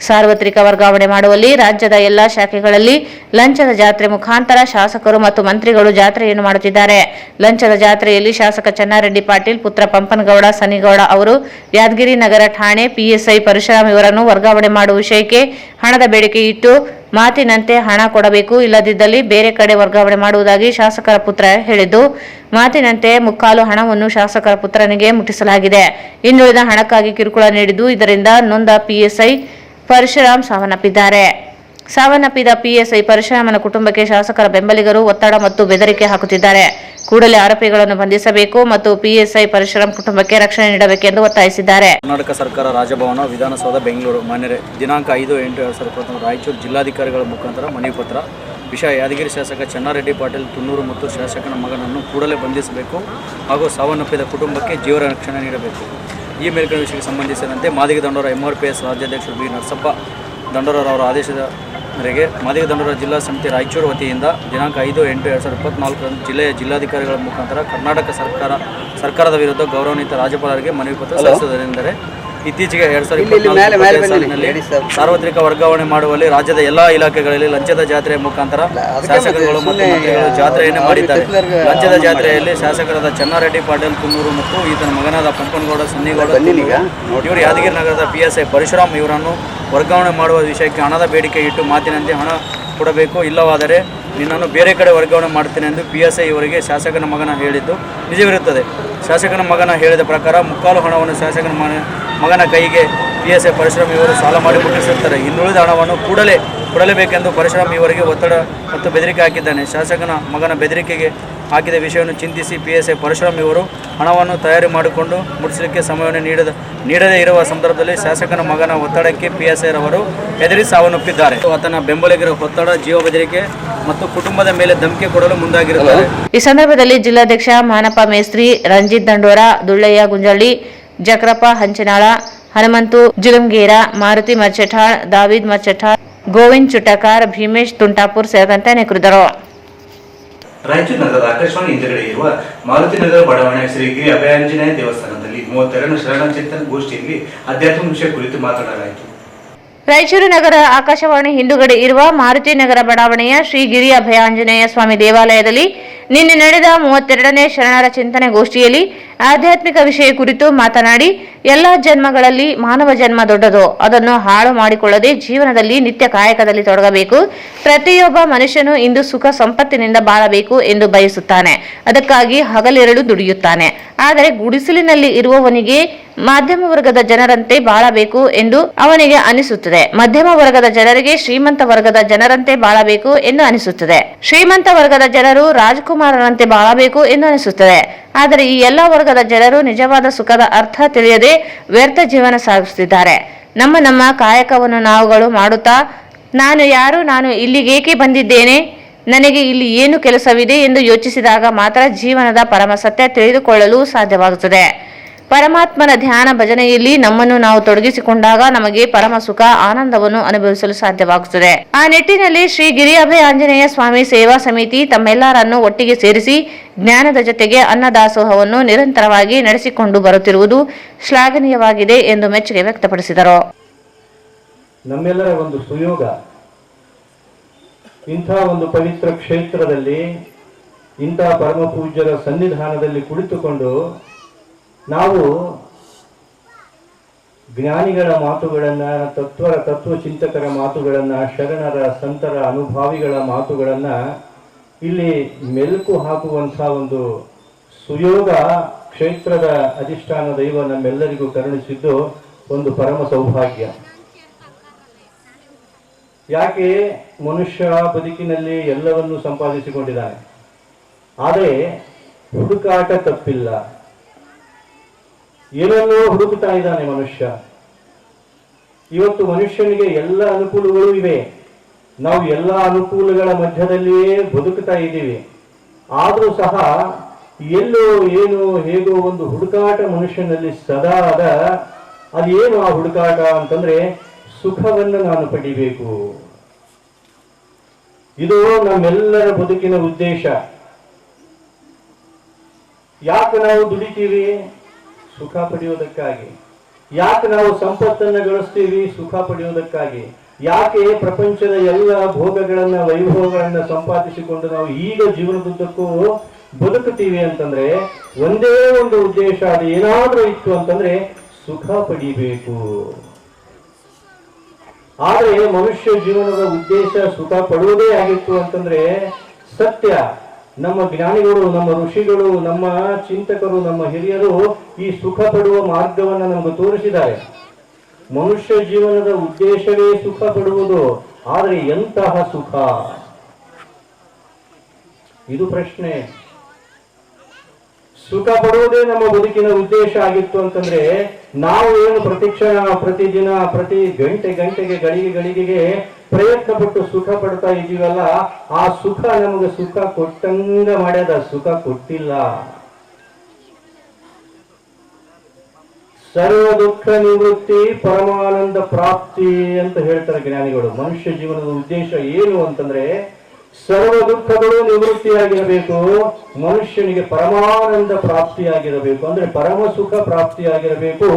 ಸಾರ್ವತ್ರಿಕ ವರ್ಗಾವಣೆ ಮಾಡುವಲ್ಲಿ ರಾಜ್ಯದ ಎಲ್ಲಾ ಶಾಖೆಗಳಲ್ಲಿ ಲಂಚದ ಜಾತ್ರೆ ಮುಖಾಂತರ ಶಾಸಕರು ಮತ್ತು ಮಂತ್ರಿಗಳು ಜಾತ್ರೆಯನ್ನು ಮಾಡುತ್ತಿದ್ದಾರೆ. ಲಂಚದ ಜಾತ್ರೆಯಲ್ಲಿ ಶಾಸಕ ಚೆನ್ನಾರೆಡ್ಡಿ ಪಾಟೀಲ್ ಪುತ್ರ ಪಂಪನಗೌಡ ಸನಿಗೌಡ ಅವರು ಯಾದಗಿರಿ ನಗರ ಠಾಣೆ ಪಿಎಸ್ಐ ಪರಶುರಾಮ್ ಇವರನ್ನು ವರ್ಗಾವಣೆ ಮಾಡುವ ವಿಷಯಕ್ಕೆ ಹಣದ ಬೇಡಿಕೆ ಇಟ್ಟು ಮಾತಿನಂತೆ ಹಣ ಕೊಡಬೇಕು, ಇಲ್ಲದಿದ್ದಲ್ಲಿ ಬೇರೆ ಕಡೆ ವರ್ಗಾವಣೆ ಮಾಡುವುದಾಗಿ ಶಾಸಕರ ಪುತ್ರ ಹೇಳಿದ್ದು, ಮಾತಿನಂತೆ ಮುಕ್ಕಾಲು ಹಣವನ್ನು ಶಾಸಕರ ಪುತ್ರನಿಗೆ ಮುಟ್ಟಿಸಲಾಗಿದೆ. ಇನ್ನುಳಿದ ಹಣಕ್ಕಾಗಿ ಕಿರುಕುಳ ನೀಡಿದ್ದು, ಇದರಿಂದ ನೊಂದ ಪಿಎಸ್ಐ ಪರಶುರಾಮ್ ಸಾವನ್ನಪ್ಪಿದ್ದಾರೆ. ಸಾವನ್ನಪ್ಪಿದ ಪಿಎಸ್ಐ ಪರಶುರಾಮನ ಕುಟುಂಬಕ್ಕೆ ಶಾಸಕರ ಬೆಂಬಲಿಗರು ಒತ್ತಡ ಮತ್ತು ಬೆದರಿಕೆ ಹಾಕುತ್ತಿದ್ದಾರೆ. ಕೂಡಲೇ ಆರೋಪಿಗಳನ್ನು ಬಂಧಿಸಬೇಕು ಮತ್ತು ಪಿಎಸ್ಐ ಪರಶುರಾಮ್ ಕುಟುಂಬಕ್ಕೆ ರಕ್ಷಣೆ ನೀಡಬೇಕೆಂದು ಒತ್ತಾಯಿಸಿದ್ದಾರೆ. ಕರ್ನಾಟಕ ಸರ್ಕಾರ ರಾಜಭವನ ವಿಧಾನಸೌಧ ಬೆಂಗಳೂರು ಮಾನ್ಯರೇ, ದಿನಾಂಕ 5/8/2019 ರಾಯಚೂರು ಜಿಲ್ಲಾಧಿಕಾರಿಗಳ ಮುಖಾಂತರ ಮನವಿ ಪತ್ರ. ವಿಷಯ: ಯಾದಗಿರಿ ಶಾಸಕ ಚೆನ್ನಾರೆಡ್ಡಿ ಪಾಟೀಲ್ ತುನ್ನೂರು ಮತ್ತು ಶಾಸಕನ ಮಗನನ್ನು ಕೂಡಲೇ ಬಂಧಿಸಬೇಕು ಹಾಗೂ ಸಾವನ್ನಪ್ಪಿದ ಕುಟುಂಬಕ್ಕೆ ಜೀವ ರಕ್ಷಣೆ ನೀಡಬೇಕು. ಈ ಮೇಲ್ಕಂಡ ವಿಷಯಕ್ಕೆ ಸಂಬಂಧಿಸಿದಂತೆ ಮಾದಿಗ ದಂಡೋರ MRPS ರಾಜ್ಯಾಧ್ಯಕ್ಷರು ಬಿ ನರಸಪ್ಪ ದಂಡೋರವರ ಆದೇಶದ ಮೇರೆಗೆ ಮಾದಿಗ ದಂಡೋರ ಜಿಲ್ಲಾ ಸಮಿತಿ ರಾಯಚೂರು ವತಿಯಿಂದ ದಿನಾಂಕ 5/8/2024 ಜಿಲ್ಲೆಯ ಜಿಲ್ಲಾಧಿಕಾರಿಗಳ ಮುಖಾಂತರ ಕರ್ನಾಟಕ ಸರ್ಕಾರದ ವಿರುದ್ಧ ಗೌರವಾನ್ವಿತ ರಾಜ್ಯಪಾಲರಿಗೆ ಮನವಿ ಪತ್ರ ಸಲ್ಲಿಸುವುದೆಂದರೆ, ಇತ್ತೀಚೆಗೆ 2024 ಸಾಲಿನಲ್ಲಿ ಸಾರ್ವತ್ರಿಕ ವರ್ಗಾವಣೆ ಮಾಡುವಲ್ಲಿ ರಾಜ್ಯದ ಎಲ್ಲಾ ಇಲಾಖೆಗಳಲ್ಲಿ ಲಂಚದ ಜಾತ್ರೆಯ ಮುಖಾಂತರ ಶಾಸಕರುಗಳು ಮತ್ತು ಮಂತ್ರಿಗಳು ಜಾತ್ರೆಯನ್ನೇ ಮಾಡಿದ್ದಾರೆ. ಲಂಚದ ಜಾತ್ರೆಯಲ್ಲಿ ಶಾಸಕರಾದ ಚೆನ್ನಾರೆಡ್ಡಿ ಪಾಟೀಲ್ ತುನ್ನೂರು ಮತ್ತು ಈತನ ಮಗನಾದ ಪಂಪನಗೌಡ ಸನ್ನಿಗೌಡ ಇವರು ಯಾದಗಿರಿ ನಗರದ PSI ಪರಶುರಾಮ್ ಇವರನ್ನು ವರ್ಗಾವಣೆ ಮಾಡುವ ವಿಷಯಕ್ಕೆ ಹಣದ ಬೇಡಿಕೆ ಇಟ್ಟು ಮಾತಿನಂತೆ ಹಣ ಕೊಡಬೇಕು, ಇಲ್ಲವಾದರೆ ನಿನ್ನನ್ನು ಬೇರೆ ಕಡೆ ವರ್ಗಾವಣೆ ಮಾಡ್ತೇನೆ ಎಂದು PSI ಇವರಿಗೆ ಶಾಸಕನ ಮಗನ ಹೇಳಿದ್ದು ನಿಜವಿರುತ್ತದೆ. ಶಾಸಕನ ಮಗನ ಹೇಳಿದ ಪ್ರಕಾರ ಮುಕ್ಕಾಲು ಹಣವನ್ನು ಶಾಸಕನ ಮಗನ ಕೈಗೆ PSI ಪರಶುರಾಮ್ ಇವರು ಸಾಲ ಮಾಡಿ ಮುಟ್ಟಿಸಿರುತ್ತಾರೆ. ಇನ್ನುಳಿದ ಹಣವನ್ನು ಕೂಡಲೇ ಕೊಡಲೇಬೇಕೆಂದು ಪರಶುರಾಮ್ ಇವರಿಗೆ ಒತ್ತಡ ಮತ್ತು ಬೆದರಿಕೆ ಹಾಕಿದ್ದಾನೆ. ಶಾಸಕನ ಮಗನ ಬೆದರಿಕೆಗೆ ಹಾಕಿದ ವಿಷಯವನ್ನು ಚಿಂತಿಸಿ PSI ಪರಶುರಾಮ್ ಇವರು ಹಣವನ್ನು ತಯಾರಿ ಮಾಡಿಕೊಂಡು ಮುಟ್ಟಿಸಲಿಕ್ಕೆ ಸಮಯವನ್ನು ನೀಡದೇ ಇರುವ ಸಂದರ್ಭದಲ್ಲಿ ಶಾಸಕನ ಮಗನ ಒತ್ತಡಕ್ಕೆ PSI ರವರು ಹೆದರಿ ಸಾವನ್ನಪ್ಪಿದ್ದಾರೆ. ಆತನ ಬೆಂಬಲಿಗರ ಒತ್ತಡ, ಜೀವ ಬೆದರಿಕೆ ಮತ್ತು ಕುಟುಂಬದ ಮೇಲೆ ಧಮಕಿ ಕೊಡಲು ಮುಂದಾಗಿರುತ್ತಾರೆ. ಈ ಸಂದರ್ಭದಲ್ಲಿ ಜಿಲ್ಲಾಧ್ಯಕ್ಷ ಮಾನಪ್ಪ ಮೇಸ್ತ್ರಿ, ರಂಜಿತ್ ದಂಡೋರ, ದುಳ್ಳಯ್ಯ ಗುಂಜಳ್ಳಿ, ಜಕ್ರಪ್ಪ ಹಂಚನಾಳ, ಹನುಮಂತು ಜುಲಂಗೇರ, ಮಾರುತಿ ಮರ್ಚೆಠಾಳ್, ದಾವಿದ್ ಮರ್ಚೆಠಾಳ್, ಗೋವಿಂದ್ ಚುಟಕಾರ್, ಭೀಮೇಶ್ ತುಂಟಾಪುರ್ ಸೇರಿದಂತೆ ಅನೇಕರಿದ್ದರು. ರಾಯಚೂರು ನಗರದ ಆಕಾಶವಾಣಿ ಹಿಂದುಗಡೆ ಇರುವ ಮಾರುತಿ ನಗರ ಬಡಾವಣೆ ಶ್ರೀ ಗಿರಿ ಅಭಯಾಂಜನೇಯ ದೇವಸ್ಥಾನದಲ್ಲಿ 32ನೇ ಶರಣ ಚಿಂತನ ಗೋಷ್ಠಿಯಲ್ಲಿ ಆಧ್ಯಾತ್ಮಿಕ ವಿಷಯ ಕುರಿತು ಮಾತನಾಡಲಾಯಿತು. ರಾಯಚೂರು ನಗರ ಆಕಾಶವಾಣಿ ಹಿಂದುಗಡೆ ಇರುವ ಮಾರುತಿ ನಗರ ಬಡಾವಣೆಯ ಶ್ರೀ ಗಿರಿ ಅಭಯಾಂಜನೇಯ ಸ್ವಾಮಿ ದೇವಾಲಯದಲ್ಲಿ ನಿನ್ನೆ ನಡೆದ 32ನೇ ಶರಣರ ಚಿಂತನೆ ಗೋಷ್ಠಿಯಲ್ಲಿ ಆಧ್ಯಾತ್ಮಿಕ ವಿಷಯ ಕುರಿತು ಮಾತನಾಡಿ, ಎಲ್ಲಾ ಜನ್ಮಗಳಲ್ಲಿ ಮಾನವ ಜನ್ಮ ದೊಡ್ಡದು, ಅದನ್ನು ಹಾಳು ಮಾಡಿಕೊಳ್ಳದೆ ಜೀವನದಲ್ಲಿ ನಿತ್ಯ ಕಾಯಕದಲ್ಲಿ ತೊಡಗಬೇಕು. ಪ್ರತಿಯೊಬ್ಬ ಮನುಷ್ಯನು ಇಂದು ಸುಖ ಸಂಪತ್ತಿನಿಂದ ಬಾಳಬೇಕು ಎಂದು ಬಯಸುತ್ತಾನೆ, ಅದಕ್ಕಾಗಿ ಹಗಲಿರುಳು ದುಡಿಯುತ್ತಾನೆ. ಆದರೆ ಗುಡಿಸಲಿನಲ್ಲಿ ಇರುವವನಿಗೆ ಮಧ್ಯಮ ವರ್ಗದ ಜನರಂತೆ ಬಾಳಬೇಕು ಎಂದು ಅವನಿಗೆ ಅನಿಸುತ್ತದೆ. ಮಧ್ಯಮ ವರ್ಗದ ಜನರಿಗೆ ಶ್ರೀಮಂತ ವರ್ಗದ ಜನರಂತೆ ಬಾಳಬೇಕು ಎಂದು ಅನಿಸುತ್ತದೆ. ಶ್ರೀಮಂತ ವರ್ಗದ ಜನರು ರಾಜಕುಮಾರರಂತೆ ಬಾಳಬೇಕು ಎಂದು ಅನಿಸುತ್ತದೆ. ಆದರೆ ಈ ಎಲ್ಲ ವರ್ಗದ ಜನರು ನಿಜವಾದ ಸುಖದ ಅರ್ಥ ತಿಳಿಯದೆ ವ್ಯರ್ಥ ಜೀವನ ಸಾಗಿಸುತ್ತಿದ್ದಾರೆ. ನಮ್ಮ ಕಾಯಕವನ್ನು ನಾವುಗಳು ಮಾಡುತ್ತಾ, ನಾನು ಯಾರು, ನಾನು ಇಲ್ಲಿಗೇಕೆ ಬಂದಿದ್ದೇನೆ, ನನಗೆ ಇಲ್ಲಿ ಏನು ಕೆಲಸವಿದೆ ಎಂದು ಯೋಚಿಸಿದಾಗ ಮಾತ್ರ ಜೀವನದ ಪರಮ ಸತ್ಯ ತಿಳಿದುಕೊಳ್ಳಲು ಸಾಧ್ಯವಾಗುತ್ತದೆ. ಪರಮಾತ್ಮನ ಧ್ಯಾನ ಭಜನೆಯಲ್ಲಿ ನಮ್ಮನ್ನು ನಾವು ತೊಡಗಿಸಿಕೊಂಡಾಗ ನಮಗೆ ಪರಮ ಸುಖ ಆನಂದವನ್ನು ಅನುಭವಿಸಲು ಸಾಧ್ಯವಾಗುತ್ತದೆ. ಆ ನಿಟ್ಟಿನಲ್ಲಿ ಶ್ರೀ ಗಿರಿ ಅಭಯ ಆಂಜನೇಯ ಸ್ವಾಮಿ ಸೇವಾ ಸಮಿತಿ ತಮ್ಮೆಲ್ಲರನ್ನು ಒಟ್ಟಿಗೆ ಸೇರಿಸಿ ಜ್ಞಾನದ ಜೊತೆಗೆ ಅನ್ನದಾಸೋಹವನ್ನು ನಿರಂತರವಾಗಿ ನಡೆಸಿಕೊಂಡು ಬರುತ್ತಿರುವುದು ಶ್ಲಾಘನೀಯವಾಗಿದೆ ಎಂದು ಮೆಚ್ಚುಗೆ ವ್ಯಕ್ತಪಡಿಸಿದರು. ನಮ್ಮೆಲ್ಲರ ಒಂದು ಸುಯೋಗ, ಇಂಥ ಒಂದು ಪವಿತ್ರ ಕ್ಷೇತ್ರದಲ್ಲಿ ಇಂಥ ಪರಮ ಪೂಜ್ಯರ ಸನ್ನಿಧಾನದಲ್ಲಿ ಕುಳಿತುಕೊಂಡು ನಾವು ಜ್ಞಾನಿಗಳ ಮಾತುಗಳನ್ನು, ತತ್ವ ಚಿಂತಕರ ಮಾತುಗಳನ್ನು, ಶರಣರ ಸಂತರ ಅನುಭಾವಿಗಳ ಮಾತುಗಳನ್ನು ಇಲ್ಲಿ ಮೆಲುಕು ಹಾಕುವಂಥ ಒಂದು ಸುಯೋಗ ಕ್ಷೇತ್ರದ ಅಧಿಷ್ಠಾನ ದೈವ ನಮ್ಮೆಲ್ಲರಿಗೂ ಕರುಣಿಸಿದ್ದು ಒಂದು ಪರಮ ಸೌಭಾಗ್ಯ. ಯಾಕೆ ಮನುಷ್ಯ ಬದುಕಿನಲ್ಲಿ ಎಲ್ಲವನ್ನೂ ಸಂಪಾದಿಸಿಕೊಂಡಿದ್ದಾನೆ, ಆದರೆ ಹುಡುಕಾಟ ತಪ್ಪಿಲ್ಲ. ಏನನ್ನೋ ಹುಡುಕುತ್ತಾ ಇದ್ದಾನೆ ಮನುಷ್ಯ. ಇವತ್ತು ಮನುಷ್ಯನಿಗೆ ಎಲ್ಲ ಅನುಕೂಲಗಳು ಇವೆ, ನಾವು ಎಲ್ಲ ಅನುಕೂಲಗಳ ಮಧ್ಯದಲ್ಲಿಯೇ ಬದುಕುತ್ತಾ ಇದ್ದೀವಿ. ಆದರೂ ಸಹ ಎಲ್ಲೋ ಏನೋ ಹೇಗೋ ಒಂದು ಹುಡುಕಾಟ ಮನುಷ್ಯನಲ್ಲಿ ಸದಾ ಅದೇನು ಆ ಹುಡುಕಾಟ ಅಂತಂದ್ರೆ ಸುಖವನ್ನು ನಾನು ಪಡಿಬೇಕು. ಇದು ನಮ್ಮೆಲ್ಲರ ಬದುಕಿನ ಉದ್ದೇಶ. ಯಾಕೆ ನಾವು ದುಡಿತೀವಿ? ಸುಖ ಪಡೆಯೋದಕ್ಕಾಗಿ. ಯಾಕೆ ನಾವು ಸಂಪತ್ತನ್ನು ಗಳಿಸ್ತೀವಿ? ಸುಖ ಪಡೆಯೋದಕ್ಕಾಗಿ. ಯಾಕೆ ಪ್ರಪಂಚದ ಎಲ್ಲ ಭೋಗಗಳನ್ನ ವೈಭವಗಳನ್ನ ಸಂಪಾದಿಸಿಕೊಂಡು ನಾವು ಈಗ ಜೀವನದುದ್ದಕ್ಕೂ ಬದುಕುತ್ತೀವಿ ಅಂತಂದ್ರೆ ಒಂದೇ ಒಂದು ಉದ್ದೇಶ, ಅದು ಏನಾದ್ರೂ ಇತ್ತು ಅಂತಂದ್ರೆ ಸುಖ ಪಡಿಬೇಕು. ಆದ್ರೆ ಮನುಷ್ಯ ಜೀವನದ ಉದ್ದೇಶ ಸುಖ ಪಡುವುದೇ ಆಗಿತ್ತು ಅಂತಂದ್ರೆ ಸತ್ಯ. ನಮ್ಮ ಜ್ಞಾನಿಗಳು, ನಮ್ಮ ಋಷಿಗಳು, ನಮ್ಮ ಚಿಂತಕರು, ನಮ್ಮ ಹಿರಿಯರು ಈ ಸುಖ ಪಡುವ ಮಾರ್ಗವನ್ನು ನಮಗೆ ತೋರಿಸಿದ್ದಾರೆ. ಮನುಷ್ಯ ಜೀವನದ ಉದ್ದೇಶವೇ ಸುಖ ಪಡುವುದು. ಆದರೆ ಎಂತಹ ಸುಖ? ಇದು ಪ್ರಶ್ನೆ. ಸುಖ ಪಡುವುದೇ ನಮ್ಮ ಬದುಕಿನ ಉದ್ದೇಶ ಆಗಿತ್ತು ಅಂತಂದ್ರೆ ನಾವು ಏನು ಪ್ರತಿಕ್ಷಣ, ಪ್ರತಿದಿನ, ಪ್ರತಿ ಗಂಟೆಗೆ, ಗಳಿಗೆಗೆ ಪ್ರಯತ್ನ ಪಟ್ಟು ಸುಖ ಪಡ್ತಾ ಇದೀವಲ್ಲ, ಆ ಸುಖ ನಮಗೆ ಸುಖ ಕೊಟ್ಟಂಗ ಮಾಡ್ಯದ, ಸುಖ ಕೊಟ್ಟಿಲ್ಲ. ಸರ್ವ ದುಃಖ ನಿವೃತ್ತಿ ಪರಮಾನಂದ ಪ್ರಾಪ್ತಿ ಅಂತ ಹೇಳ್ತಾರೆ ಜ್ಞಾನಿಗಳು. ಮನುಷ್ಯ ಜೀವನದ ಉದ್ದೇಶ ಏನು ಅಂತಂದ್ರೆ ಸರ್ವ ದುಃಖಗಳು ನಿವೃತ್ತಿಯಾಗಿರಬೇಕು, ಮನುಷ್ಯನಿಗೆ ಪರಮಾನಂದ ಪ್ರಾಪ್ತಿಯಾಗಿರಬೇಕು, ಅಂದ್ರೆ ಪರಮ ಸುಖ ಪ್ರಾಪ್ತಿಯಾಗಿರಬೇಕು.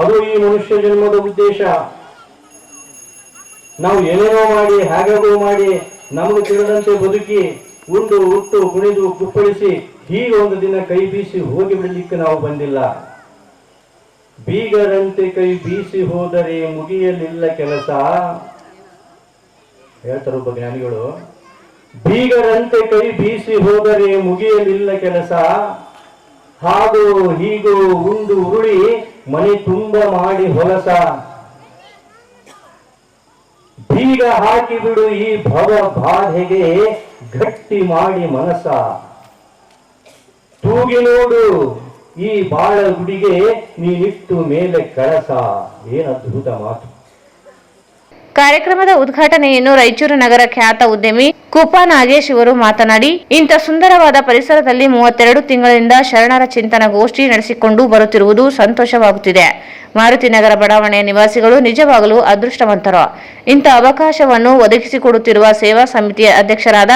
ಅದು ಈ ಮನುಷ್ಯ ಜನ್ಮದ ಉದ್ದೇಶ. ನಾವು ಏನೇನೋ ಮಾಡಿ, ಹೇಗೋ ಮಾಡಿ, ನಮಗೆ ತಿಳಿದಂತೆ ಬದುಕಿ, ಉಂಡು ಉಟ್ಟು ಕುಣಿದು ಕುಪ್ಪಳಿಸಿ ಹೀಗೆ ಒಂದು ದಿನ ಕೈ ಬೀಸಿ ಹೋಗಿ ಬಿಡಲಿಕ್ಕೆ ನಾವು ಬಂದಿಲ್ಲ. ಬೀಗರಂತೆ ಕೈ ಬೀಸಿ ಹೋದರೆ ಮುಗಿಯಲಿಲ್ಲ ಕೆಲಸ ಹೇಳ್ತಾರೆ ಒಬ್ಬ ಜ್ಞಾನಿಗಳು. ಬೀಗರಂತೆ ಕೈ ಬೀಸಿ ಹೋದರೆ ಮುಗಿಯಲಿಲ್ಲ ಕೆಲಸ, ಹಾಗೂ ಹೀಗೂ ಉಂಡು ಉರುಳಿ ಮನೆ ತುಂಬ ಮಾಡಿ ಹೊಲಸ. ಬೀಗ ಹಾಕಿ ಬಿಡು ಈ ಭವ ಬಾಧೆಗೆ ಗಟ್ಟಿ ಮಾಡಿ ಮನಸ. ತೂಗಿ ನೋಡು ಈ ಬಾಳ ಗುಡಿಗೆ ನೀನಿಟ್ಟು ಮೇಲೆ ಕಳಸ. ಏನು ಅದ್ಭುತ ಮಾತು. ಕಾರ್ಯಕ್ರಮದ ಉದ್ಘಾಟನೆಯನ್ನು ರಾಯಚೂರು ನಗರ ಖ್ಯಾತ ಉದ್ಯಮಿ ಕುಪಾ ನಾಗೇಶ್ ಇವರು ಮಾತನಾಡಿ, ಇಂಥ ಸುಂದರವಾದ ಪರಿಸರದಲ್ಲಿ 32 ತಿಂಗಳಿಂದ ಶರಣರ ಚಿಂತನ ಗೋಷ್ಠಿ ನಡೆಸಿಕೊಂಡು ಬರುತ್ತಿರುವುದು ಸಂತೋಷವಾಗುತ್ತಿದೆ. ಮಾರುತಿ ನಗರ ಬಡಾವಣೆಯ ನಿವಾಸಿಗಳು ನಿಜವಾಗಲೂ ಅದೃಷ್ಟವಂತರು. ಇಂಥ ಅವಕಾಶವನ್ನು ಒದಗಿಸಿಕೊಡುತ್ತಿರುವ ಸೇವಾ ಸಮಿತಿಯ ಅಧ್ಯಕ್ಷರಾದ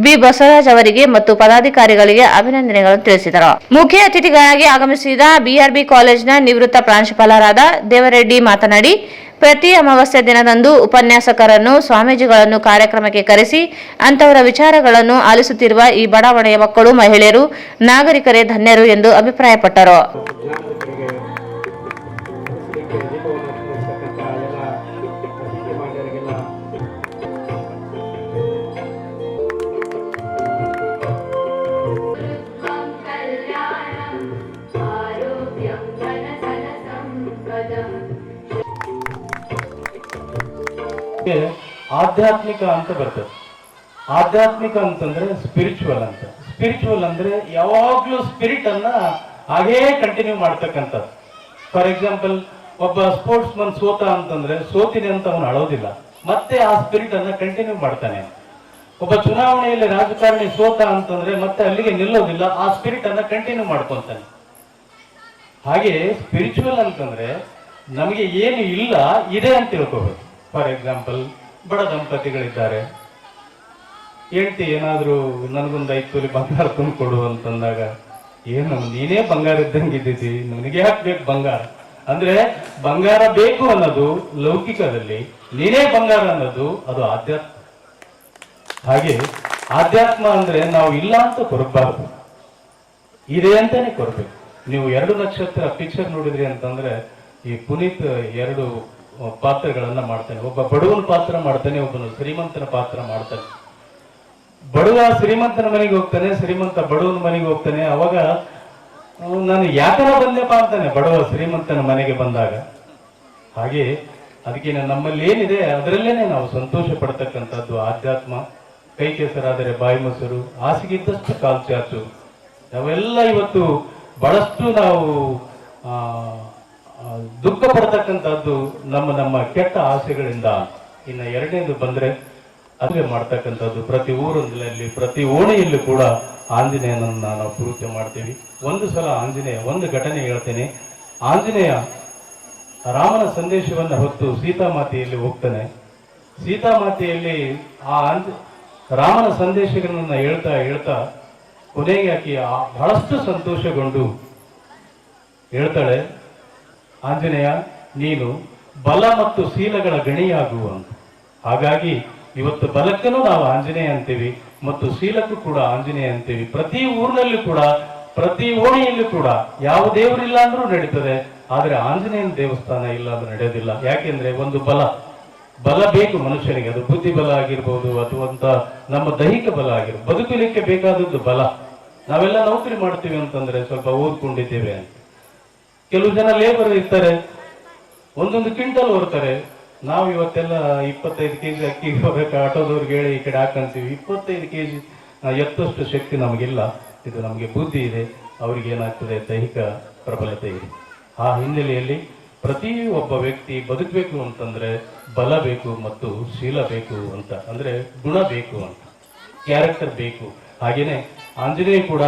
ಬಿ ಬಸವರಾಜ್ ಅವರಿಗೆ ಮತ್ತು ಪದಾಧಿಕಾರಿಗಳಿಗೆ ಅಭಿನಂದನೆಗಳನ್ನು ತಿಳಿಸಿದರು. ಮುಖ್ಯ ಅತಿಥಿಗಳಾಗಿ ಆಗಮಿಸಿದ ಬಿಆರ್ಬಿ ಕಾಲೇಜಿನ ನಿವೃತ್ತ ಪ್ರಾಂಶುಪಾಲರಾದ ದೇವರೆಡ್ಡಿ ಮಾತನಾಡಿ, ಪ್ರತಿ ಅಮಾವಾಸ್ಯ ದಿನದಂದು ಉಪನ್ಯಾಸಕರನ್ನು, ಸ್ವಾಮೀಜಿಗಳನ್ನು ಕಾರ್ಯಕ್ರಮಕ್ಕೆ ಕರೆಸಿ ಅಂತವರ ವಿಚಾರಗಳನ್ನು ಆಲಿಸುತ್ತಿರುವ ಈ ಬಡಾವಣೆಯ ಮಕ್ಕಳು, ಮಹಿಳೆಯರು, ನಾಗರಿಕರೇ ಧನ್ಯರು ಎಂದು ಅಭಿಪ್ರಾಯಪಟ್ಟರು. ಆಧ್ಯಾತ್ಮಿಕ ಅಂತ ಬರ್ತದೆ. ಆಧ್ಯಾತ್ಮಿಕ ಅಂತಂದ್ರೆ ಸ್ಪಿರಿಚುವಲ್ ಅಂತ. ಸ್ಪಿರಿಚುವಲ್ ಅಂದ್ರೆ ಯಾವಾಗ್ಲೂ ಸ್ಪಿರಿಟ್ ಅನ್ನ ಹಾಗೇ ಕಂಟಿನ್ಯೂ ಮಾಡ್ತಕ್ಕಂಥದ್ದು. ಫಾರ್ ಎಕ್ಸಾಂಪಲ್, ಒಬ್ಬ ಸ್ಪೋರ್ಟ್ಸ್ ಮನ್ ಸೋತ ಅಂತಂದ್ರೆ ಸೋತಿದೆ ಅಂತ ಅವನು ಅಳೋದಿಲ್ಲ, ಮತ್ತೆ ಆ ಸ್ಪಿರಿಟ್ ಅನ್ನ ಕಂಟಿನ್ಯೂ ಮಾಡ್ತಾನೆ. ಒಬ್ಬ ಚುನಾವಣೆಯಲ್ಲಿ ರಾಜಕಾರಣಿ ಸೋತ ಅಂತಂದ್ರೆ ಮತ್ತೆ ಅಲ್ಲಿಗೆ ನಿಲ್ಲೋದಿಲ್ಲ, ಆ ಸ್ಪಿರಿಟ್ ಅನ್ನ ಕಂಟಿನ್ಯೂ ಮಾಡ್ಕೊಂತಾನೆ. ಹಾಗೆ ಸ್ಪಿರಿಚುವಲ್ ಅಂತಂದ್ರೆ ನಮಗೆ ಏನು ಇಲ್ಲ ಇದೆ ಅಂತ ತಿಳ್ಕೋಬೇಕು. ಫಾರ್ ಎಕ್ಸಾಂಪಲ್, ಬಡ ದಂಪತಿಗಳಿದ್ದಾರೆ, ಹೇಳ್ತಿ ಏನಾದ್ರು ನನಗೊಂದು 5 ತೊಲೆ ಬಂಗಾರ ತುಂಬಿಕೊಡು ಅಂತಂದಾಗ, ಏನು ನೀನೇ ಬಂಗಾರ ಇದ್ದಂಗೆ ಇದ್ದಿದ್ದಿ, ನನಗೆ ಯಾಕೆ ಬೇಕು ಬಂಗಾರ ಅಂದ್ರೆ ಬಂಗಾರ ಬೇಕು ಅನ್ನೋದು ಲೌಕಿಕದಲ್ಲಿ, ನೀನೇ ಬಂಗಾರ ಅನ್ನೋದು ಅದು ಆಧ್ಯಾತ್ಮ. ಹಾಗೆ ಆಧ್ಯಾತ್ಮ ಅಂದ್ರೆ ನಾವು ಇಲ್ಲ ಅಂತ ಕೊರಬಾರ್ದು, ಇದೆ ಅಂತಾನೆ ಕೊರಬೇಕು. ನೀವು 2 ನಕ್ಷತ್ರ ಪಿಕ್ಚರ್ ನೋಡಿದ್ರಿ ಅಂತಂದ್ರೆ ಈ ಪುನೀತ್ 2 ಪಾತ್ರಗಳನ್ನ ಮಾಡ್ತಾನೆ. ಒಬ್ಬ ಬಡವನ ಪಾತ್ರ ಮಾಡ್ತಾನೆ, ಒಬ್ಬನು ಶ್ರೀಮಂತನ ಪಾತ್ರ ಮಾಡ್ತಾನೆ. ಬಡವ ಶ್ರೀಮಂತನ ಮನೆಗೆ ಹೋಗ್ತಾನೆ, ಶ್ರೀಮಂತ ಬಡವನ ಮನೆಗೆ ಹೋಗ್ತಾನೆ. ಅವಾಗ ನಾನು ಯಾಕನ ಬಂದೆಪ್ಪ ಅಂತಾನೆ ಬಡವ ಶ್ರೀಮಂತನ ಮನೆಗೆ ಬಂದಾಗ. ಹಾಗೆ ಅದಕ್ಕೆ ನಮ್ಮಲ್ಲಿ ಏನಿದೆ ಅದರಲ್ಲೇನೆ ನಾವು ಸಂತೋಷ ಪಡ್ತಕ್ಕಂಥದ್ದು ಆಧ್ಯಾತ್ಮ. ಕೈ ಕೆಸರಾದರೆ ಬಾಯಿ ಮೊಸರು, ಹಾಸಿಗಿದ್ದಷ್ಟು ಕಾಲು ಚಾಚು. ನಾವೆಲ್ಲ ಇವತ್ತು ಬಹಳಷ್ಟು ನಾವು ದುಃಖ ಪಡ್ತಕ್ಕಂಥದ್ದು ನಮ್ಮ ಕೆಟ್ಟ ಆಸೆಗಳಿಂದ. ಇನ್ನು ಎರಡನೇದು ಬಂದ್ರೆ ಅದುವೆ ಮಾಡ್ತಕ್ಕಂಥದ್ದು. ಪ್ರತಿ ಊರಲ್ಲಿ, ಪ್ರತಿ ಓಣಿಯಲ್ಲೂ ಕೂಡ ಆಂಜನೇಯನನ್ನ ನಾವು ಪೂಜೆ ಮಾಡ್ತೀವಿ. ಒಂದು ಸಲ ಆಂಜನೇಯ, ಒಂದು ಘಟನೆ ಹೇಳ್ತೇನೆ. ಆಂಜನೇಯ ರಾಮನ ಸಂದೇಶವನ್ನು ಹೊತ್ತು ಸೀತಾಮಾತೆಯಲ್ಲಿ ಹೋಗ್ತಾನೆ. ಸೀತಾಮಾತೆಯಲ್ಲಿ ರಾಮನ ಸಂದೇಶಗಳನ್ನ ಹೇಳ್ತಾ ಹೇಳ್ತಾ ಕೊನೆಗೆ ಆಕೆ ಬಹಳಷ್ಟು ಸಂತೋಷಗೊಂಡು ಹೇಳ್ತಾಳೆ, ಆಂಜನೇಯ ನೀನು ಬಲ ಮತ್ತು ಶೀಲಗಳ ಗಣಿಯಾಗುವ ಅಂತ. ಹಾಗಾಗಿ ಇವತ್ತು ಬಲಕ್ಕೂ ನಾವು ಆಂಜನೇಯ ಅಂತೀವಿ ಮತ್ತು ಶೀಲಕ್ಕೂ ಕೂಡ ಆಂಜನೇಯ ಅಂತೀವಿ. ಪ್ರತಿ ಊರಿನಲ್ಲೂ ಕೂಡ ಪ್ರತಿ ಓಣಿಯಲ್ಲೂ ಕೂಡ ಯಾವ ದೇವರಿಲ್ಲ ಅಂದ್ರೂ ನಡೀತದೆ, ಆದ್ರೆ ಆಂಜನೇಯನ ದೇವಸ್ಥಾನ ಇಲ್ಲ ಅಂದ್ರೆ ನಡೆಯೋದಿಲ್ಲ. ಯಾಕೆಂದ್ರೆ ಒಂದು ಬಲ ಬೇಕು ಮನುಷ್ಯನಿಗೆ. ಅದು ಬುದ್ಧಿ ಬಲ ಆಗಿರ್ಬೋದು ಅಥವಾ ನಮ್ಮ ದೈಹಿಕ ಬಲ ಆಗಿರ್ಬೋದು. ಬದುಕಲಿಕ್ಕೆ ಬೇಕಾದದ್ದು ಬಲ. ನಾವೆಲ್ಲ ನೌಕರಿ ಮಾಡ್ತೀವಿ ಅಂತಂದ್ರೆ ಸ್ವಲ್ಪ ಓದ್ಕೊಂಡಿದ್ದೇವೆ ಅಂತ. ಕೆಲವು ಜನ ಲೇಬರ್ ಇರ್ತಾರೆ, ಒಂದೊಂದು ಕ್ವಿಂಟಲ್ ಹೊರ್ತಾರೆ. ನಾವು ಇವತ್ತೆಲ್ಲ 25 kg ಅಕ್ಕಿ ಹೋಗಕ್ಕೆ ಆಟೋದವ್ರಿಗೆ ಹೇಳಿ ಈ ಕಡೆ ಹಾಕಂತೀವಿ. 25 kg ಎತ್ತಷ್ಟು ಶಕ್ತಿ ನಮಗಿಲ್ಲ. ಇದು ನಮಗೆ ಬುದ್ಧಿ ಇದೆ, ಅವ್ರಿಗೆ ಏನಾಗ್ತದೆ ದೈಹಿಕ ಪ್ರಬಲತೆ ಇದೆ. ಆ ಹಿನ್ನೆಲೆಯಲ್ಲಿ ಪ್ರತಿ ಒಬ್ಬ ವ್ಯಕ್ತಿ ಬದುಕಬೇಕು ಅಂತಂದ್ರೆ ಬಲ ಬೇಕು ಮತ್ತು ಶೀಲ ಬೇಕು ಅಂತ, ಅಂದ್ರೆ ಗುಣ ಬೇಕು ಅಂತ, ಕ್ಯಾರೆಕ್ಟರ್ ಬೇಕು. ಹಾಗೇನೆ ಆಂಜನೇಯ ಕೂಡ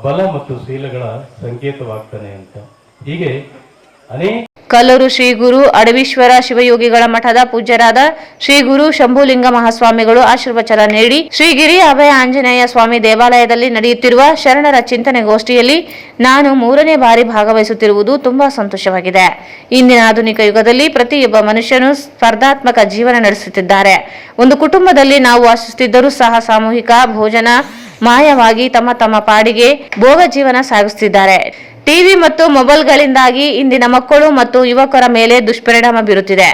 ಬಲ ಮತ್ತು ಶೀಲಗಳ ಸಂಕೇತವಾಗ್ತಾನೆ ಅಂತ. ಹೀಗೆ ಅನೇಕ ಕಲ್ಲೂರು ಶ್ರೀ ಗುರು ಅಡವೀಶ್ವರ ಶಿವಯೋಗಿಗಳ ಮಠದ ಪೂಜ್ಯರಾದ ಶ್ರೀ ಗುರು ಶಂಭುಲಿಂಗ ಮಹಾಸ್ವಾಮಿಗಳು ಆಶೀರ್ವಚನ ನೀಡಿ ಶ್ರೀಗಿರಿ ಅಭಯ ಆಂಜನೇಯ ಸ್ವಾಮಿ ದೇವಾಲಯದಲ್ಲಿ ನಡೆಯುತ್ತಿರುವ ಶರಣರ ಚಿಂತನೆ ಗೋಷ್ಠಿಯಲ್ಲಿ ನಾನು 3ನೇ ಬಾರಿ ಭಾಗವಹಿಸುತ್ತಿರುವುದು ತುಂಬಾ ಸಂತೋಷವಾಗಿದೆ. ಇಂದಿನ ಆಧುನಿಕ ಯುಗದಲ್ಲಿ ಪ್ರತಿಯೊಬ್ಬ ಮನುಷ್ಯನು ಸ್ಪರ್ಧಾತ್ಮಕ ಜೀವನ ನಡೆಸುತ್ತಿದ್ದಾರೆ. ಒಂದು ಕುಟುಂಬದಲ್ಲಿ ನಾವು ವಾಸಿಸುತ್ತಿದ್ದರೂ ಸಹ ಸಾಮೂಹಿಕ ಭೋಜನ ಮಾಯವಾಗಿ ತಮ್ಮ ತಮ್ಮ ಪಾಡಿಗೆ ಭೋಗ ಜೀವನ ಸಾಗಿಸುತ್ತಿದ್ದಾರೆ. ಟಿವಿ ಮತ್ತು ಮೊಬೈಲ್ಗಳಿಂದಾಗಿ ಇಂದಿನ ಮಕ್ಕಳು ಮತ್ತು ಯುವಕರ ಮೇಲೆ ದುಷ್ಪರಿಣಾಮ ಬೀರುತ್ತಿದೆ.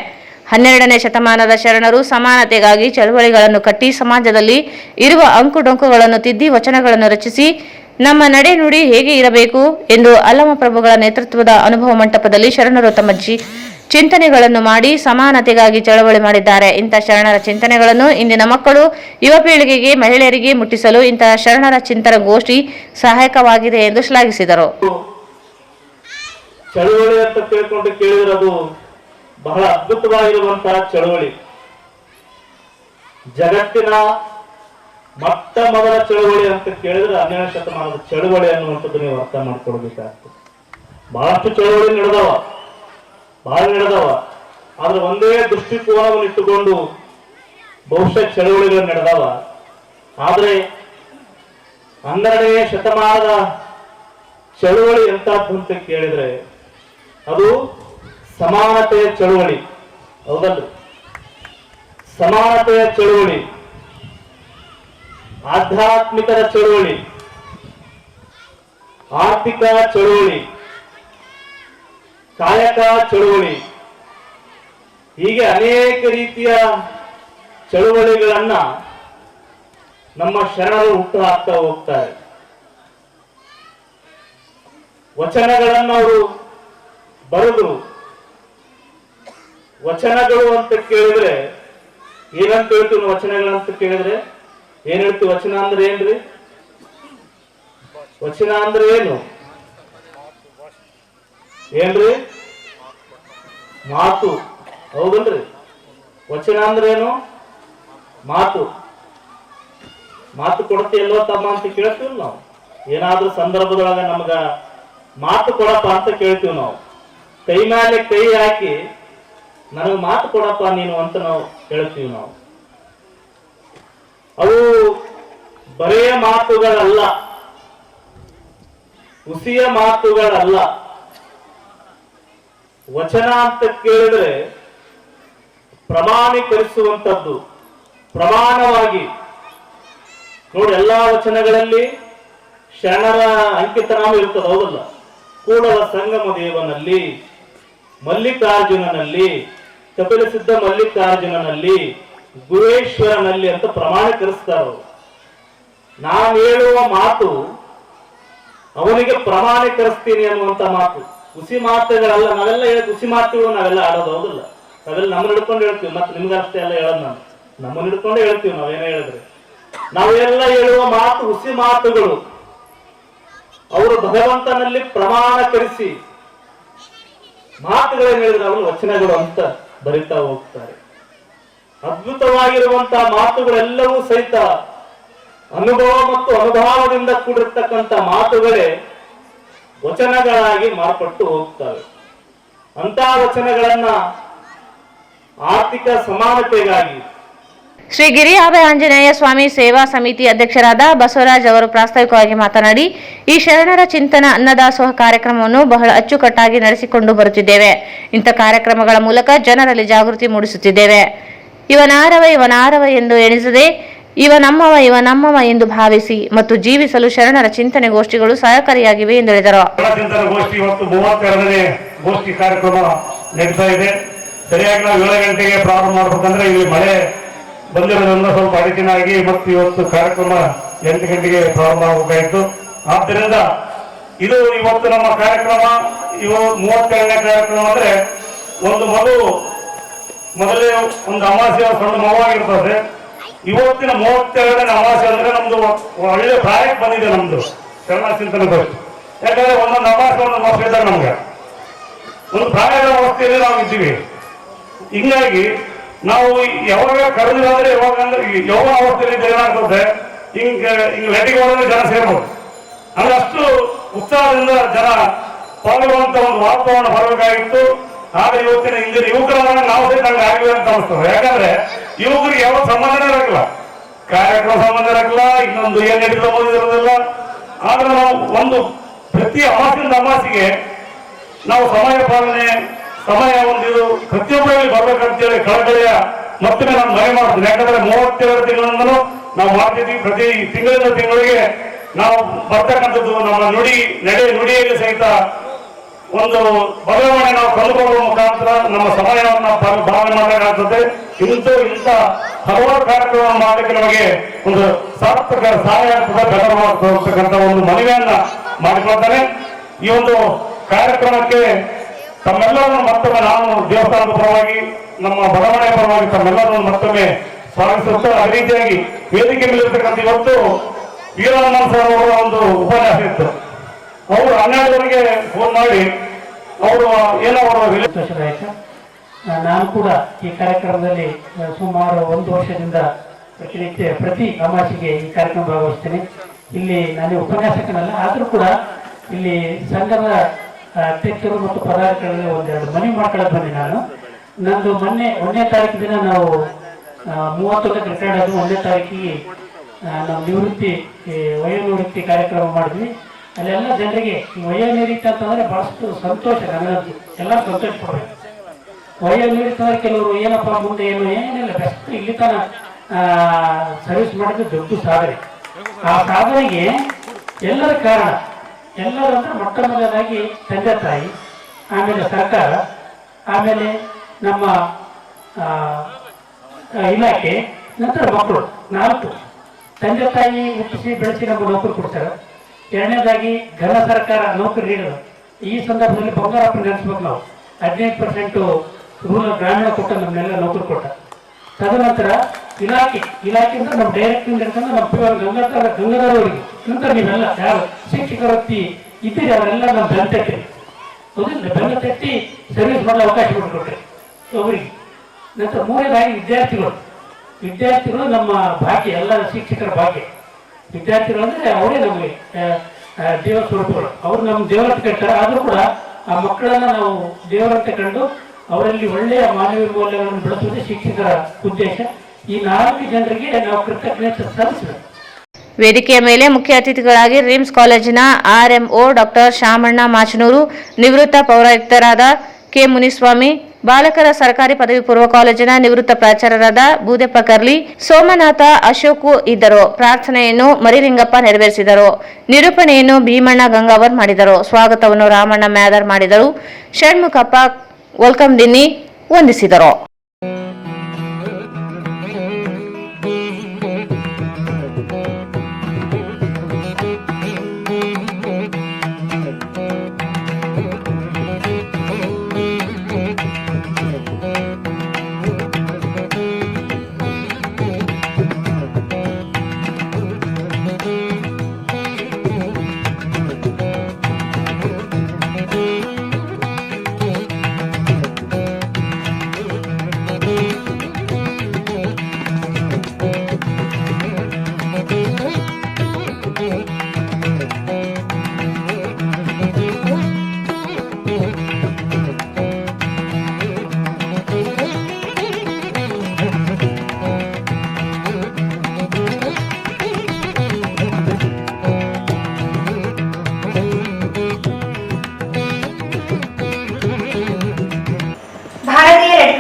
12ನೇ ಶತಮಾನದ ಶರಣರು ಸಮಾನತೆಗಾಗಿ ಚಳವಳಿಗಳನ್ನು ಕಟ್ಟಿ ಸಮಾಜದಲ್ಲಿ ಇರುವ ಅಂಕುಡೊಂಕುಗಳನ್ನು ತಿದ್ದಿ ವಚನಗಳನ್ನು ರಚಿಸಿ ನಮ್ಮ ನಡೆ ನುಡಿ ಹೇಗೆ ಇರಬೇಕು ಎಂದು ಅಲ್ಲಮ ಪ್ರಭುಗಳ ನೇತೃತ್ವದ ಅನುಭವ ಮಂಟಪದಲ್ಲಿ ಶರಣರು ತಮ್ಮ ಚಿಂತನೆಗಳನ್ನು ಮಾಡಿ ಸಮಾನತೆಗಾಗಿ ಚಳವಳಿ ಮಾಡಿದ್ದಾರೆ. ಇಂಥ ಶರಣರ ಚಿಂತನೆಗಳನ್ನು ಇಂದಿನ ಮಕ್ಕಳು ಯುವ ಪೀಳಿಗೆಗೆ ಮಹಿಳೆಯರಿಗೆ ಮುಟ್ಟಿಸಲು ಇಂತಹ ಶರಣರ ಚಿಂತನ ಗೋಷ್ಠಿ ಸಹಾಯಕವಾಗಿದೆ ಎಂದು ಶ್ಲಾಘಿಸಿದರು. ಚಳವಳಿ ಅಂತ ತಿಳ್ಕೊಂಡು ಕೇಳಿದ್ರೆ ಅದು ಬಹಳ ಅದ್ಭುತವಾಗಿರುವಂತಹ ಚಳವಳಿ. ಜಗತ್ತಿನ ಮೊಟ್ಟ ಮೊದಲ ಚಳವಳಿ ಅಂತ ಕೇಳಿದ್ರೆ 12ನೇ ಶತಮಾನದ ಚಳವಳಿ ಅನ್ನುವಂಥದ್ದು ನೀವು ಅರ್ಥ ಮಾಡ್ಕೊಳ್ಬೇಕಾಗ್ತದೆ. ಬಹಳಷ್ಟು ಚಳವಳಿ ನಡೆದವ, ಆದ್ರೆ ಒಂದೇ ದೃಷ್ಟಿಕೋನವನ್ನು ಇಟ್ಟುಕೊಂಡು ಬಹುಶಃ ಚಳವಳಿಗಳು ನಡೆದವ. ಆದ್ರೆ 12ನೇ ಶತಮಾನದ ಚಳವಳಿ ಎಂತದ್ದು ಅಂತ ಕೇಳಿದ್ರೆ ಅದು ಸಮಾನತೆಯ ಚಳವಳಿ. ಹೌದಲ್ರಿ? ಸಮಾನತೆಯ ಚಳವಳಿ, ಆಧ್ಯಾತ್ಮಿಕದ ಚಳವಳಿ, ಆರ್ಥಿಕ ಚಳವಳಿ, ಕಾಯಕ ಚಳವಳಿ, ಹೀಗೆ ಅನೇಕ ರೀತಿಯ ಚಳವಳಿಗಳನ್ನ ನಮ್ಮ ಶರಣರು ಹುಟ್ಟು ಹಾಕ್ತಾ ಹೋಗ್ತಾರೆ. ವಚನಗಳನ್ನು ಅವರು ಬರೆದು, ವಚನಗಳು ಅಂತ ಕೇಳಿದ್ರೆ ಏನಂತ ಹೇಳ್ತೀವಿ? ವಚನಗಳಂತ ಕೇಳಿದ್ರೆ ಏನ್ ಹೇಳ್ತೀವಿ? ವಚನ ಅಂದ್ರೆ ಏನ್ರಿ? ವಚನ ಅಂದ್ರೆ ಏನು? ಏನ್ರಿ? ಮಾತು. ಹೌದಲ್ರಿ? ವಚನ ಅಂದ್ರೆ ಏನು? ಮಾತು. ಮಾತು ಕೊಡ್ತೀಯಲ್ಲೋ ತಮ್ಮ ಅಂತ ಕೇಳ್ತೀವಿ ನಾವು. ಏನಾದ್ರೂ ಸಂದರ್ಭದೊಳಗ ನಮಗ ಮಾತು ಕೊಡಪ್ಪ ಅಂತ ಕೇಳ್ತೀವಿ ನಾವು. ಕೈ ಮೇಲೆ ಕೈ ಹಾಕಿ ನನಗೆ ಮಾತು ಕೊಡಪ್ಪ ನೀನು ಅಂತ ನಾವು ಹೇಳ್ತೀವಿ ನಾವು. ಅವು ಬರೇ ಮಾತುಗಳಲ್ಲ, ಹುಸಿಯ ಮಾತುಗಳಲ್ಲ. ವಚನ ಅಂತ ಕೇಳಿದ್ರೆ ಪ್ರಮಾಣೀಕರಿಸುವಂಥದ್ದು, ಪ್ರಮಾಣವಾಗಿ ನೋಡಿ. ಎಲ್ಲಾ ವಚನಗಳಲ್ಲಿ ಶರಣರ ಅಂಕಿತನಾಮ ಇರ್ತದೆ, ಹೌದಲ್ಲ? ಕೂಡಲ ಸಂಗಮ ದೇವನಲ್ಲಿ, ಮಲ್ಲಿಕಾರ್ಜುನನಲ್ಲಿ, ಕಪಿಲ ಸಿದ್ಧ ಮಲ್ಲಿಕಾರ್ಜುನನಲ್ಲಿ, ಗುರೇಶ್ವರನಲ್ಲಿ ಅಂತ ಪ್ರಮಾಣೀಕರಿಸ್ತಾರ. ನಾನು ಹೇಳುವ ಮಾತು ಅವನಿಗೆ ಪ್ರಮಾಣೀಕರಿಸ್ತೀನಿ ಅನ್ನುವಂತ ಮಾತು. ಹುಸಿ ಮಾತುಗಳಲ್ಲ. ನಾವೆಲ್ಲ ಹುಸಿ ಮಾತುಗಳು ನಾವೆಲ್ಲ ಆಡೋದು, ಹೌದಲ್ಲ? ನಾವೆಲ್ಲ ನಮ್ಮನ್ನ ಹಿಡ್ಕೊಂಡು ಹೇಳ್ತೀವಿ. ಮತ್ತೆ ನಿಮ್ಗೆ ಅಷ್ಟೇ ಎಲ್ಲ ಹೇಳೋದು ನಾನು. ನಮ್ಮನ್ನ ಹಿಡ್ಕೊಂಡೇ ಹೇಳ್ತೀವಿ ನಾವೇನೇ ಹೇಳಿದ್ರೆ. ನಾವೆಲ್ಲ ಹೇಳುವ ಮಾತು ಹುಸಿ ಮಾತುಗಳು. ಅವರು ಭಗವಂತನಲ್ಲಿ ಪ್ರಮಾಣೀಕರಿಸಿ ಮಾತುಗಳೇನು ಹೇಳಿದ್ರೆ ಅವರು ವಚನಗಳು ಅಂತ ಬರಿತಾ ಹೋಗ್ತಾರೆ. ಅದ್ಭುತವಾಗಿರುವಂತಹ ಮಾತುಗಳೆಲ್ಲವೂ ಸಹಿತ ಅನುಭವ ಮತ್ತು ಅನುಭವದಿಂದ ಕೂಡಿರ್ತಕ್ಕಂಥ ಮಾತುಗಳೇ ವಚನಗಳಾಗಿ ಮಾರ್ಪಟ್ಟು ಹೋಗ್ತವೆ. ಅಂತ ವಚನಗಳನ್ನ ಆರ್ಥಿಕ ಸಮಾನತೆಗಾಗಿ ಶ್ರೀ ಗಿರಿಯಾಬೆ ಆಂಜನೇಯ ಸ್ವಾಮಿ ಸೇವಾ ಸಮಿತಿ ಅಧ್ಯಕ್ಷರಾದ ಬಸವರಾಜ್ ಅವರು ಪ್ರಾಸ್ತಾವಿಕವಾಗಿ ಮಾತನಾಡಿ, ಈ ಶರಣರ ಚಿಂತನ ಅನ್ನದಾಸೋಹ ಕಾರ್ಯಕ್ರಮವನ್ನು ಬಹಳ ಅಚ್ಚುಕಟ್ಟಾಗಿ ನಡೆಸಿಕೊಂಡು ಬರುತ್ತಿದ್ದೇವೆ. ಇಂಥ ಕಾರ್ಯಕ್ರಮಗಳ ಮೂಲಕ ಜನರಲ್ಲಿ ಜಾಗೃತಿ ಮೂಡಿಸುತ್ತಿದ್ದೇವೆ. ಇವನಾರವ ಎಂದು ಎಣಿಸದೆ ಇವ ನಮ್ಮವ ಎಂದು ಭಾವಿಸಿ ಮತ್ತು ಜೀವಿಸಲು ಶರಣರ ಚಿಂತನೆ ಗೋಷ್ಠಿಗಳು ಸಹಕಾರಿಯಾಗಿವೆ ಎಂದು ಹೇಳಿದರು. ಚಿಂತನೆ ಗೋಷ್ಠಿ ಇವತ್ತು 32ನೇ ಗೋಷ್ಠಿ ಕಾರ್ಯಕ್ರಮ ನಡೀತಾ ಇದೆ. ಸರಿಯಾಗಿ ನಾವು 7 ಗಂಟೆಗೆ ಪ್ರಾರಂಭ ಮಾಡಬೇಕಂದ್ರೆ ಇಲ್ಲಿ ಮಳೆ ಬಂದಿರೋದ್ರಿಂದ ಸ್ವಲ್ಪ ಅಡಚಣೆಯಾಗಿ ಮತ್ತು ಇವತ್ತು ಕಾರ್ಯಕ್ರಮ 8 ಗಂಟೆಗೆ ಪ್ರಾರಂಭ ಆಗಬೇಕಾಯಿತು. ಆದ್ದರಿಂದ ಇದು ಇವತ್ತು ನಮ್ಮ ಕಾರ್ಯಕ್ರಮ 32ನೇ ಕಾರ್ಯಕ್ರಮ ಅಂದ್ರೆ ಒಂದು ಮೊದಲೇ ಒಂದು ಅಮಾವಾಸ್ಯ ಸಣ್ಣ ಮಗುವಾಗಿರ್ತದೆ. ಇವತ್ತಿನ 32ನೇ ಅಮಾವಾಸ್ಯೆ ಅಂದ್ರೆ ನಮ್ದು ಒಳ್ಳೆ ಪ್ರಾಯಕ್ಕೆ ಬಂದಿದೆ ನಮ್ದು ಶರಣ ಚಿಂತನೆ ಗೋಷ್ಠಿ. ಯಾಕಂದ್ರೆ ಒಂದೊಂದು ಅಮಾವಾಸ್ಯೆ ಒಂದೊಂದು ವರ್ಷ ಇದ್ದಾಗ ನಮ್ಗೆ ಒಂದು ಪ್ರಾಯದ ಅವಸ್ಥೆಯಲ್ಲಿ ನಾವು ಇದ್ದೀವಿ. ಹಿಂಗಾಗಿ ನಾವು ಯಾವಾಗ ಕರೆದಿಲ್ಲ ಅಂದ್ರೆ ಯಾವ ಅವಸ್ಥೆಯಲ್ಲಿ ಏನಾಗ್ತದೆ ಹಿಂಗ ಲೆಟಿಗೆ ಹೋದ್ರೆ ಜನ ಸೇರ್ಬೋದು. ಅಂದ್ರೆ ಅಷ್ಟು ಉತ್ಸಾಹದಿಂದ ಜನ ಪಾಲ್ಗೊಳ್ಳುವಂತ ಒಂದು ವಾತಾವರಣ ಬರಬೇಕಾಗಿತ್ತು. ಆದ್ರೆ ಇವತ್ತಿನ ಇಂದಿನ ಯುವಕರ ನಾವು ಸಹಿತ ಹಂಗೆ ಆಗಿವೆ ಅಂತ ಅನಿಸ್ತದೆ. ಯಾಕಂದ್ರೆ ಯುವಕರಿಗೆ ಯಾವ ಸಂಬಂಧನೇ ಇರಲ್ಲ, ಕಾರ್ಯಕ್ರಮ ಸಂಬಂಧ ಇರಲ್ಲ, ಇನ್ನೊಂದು ಏನ್ ನಡೀತಾ ಇರೋದಿಲ್ಲ. ಆದ್ರೆ ನಾವು ಒಂದು ಪ್ರತಿ ಅಮಾಸಿಗೆ ನಾವು ಸಮಯ ಪಾಲನೆ ಒಂದು ಪ್ರತಿಯೊಬ್ಬರಲ್ಲಿ ಬರ್ಬೇಕಂತೇಳಿ ಕಳಕಳಿಯ ಮತ್ತೊಮ್ಮೆ ನಾನು ಮನೆ ಮಾಡ್ತೀನಿ. ಯಾಕಂದ್ರೆ 32 ತಿಂಗಳಿಂದಲೂ ನಾವು ಮಾಡ್ತಿದ್ವಿ. ಪ್ರತಿ ತಿಂಗಳಿಗೆ ನಾವು ಬರ್ತಕ್ಕಂಥದ್ದು ನಮ್ಮ ನುಡಿಯಲ್ಲಿ ಸಹಿತ ಒಂದು ಬದಲಾವಣೆ ನಾವು ಕಂಡುಕೊಳ್ಳುವ ಮುಖಾಂತರ ನಮ್ಮ ಸಮಯವನ್ನು ಭಾವನೆ ಮಾಡಬೇಕಾಗ್ತದೆ. ಇಂಥ ಹಲವಾರು ಕಾರ್ಯಕ್ರಮ ಮಾಡಲಿಕ್ಕೆ ನಮಗೆ ಒಂದು ಸಾರ್ಥಕ ಸಹಾಯ ಆಗ್ತದೆ, ಬೆದರ್ ಮಾಡ್ತಕ್ಕಂಥ ಒಂದು ಮನವಿಯನ್ನ ಮಾಡಿಕೊಳ್ತಾರೆ. ಈ ಒಂದು ಕಾರ್ಯಕ್ರಮಕ್ಕೆ ತಮ್ಮೆಲ್ಲರನ್ನು ಮತ್ತೊಮ್ಮೆ ನಾನು ದೇವಸ್ಥಾನದ ಪರವಾಗಿ ನಮ್ಮ ಬಡಾವಣೆಯ ಪರವಾಗಿ ತಮ್ಮೆಲ್ಲರನ್ನು ಮತ್ತೊಮ್ಮೆ ಸ್ವಾಗತಿಸುತ್ತಾ, ಅದೇ ರೀತಿಯಾಗಿ ವೇದಿಕೆ ಮೇಲಿರ್ತಕ್ಕಂಥ ಇವತ್ತು ವೀರಹನುಮಾನ್ ಸರ್ ಅವರ ಒಂದು ಉಪನ್ಯಾಸ ಇತ್ತು. ಅವರು 12 ಫೋನ್ ಮಾಡಿ ಅವರು ಸಂತೋಷದಾಯಕ. ನಾನು ಕೂಡ ಈ ಕಾರ್ಯಕ್ರಮದಲ್ಲಿ ಸುಮಾರು 1 ವರ್ಷದಿಂದ ಪ್ರತಿ ಅಮಾವಾಸ್ಯೆಗೆ ಈ ಕಾರ್ಯಕ್ರಮ ಭಾಗವಹಿಸ್ತೇನೆ. ಇಲ್ಲಿ ನಾನು ಉಪನ್ಯಾಸಕನಲ್ಲ, ಆದರೂ ಕೂಡ ಇಲ್ಲಿ ಸಂಘದ ಅಧ್ಯಕ್ಷರು ಮತ್ತು ಪದಾಧಿಕಾರಿಗಳು ಒಂದೆರಡು ಮನವಿ ಮಾಡ್ಕೊಳ್ಳೋದು ಬನ್ನಿ. ನಂದು ಮೊನ್ನೆ 1ನೇ ತಾರೀಕು ದಿನ ನಾವು 31ಕ್ಕೆ ರಿಟೈರ್ಡ್ ಆದ 1ನೇ ತಾರೀಕಿಗೆ ನಾವು ವಯೋನಿವೃತ್ತಿ ಕಾರ್ಯಕ್ರಮ ಮಾಡಿದ್ವಿ. ಅಲ್ಲೆಲ್ಲ ಜನರಿಗೆ ವಯೋನಿವೃತ್ತಿ ಅಂತಂದ್ರೆ ಬಹಳಷ್ಟು ಸಂತೋಷ, ನನಗಂತೂ ಎಲ್ಲ ಸಂತೋಷ ಪಡಬೇಕು. ವಯೋನಿವೃತ್ತಿ ಕೆಲವರು ಏನಪ್ಪ ಮುಂದೆ ಏನಿಲ್ಲ, ಬೆಸ್ಟ್ ಇಲ್ಲಿ ತನ ಸರ್ವಿಸ್ ಮಾಡಿದ್ರೆ ದೊಡ್ಡ ಸಾಧನೆ. ಆ ಸಾಧನೆಗೆ ಎಲ್ಲರ ಕಾರಣ, ಎಲ್ಲರೂ ಅಂದ್ರೆ ಮೊಟ್ಟ ಮೊದಲಾಗಿ ತಂದೆ ತಾಯಿ, ಆಮೇಲೆ ಸರ್ಕಾರ, ಆಮೇಲೆ ನಮ್ಮ ಇಲಾಖೆ, ನಂತರ ಮಕ್ಕಳು. 4 ತಂದೆ ತಾಯಿ ಹುಟ್ಟಿಸಿ ಬೆಳೆಸಿ ನಮ್ಗೆ ನೌಕರಿ ಕೊಡ್ತಾರೆ. 2ನೇದಾಗಿ ಘನ ಸರ್ಕಾರ ನೌಕರಿ ನೀಡೋದು. ಈ ಸಂದರ್ಭದಲ್ಲಿ ಬಂಗಾರಪ್ಪ ನೆನೆಸ್ಬೇಕು ನಾವು. 15% ರೂರಲ್ ಗ್ರಾಮೀಣ ಕೊಟ್ಟ ನಮ್ಮನ್ನೆಲ್ಲ ನೌಕರಿ ಕೊಟ್ಟ. ತದನಂತರ ಇಲಾಖೆ ಅಂದ್ರೆ ನಮ್ಮ ಡೈರೆಕ್ಟ್ ಹಿಡ್ಕೊಂಡು ನಮ್ಮ ಗಂಗಾಧರವರಿಗೆ, ನಂತರ ನೀವೆಲ್ಲ ಯಾರು ಶಿಕ್ಷಕರ ವೃತ್ತಿ ಇದ್ದೀರಿ ಅವರೆಲ್ಲ ನಮ್ಮ ಬೆಂತಟ್ಟಿ ಹೌದಿಲ್ಲ, ಬೆಂತಟ್ಟಿ ಸರ್ವಿಸ್ ಮಾಡಲು ಅವಕಾಶ ಮಾಡಿಕೊಟ್ರೆ ಅವರಿಗೆ. ನಂತರ 3ನೇದಾಗಿ ವಿದ್ಯಾರ್ಥಿಗಳು ನಮ್ಮ ಭಾಗ್ಯ, ಎಲ್ಲ ಶಿಕ್ಷಕರ ಭಾಗ್ಯ. ವಿದ್ಯಾರ್ಥಿಗಳು ಅಂದ್ರೆ ಅವರೇ ನಮಗೆ ದೇವ ಸ್ವರೂಪಗಳು. ಅವರು ನಮ್ಮ ದೇವರಂತ ಕಟ್ತಾರೆ. ಆದರೂ ಕೂಡ ಆ ಮಕ್ಕಳನ್ನ ನಾವು ದೇವರಂತೆ ಕಂಡು ಅವರಲ್ಲಿ ಒಳ್ಳೆಯ ಮಾನವೀಯ ಮೌಲ್ಯಗಳನ್ನು ಬೆಳೆಸುವುದೇ ಶಿಕ್ಷಕರ ಉದ್ದೇಶ. ಈ 4 ಜನರಿಗೆ ನಾವು ಕೃತಜ್ಞತೆ ಸಲ್ಲಿಸಬೇಕು. ವೇದಿಕೆಯ ಮೇಲೆ ಮುಖ್ಯ ಅತಿಥಿಗಳಾಗಿ ರಿಮ್ಸ್ ಕಾಲೇಜಿನ RMO ಡಾಕ್ಟರ್ ಶಾಮಣ್ಣ ಮಾಚನೂರು, ನಿವೃತ್ತ ಪೌರಾಯುಕ್ತರಾದ ಕೆ ಮುನಿಸ್ವಾಮಿ, ಬಾಲಕರ ಸರ್ಕಾರಿ ಪದವಿ ಪೂರ್ವ ಕಾಲೇಜಿನ ನಿವೃತ್ತ ಪ್ರಾಚಾರ್ಯರಾದ ಬೂದೆಪ್ಪ ಕರ್ಲಿ, ಸೋಮನಾಥ ಅಶೋಕು ಇದ್ದರು. ಪ್ರಾರ್ಥನೆಯನ್ನು ಮರಿಲಿಂಗಪ್ಪ ನೆರವೇರಿಸಿದರು. ನಿರೂಪಣೆಯನ್ನು ಭೀಮಣ್ಣ ಗಂಗಾವರ್ ಮಾಡಿದರು. ಸ್ವಾಗತವನ್ನು ರಾಮಣ್ಣ ಮ್ಯಾದರ್ ಮಾಡಿದರು. ಷಣ್ಮುಖಪ್ಪ ವೆಲ್ಕಮ್ ದಿನ್ನಿ ವಂದಿಸಿದರು.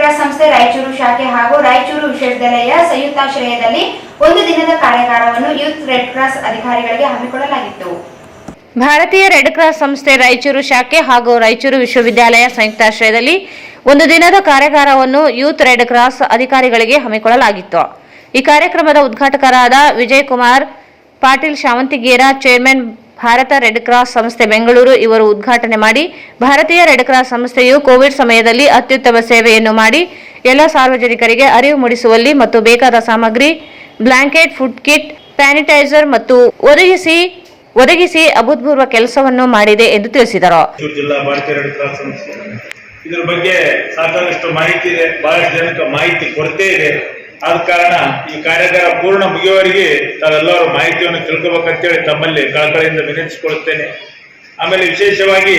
ಕ್ರಾಸ್ ಸಂಸ್ಥೆ ರಾಯಚೂರು ಶಾಖೆ ಹಾಗೂ ರಾಯಚೂರು ವಿಶ್ವವಿದ್ಯಾಲಯ ಸಂಯುಕ್ತಾಶ್ರಯದಲ್ಲಿ ಒಂದು ದಿನದ ಕಾರ್ಯಾಗಾರವನ್ನು ಯೂತ್ ರೆಡ್ ಕ್ರಾಸ್ ಅಧಿಕಾರಿಗಳಿಗೆ ಹಮ್ಮಿಕೊಳ್ಳಲಾಗಿತ್ತು. ಭಾರತೀಯ ರೆಡ್ ಕ್ರಾಸ್ ಸಂಸ್ಥೆ ರಾಯಚೂರು ಶಾಖೆ ಹಾಗೂ ರಾಯಚೂರು ವಿಶ್ವವಿದ್ಯಾಲಯ ಸಂಯುಕ್ತಾಶ್ರಯದಲ್ಲಿ ಒಂದು ದಿನದ ಕಾರ್ಯಾಗಾರವನ್ನು ಯೂತ್ ರೆಡ್ ಕ್ರಾಸ್ ಅಧಿಕಾರಿಗಳಿಗೆ ಹಮ್ಮಿಕೊಳ್ಳಲಾಗಿತ್ತು. ಈ ಕಾರ್ಯಕ್ರಮದ ಉದ್ಘಾಟಕರಾದ Vijay Kumar Patil Shavantigera, chairman Bharat red cross ಸಂಸ್ಥೆ ಬೆಂಗಳೂರು ಇವರು ಉದ್ಘಾಟನೆ ಮಾಡಿ, ಭಾರತೀಯ ರೆಡ್ ಕ್ರಾಸ್ ಸಂಸ್ಥೆಯು ಕೋವಿಡ್ ಸಮಯದಲ್ಲಿ ಅತ್ಯುತ್ತಮ ಸೇವೆಯನ್ನು ಮಾಡಿ ಎಲ್ಲ ಸಾರ್ವಜನಿಕರಿಗೆ ಅರಿವು ಮೂಡಿಸುವಲ್ಲಿ ಮತ್ತು ಬೇಕಾದ ಸಾಮಗ್ರಿ, ಬ್ಲಾಂಕೆಟ್, ಫುಡ್ ಕಿಟ್, ಸ್ಯಾನಿಟೈಸರ್ ಮತ್ತು ಒದಗಿಸಿ ಅಭೂತಪೂರ್ವ ಕೆಲಸವನ್ನು ಮಾಡಿದೆ ಎಂದು ತಿಳಿಸಿದರು. ಜಿಲ್ಲಾ ಭಾರತೀಯ ರೆಡ್ ಕ್ರಾಸ್ ಸಂಸ್ಥೆ ಇದರ ಬಗ್ಗೆ ಸಾಕಷ್ಟು ಮಾಹಿತಿ ಇದೆ, ಬಹಳಷ್ಟು ಜನಕ್ಕೆ ಮಾಹಿತಿ ಕೊರತೆ ಇದೆ. ಆದ ಕಾರಣ ಈ ಕಾರ್ಯಾಗಾರ ಪೂರ್ಣ ಮುಗಿಯುವವರೆಗೆ ತಾವೆಲ್ಲರೂ ಮಾಹಿತಿಯನ್ನು ತಿಳ್ಕೋಬೇಕಂತೇಳಿ ತಮ್ಮಲ್ಲಿ ಕಳಕಳಿಯಿಂದ ವಿನಂತಿಸಿಕೊಳ್ಳುತ್ತೇನೆ. ಆಮೇಲೆ ವಿಶೇಷವಾಗಿ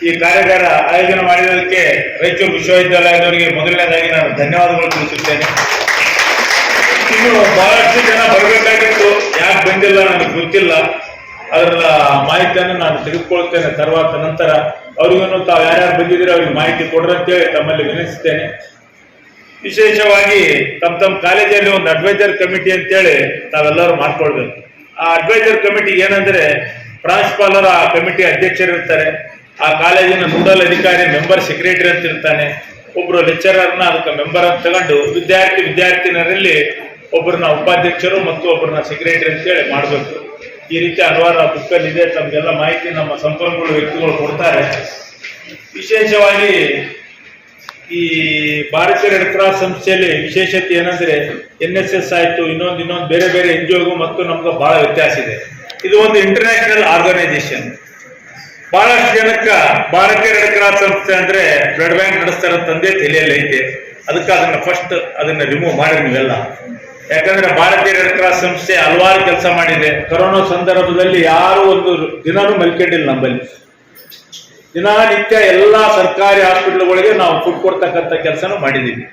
ಈ ಕಾರ್ಯಾಗಾರ ಆಯೋಜನೆ ಮಾಡಿರೋದಕ್ಕೆ ರಾಯಚೂರು ವಿಶ್ವವಿದ್ಯಾಲಯದವರಿಗೆ ಮೊದಲನೇದಾಗಿ ನಾನು ಧನ್ಯವಾದಗಳು ತಿಳಿಸುತ್ತೇನೆ. ಇನ್ನು ಬಹಳಷ್ಟು ಜನ ಬರಬೇಕಾಗಿತ್ತು, ಯಾಕೆ ಬಂದಿಲ್ಲ ನನಗೆ ಗೊತ್ತಿಲ್ಲ. ಅದರ ಮಾಹಿತಿಯನ್ನು ನಾನು ತೆಗೆದುಕೊಳ್ತೇನೆ తర్వాత ನಂತರ. ಅವ್ರಿಗೂ ತಾವು ಯಾರ್ಯಾರು ಬಂದಿದ್ದೀರೋ ಅವ್ರಿಗೆ ಮಾಹಿತಿ ಕೊಡ್ರಂತೇಳಿ ತಮ್ಮಲ್ಲಿ ವಿನಂತಿಸ್ತೇನೆ. ವಿಶೇಷವಾಗಿ ತಮ್ಮ ಕಾಲೇಜಲ್ಲಿ ಒಂದು ಅಡ್ವೈಸರ್ ಕಮಿಟಿ ಅಂತೇಳಿ ತಾವೆಲ್ಲರೂ ಮಾಡ್ಕೊಳ್ಬೇಕು. ಆ ಅಡ್ವೈಸರ್ ಕಮಿಟಿ ಏನಂದ್ರೆ ಪ್ರಾಂಶುಪಾಲರು ಆ ಕಮಿಟಿ ಅಧ್ಯಕ್ಷರಿರ್ತಾರೆ, ಆ ಕಾಲೇಜಿನ ನೋಡಲ್ ಅಧಿಕಾರಿ ಮೆಂಬರ್ ಸೆಕ್ರೆಟರಿ ಅಂತ ಇರ್ತಾನೆ, ಒಬ್ರು ಲೆಕ್ಚರರ್ನ ಅದಕ್ಕೆ ಮೆಂಬರ್ ಅಂತ ತಗೊಂಡು ವಿದ್ಯಾರ್ಥಿನಿಯರಲ್ಲಿ ಒಬ್ಬರನ್ನ ಉಪಾಧ್ಯಕ್ಷರು ಮತ್ತು ಒಬ್ಬರನ್ನ ಸೆಕ್ರೆಟರಿ ಅಂತೇಳಿ ಮಾಡಬೇಕು. ಈ ರೀತಿ ಹಲವಾರು ಬುಕ್ಕಲ್ಲಿ ಇದೆ, ತಮಗೆಲ್ಲ ಮಾಹಿತಿ ನಮ್ಮ ಸಂಪನ್ಮೂಲ ವ್ಯಕ್ತಿಗಳು ಕೊಡ್ತಾರೆ. ವಿಶೇಷವಾಗಿ ಈ ಭಾರತೀಯ ರೆಡ್ ಕ್ರಾಸ್ ಸಂಸ್ಥೆಯಲ್ಲಿ ವಿಶೇಷತೆ ಏನಂದ್ರೆ NSS ಆಯ್ತು, ಇನ್ನೊಂದು ಬೇರೆ ಬೇರೆ NGO ಮತ್ತು ನಮ್ಗೆ ಬಹಳ ವ್ಯತ್ಯಾಸ ಇದೆ. ಇದು ಒಂದು ಇಂಟರ್ನ್ಯಾಷನಲ್ ಆರ್ಗನೈಸೇಷನ್. ಬಹಳಷ್ಟು ಜನಕ್ಕ ಭಾರತೀಯ ರೆಡ್ ಕ್ರಾಸ್ ಸಂಸ್ಥೆ ಅಂದ್ರೆ ಬ್ಲಡ್ ಬ್ಯಾಂಕ್ ನಡೆಸ್ತಾರಂತಂದೇ ತಲೆಯಲ್ಲಿ ಐತೆ. ಅದಕ್ಕೆ ಅದನ್ನ ರಿಮೂವ್ ಮಾಡಿ ನೀವೆಲ್ಲ. ಯಾಕಂದ್ರೆ ಭಾರತೀಯ ರೆಡ್ ಕ್ರಾಸ್ ಸಂಸ್ಥೆ ಹಲವಾರು ಕೆಲಸ ಮಾಡಿದೆ. ಕೊರೋನಾ ಸಂದರ್ಭದಲ್ಲಿ ಯಾರು ಒಂದು ದಿನಾನೂ ಮಲ್ಕೊಂಡಿಲ್ಲ. ನಮ್ಮಲ್ಲಿ ದಿನನಿತ್ಯ ಎಲ್ಲಾ ಸರ್ಕಾರಿ ಹಾಸ್ಪಿಟಲ್ಗಳಿಗೆ ನಾವು ಫುಡ್ ಕೊಡ್ತಕ್ಕಂಥ ಕೆಲಸನೂ ಮಾಡಿದ್ದೀವಿ.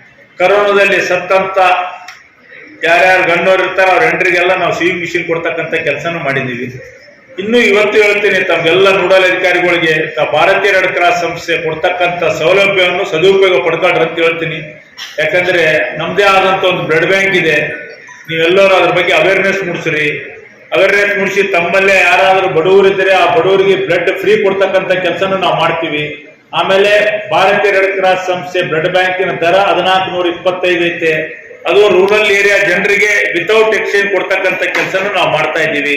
ಕೊರೋನಾದಲ್ಲಿ ಸತ್ತಂತ ಯಾರ್ಯಾರು ಗಣ್ಣವ್ರು ಇರ್ತಾರೆ ಅವ್ರ ಹೆಂಡ್ರಿಗೆಲ್ಲ ನಾವು ಸಿವಿಂಗ್ ಮಿಷಿನ್ ಕೊಡ್ತಕ್ಕಂಥ ಕೆಲಸನೂ ಮಾಡಿದ್ದೀವಿ. ಇನ್ನು ಇವತ್ತು ಹೇಳ್ತೀನಿ, ತಮ್ಗೆಲ್ಲ ನೋಡಲ್ ಅಧಿಕಾರಿಗಳಿಗೆ ಭಾರತೀಯ ರೆಡ್ ಕ್ರಾಸ್ ಸಂಸ್ಥೆ ಕೊಡ್ತಕ್ಕಂಥ ಸೌಲಭ್ಯವನ್ನು ಸದುಪಯೋಗ ಪಡ್ಕೊಳ್ರಿ ಅಂತ ಹೇಳ್ತೀನಿ. ಯಾಕಂದ್ರೆ ನಮ್ದೇ ಆದಂತ ಒಂದು ಬ್ಲಡ್ ಬ್ಯಾಂಕ್ ಇದೆ. ನೀವೆಲ್ಲರೂ ಅದ್ರ ಬಗ್ಗೆ ಅವೇರ್ನೆಸ್ ಮೂಡಿಸ್ರಿ. ಅವೇರ್ನೆಸ್ ಮೂಡಿಸಿ ತಮ್ಮಲ್ಲೇ ಯಾರಾದ್ರೂ ಬಡವರಿದ್ದರೆ ಆ ಬಡವರಿಗೆ ಬ್ಲಡ್ ಫ್ರೀ ಕೊಡ್ತಕ್ಕಂಥ ಕೆಲಸನೂ ನಾವು ಮಾಡ್ತೀವಿ. ಆಮೇಲೆ ಭಾರತೀಯ ರೆಡ್ ಕ್ರಾಸ್ ಸಂಸ್ಥೆ ಬ್ಲಡ್ ಬ್ಯಾಂಕಿನ ದರ 1425 ಐತೆ. ಅದು ರೂರಲ್ ಏರಿಯಾ ಜನರಿಗೆ ವಿತೌಟ್ ಎಕ್ಸ್ಚೇಂಜ್ ಕೊಡ್ತಕ್ಕಂಥ ಕೆಲಸನೂ ನಾವು ಮಾಡ್ತಾ ಇದ್ದೀವಿ.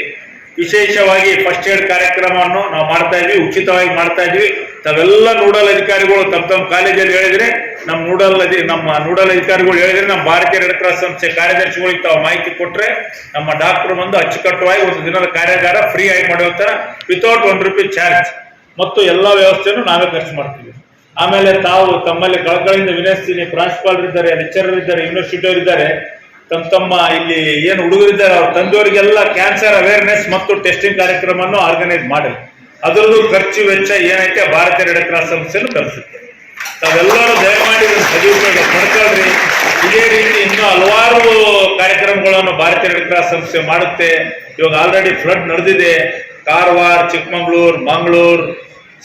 ವಿಶೇಷವಾಗಿ ಫಸ್ಟ್ ಏಡ್ ಕಾರ್ಯಕ್ರಮವನ್ನು ನಾವು ಮಾಡ್ತಾ ಇದ್ವಿ, ಉಚಿತವಾಗಿ ಮಾಡ್ತಾ ಇದ್ವಿ. ತಾವೆಲ್ಲ ನೋಡಲ್ ಅಧಿಕಾರಿಗಳು ತಮ್ಮ ಕಾಲೇಜಲ್ಲಿ ಹೇಳಿದ್ರೆ ನಮ್ಮ ನೋಡಲ್ ಅಧಿಕಾರಿಗಳು ಹೇಳಿದ್ರೆ ನಮ್ಮ ಭಾರತೀಯ ರೆಡ್ ಕ್ರಾಸ್ ಸಂಸ್ಥೆ ಕಾರ್ಯದರ್ಶಿಗಳಿಗೆ ತಾವು ಮಾಹಿತಿ ಕೊಟ್ರೆ ನಮ್ಮ ಡಾಕ್ಟರ್ ಬಂದು ಅಚ್ಚುಕಟ್ಟುವಾಗಿ ಒಂದು ದಿನದ ಕಾರ್ಯಾಗಾರ ಫ್ರೀ ಆಗಿ ಮಾಡಿರ್ತಾರೆ, ವಿತೌಟ್ ₹1 ಚಾರ್ಜ್. ಮತ್ತು ಎಲ್ಲಾ ವ್ಯವಸ್ಥೆಯನ್ನು ನಾವೇ ಖರ್ಚು ಮಾಡ್ತೀವಿ. ಆಮೇಲೆ ತಾವು ತಮ್ಮಲ್ಲಿ ಕಳಕಳಿಯಿಂದ ವಿನಂತಿಸ್ತೀನಿ, ಪ್ರಾಂಶುಪಾಲರಿದ್ದಾರೆ, ಲೆಕ್ಚರರ್ ಇದ್ದಾರೆ, ಯೂನಿವರ್ಸಿಟಿ ಅವರಿದ್ದಾರೆ, ತಮ್ಮ ಇಲ್ಲಿ ಏನು ಹುಡುಗರಿದ್ದಾರೆ ಅವ್ರ ತಂದೆಯವರಿಗೆಲ್ಲ ಕ್ಯಾನ್ಸರ್ ಅವೇರ್ನೆಸ್ ಮತ್ತು ಟೆಸ್ಟಿಂಗ್ ಕಾರ್ಯಕ್ರಮವನ್ನು ಆರ್ಗನೈಸ್ ಮಾಡಿ ಅದರದ್ದು ಖರ್ಚು ವೆಚ್ಚ ಏನೈತೆ ಭಾರತೀಯ ರೆಡ್ ಕ್ರಾಸ್ ಸಂಸ್ಥೆಯನ್ನು ಕಲಿಸುತ್ತೆ. ತಾವೆಲ್ಲರೂ ದಯಮಾಡಿ ಸದುಪಯೋಗ ಪಡ್ಕೊಳ್ರಿ. ಇದೇ ರೀತಿ ಇನ್ನೂ ಹಲವಾರು ಕಾರ್ಯಕ್ರಮಗಳನ್ನು ಭಾರತೀಯ ರೆಡ್ ಕ್ರಾಸ್ ಸಂಸ್ಥೆ ಮಾಡುತ್ತೆ. ಇವಾಗ ಆಲ್ರೆಡಿ ಫ್ಲಡ್ ನಡೆದಿದೆ. ಕಾರವಾರ, ಚಿಕ್ಕಮಂಗ್ಳೂರು, ಮಂಗಳೂರು,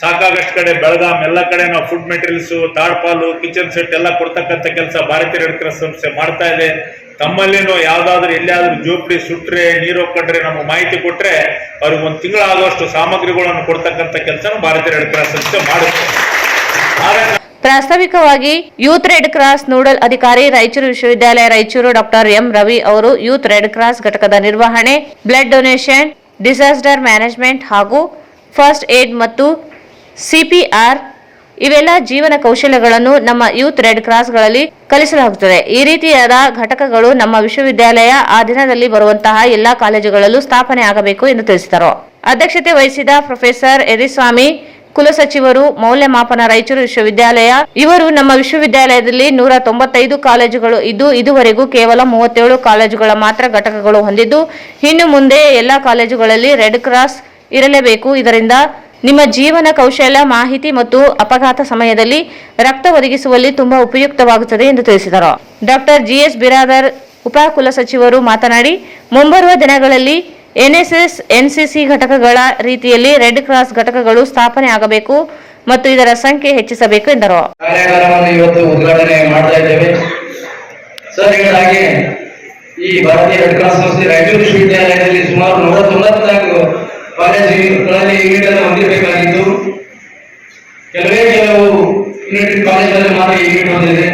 ಸಾಕಾಗಷ್ಟು ಕಡೆ, ಬೆಳಗಾಂ ಎಲ್ಲ ಕಡೆ ನಾವು ಫುಡ್ ಮೆಟೀರಿಯಲ್ಸ್, ತಾಡ್ಪಾಲು, ಕಿಚನ್ ಸೆಟ್ ಎಲ್ಲ ಕೊಡ್ತಕ್ಕಂಥ ಕೆಲಸ ಭಾರತೀಯ ರೆಡ್ ಕ್ರಾಸ್ ಸಂಸ್ಥೆ ಮಾಡ್ತಾ ಇದೆ. ತಮ್ಮಲ್ಲಿನೂ ಯಾವ್ದಾದ್ರು ಎಲ್ಲಿಯಾದ್ರೂ ಜೋಪಡಿ ಸುಟ್ರೆ, ನೀರು ಹೋಗ್ಕೊಂಡ್ರೆ ನಮಗೆ ಮಾಹಿತಿ ಕೊಟ್ರೆ ಅವ್ರಿಗೆ ಒಂದು ತಿಂಗಳಾಗುವಷ್ಟು ಸಾಮಗ್ರಿಗಳನ್ನು ಕೊಡ್ತಕ್ಕಂಥ ಕೆಲಸ ಭಾರತೀಯ ರೆಡ್ ಕ್ರಾಸ್ ಸಂಸ್ಥೆ ಮಾಡುತ್ತೆ. ಪ್ರಾಸ್ತಾವಿಕವಾಗಿ ಯೂತ್ ರೆಡ್ ಕ್ರಾಸ್ ನೋಡಲ್ ಅಧಿಕಾರಿ ರಾಯಚೂರು ವಿಶ್ವವಿದ್ಯಾಲಯ ರಾಯಚೂರು ಡಾಕ್ಟರ್ ಎಂ ರವಿ ಅವರು ಯೂತ್ ರೆಡ್ ಕ್ರಾಸ್ ಘಟಕದ ನಿರ್ವಹಣೆ, ಬ್ಲಡ್ ಡೊನೇಷನ್, ಡಿಸಾಸ್ಟರ್ ಮ್ಯಾನೇಜ್ಮೆಂಟ್ ಹಾಗೂ ಫಸ್ಟ್ ಏಡ್ ಮತ್ತು CPR ಇವೆಲ್ಲ ಜೀವನ ಕೌಶಲ್ಯಗಳನ್ನು ನಮ್ಮ ಯೂತ್ ರೆಡ್ ಕ್ರಾಸ್ಗಳಲ್ಲಿ ಕಲಿಸಲಾಗುತ್ತದೆ. ಈ ರೀತಿಯಾದ ಘಟಕಗಳು ನಮ್ಮ ವಿಶ್ವವಿದ್ಯಾಲಯ ಆ ದಿನದಲ್ಲಿ ಬರುವಂತಹ ಎಲ್ಲಾ ಕಾಲೇಜುಗಳಲ್ಲೂ ಸ್ಥಾಪನೆ ಆಗಬೇಕು ಎಂದು ತಿಳಿಸಿದರು. ಅಧ್ಯಕ್ಷತೆ ವಹಿಸಿದ ಪ್ರೊಫೆಸರ್ ಯರಿಸ್ವಾಮಿ, ಕುಲಸಚಿವರು, ಮೌಲ್ಯಮಾಪನ ರಾಯಚೂರು ವಿಶ್ವವಿದ್ಯಾಲಯ ಇವರು ನಮ್ಮ ವಿಶ್ವವಿದ್ಯಾಲಯದಲ್ಲಿ 195 ಕಾಲೇಜುಗಳು ಇದ್ದು ಇದುವರೆಗೂ ಕೇವಲ 37 ಕಾಲೇಜುಗಳ ಮಾತ್ರ ಘಟಕಗಳು ಹೊಂದಿದ್ದು ಇನ್ನು ಮುಂದೆ ಎಲ್ಲಾ ಕಾಲೇಜುಗಳಲ್ಲಿ ರೆಡ್ ಕ್ರಾಸ್ ಇರಲೇಬೇಕು. ಇದರಿಂದ ನಿಮ್ಮ ಜೀವನ ಕೌಶಲ್ಯ, ಮಾಹಿತಿ ಮತ್ತು ಅಪಘಾತ ಸಮಯದಲ್ಲಿ ರಕ್ತ ಒದಗಿಸುವಲ್ಲಿ ತುಂಬಾ ಉಪಯುಕ್ತವಾಗುತ್ತದೆ ಎಂದು ತಿಳಿಸಿದರು. ಡಾಕ್ಟರ್ GS ಬಿರಾದರ್ ಉಪ ಕುಲಸಚಿವರು ಮಾತನಾಡಿ, ಮುಂಬರುವ ದಿನಗಳಲ್ಲಿ NSS, NCC ಘಟಕಗಳ ರೀತಿಯಲ್ಲಿ ರೆಡ್ ಕ್ರಾಸ್ ಘಟಕಗಳು ಸ್ಥಾಪನೆ ಆಗಬೇಕು. ಮತ್ತು ಇದರ ಸಂಖ್ಯೆ ಹೆಚ್ಚಿಸಬೇಕು ಎಂದರು. ಕಾರ್ಯಾಗಾರವನ್ನು ಇವತ್ತು ಉದ್ಘಾಟನೆ ಮಾಡ್ತಾ ಇದ್ದೇವೆ. ಸರ್ ಹೇಳಿದಾಗೆ ಈ ಭಾರತೀಯ ರೆಡ್ ಕ್ರಾಸ್ ಸಂಸ್ಥೆ ರಾಯಚೂರು ವಿಶ್ವವಿದ್ಯಾಲಯದಲ್ಲಿ ಸುಮಾರು 194 ಕಾಲೇಜುಗಳಲ್ಲಿ ಯೂನಿಟ್ ಅನ್ನು ಹೊಂದಿರಬೇಕಾಗಿದ್ದು ಕೆಲವು ಯೂನಿಟ್ ಕಾಲೇಜುಗಳಲ್ಲಿ ಮಾತ್ರ ಯೂನಿಟ್ ಹೊಂದಿದೆ.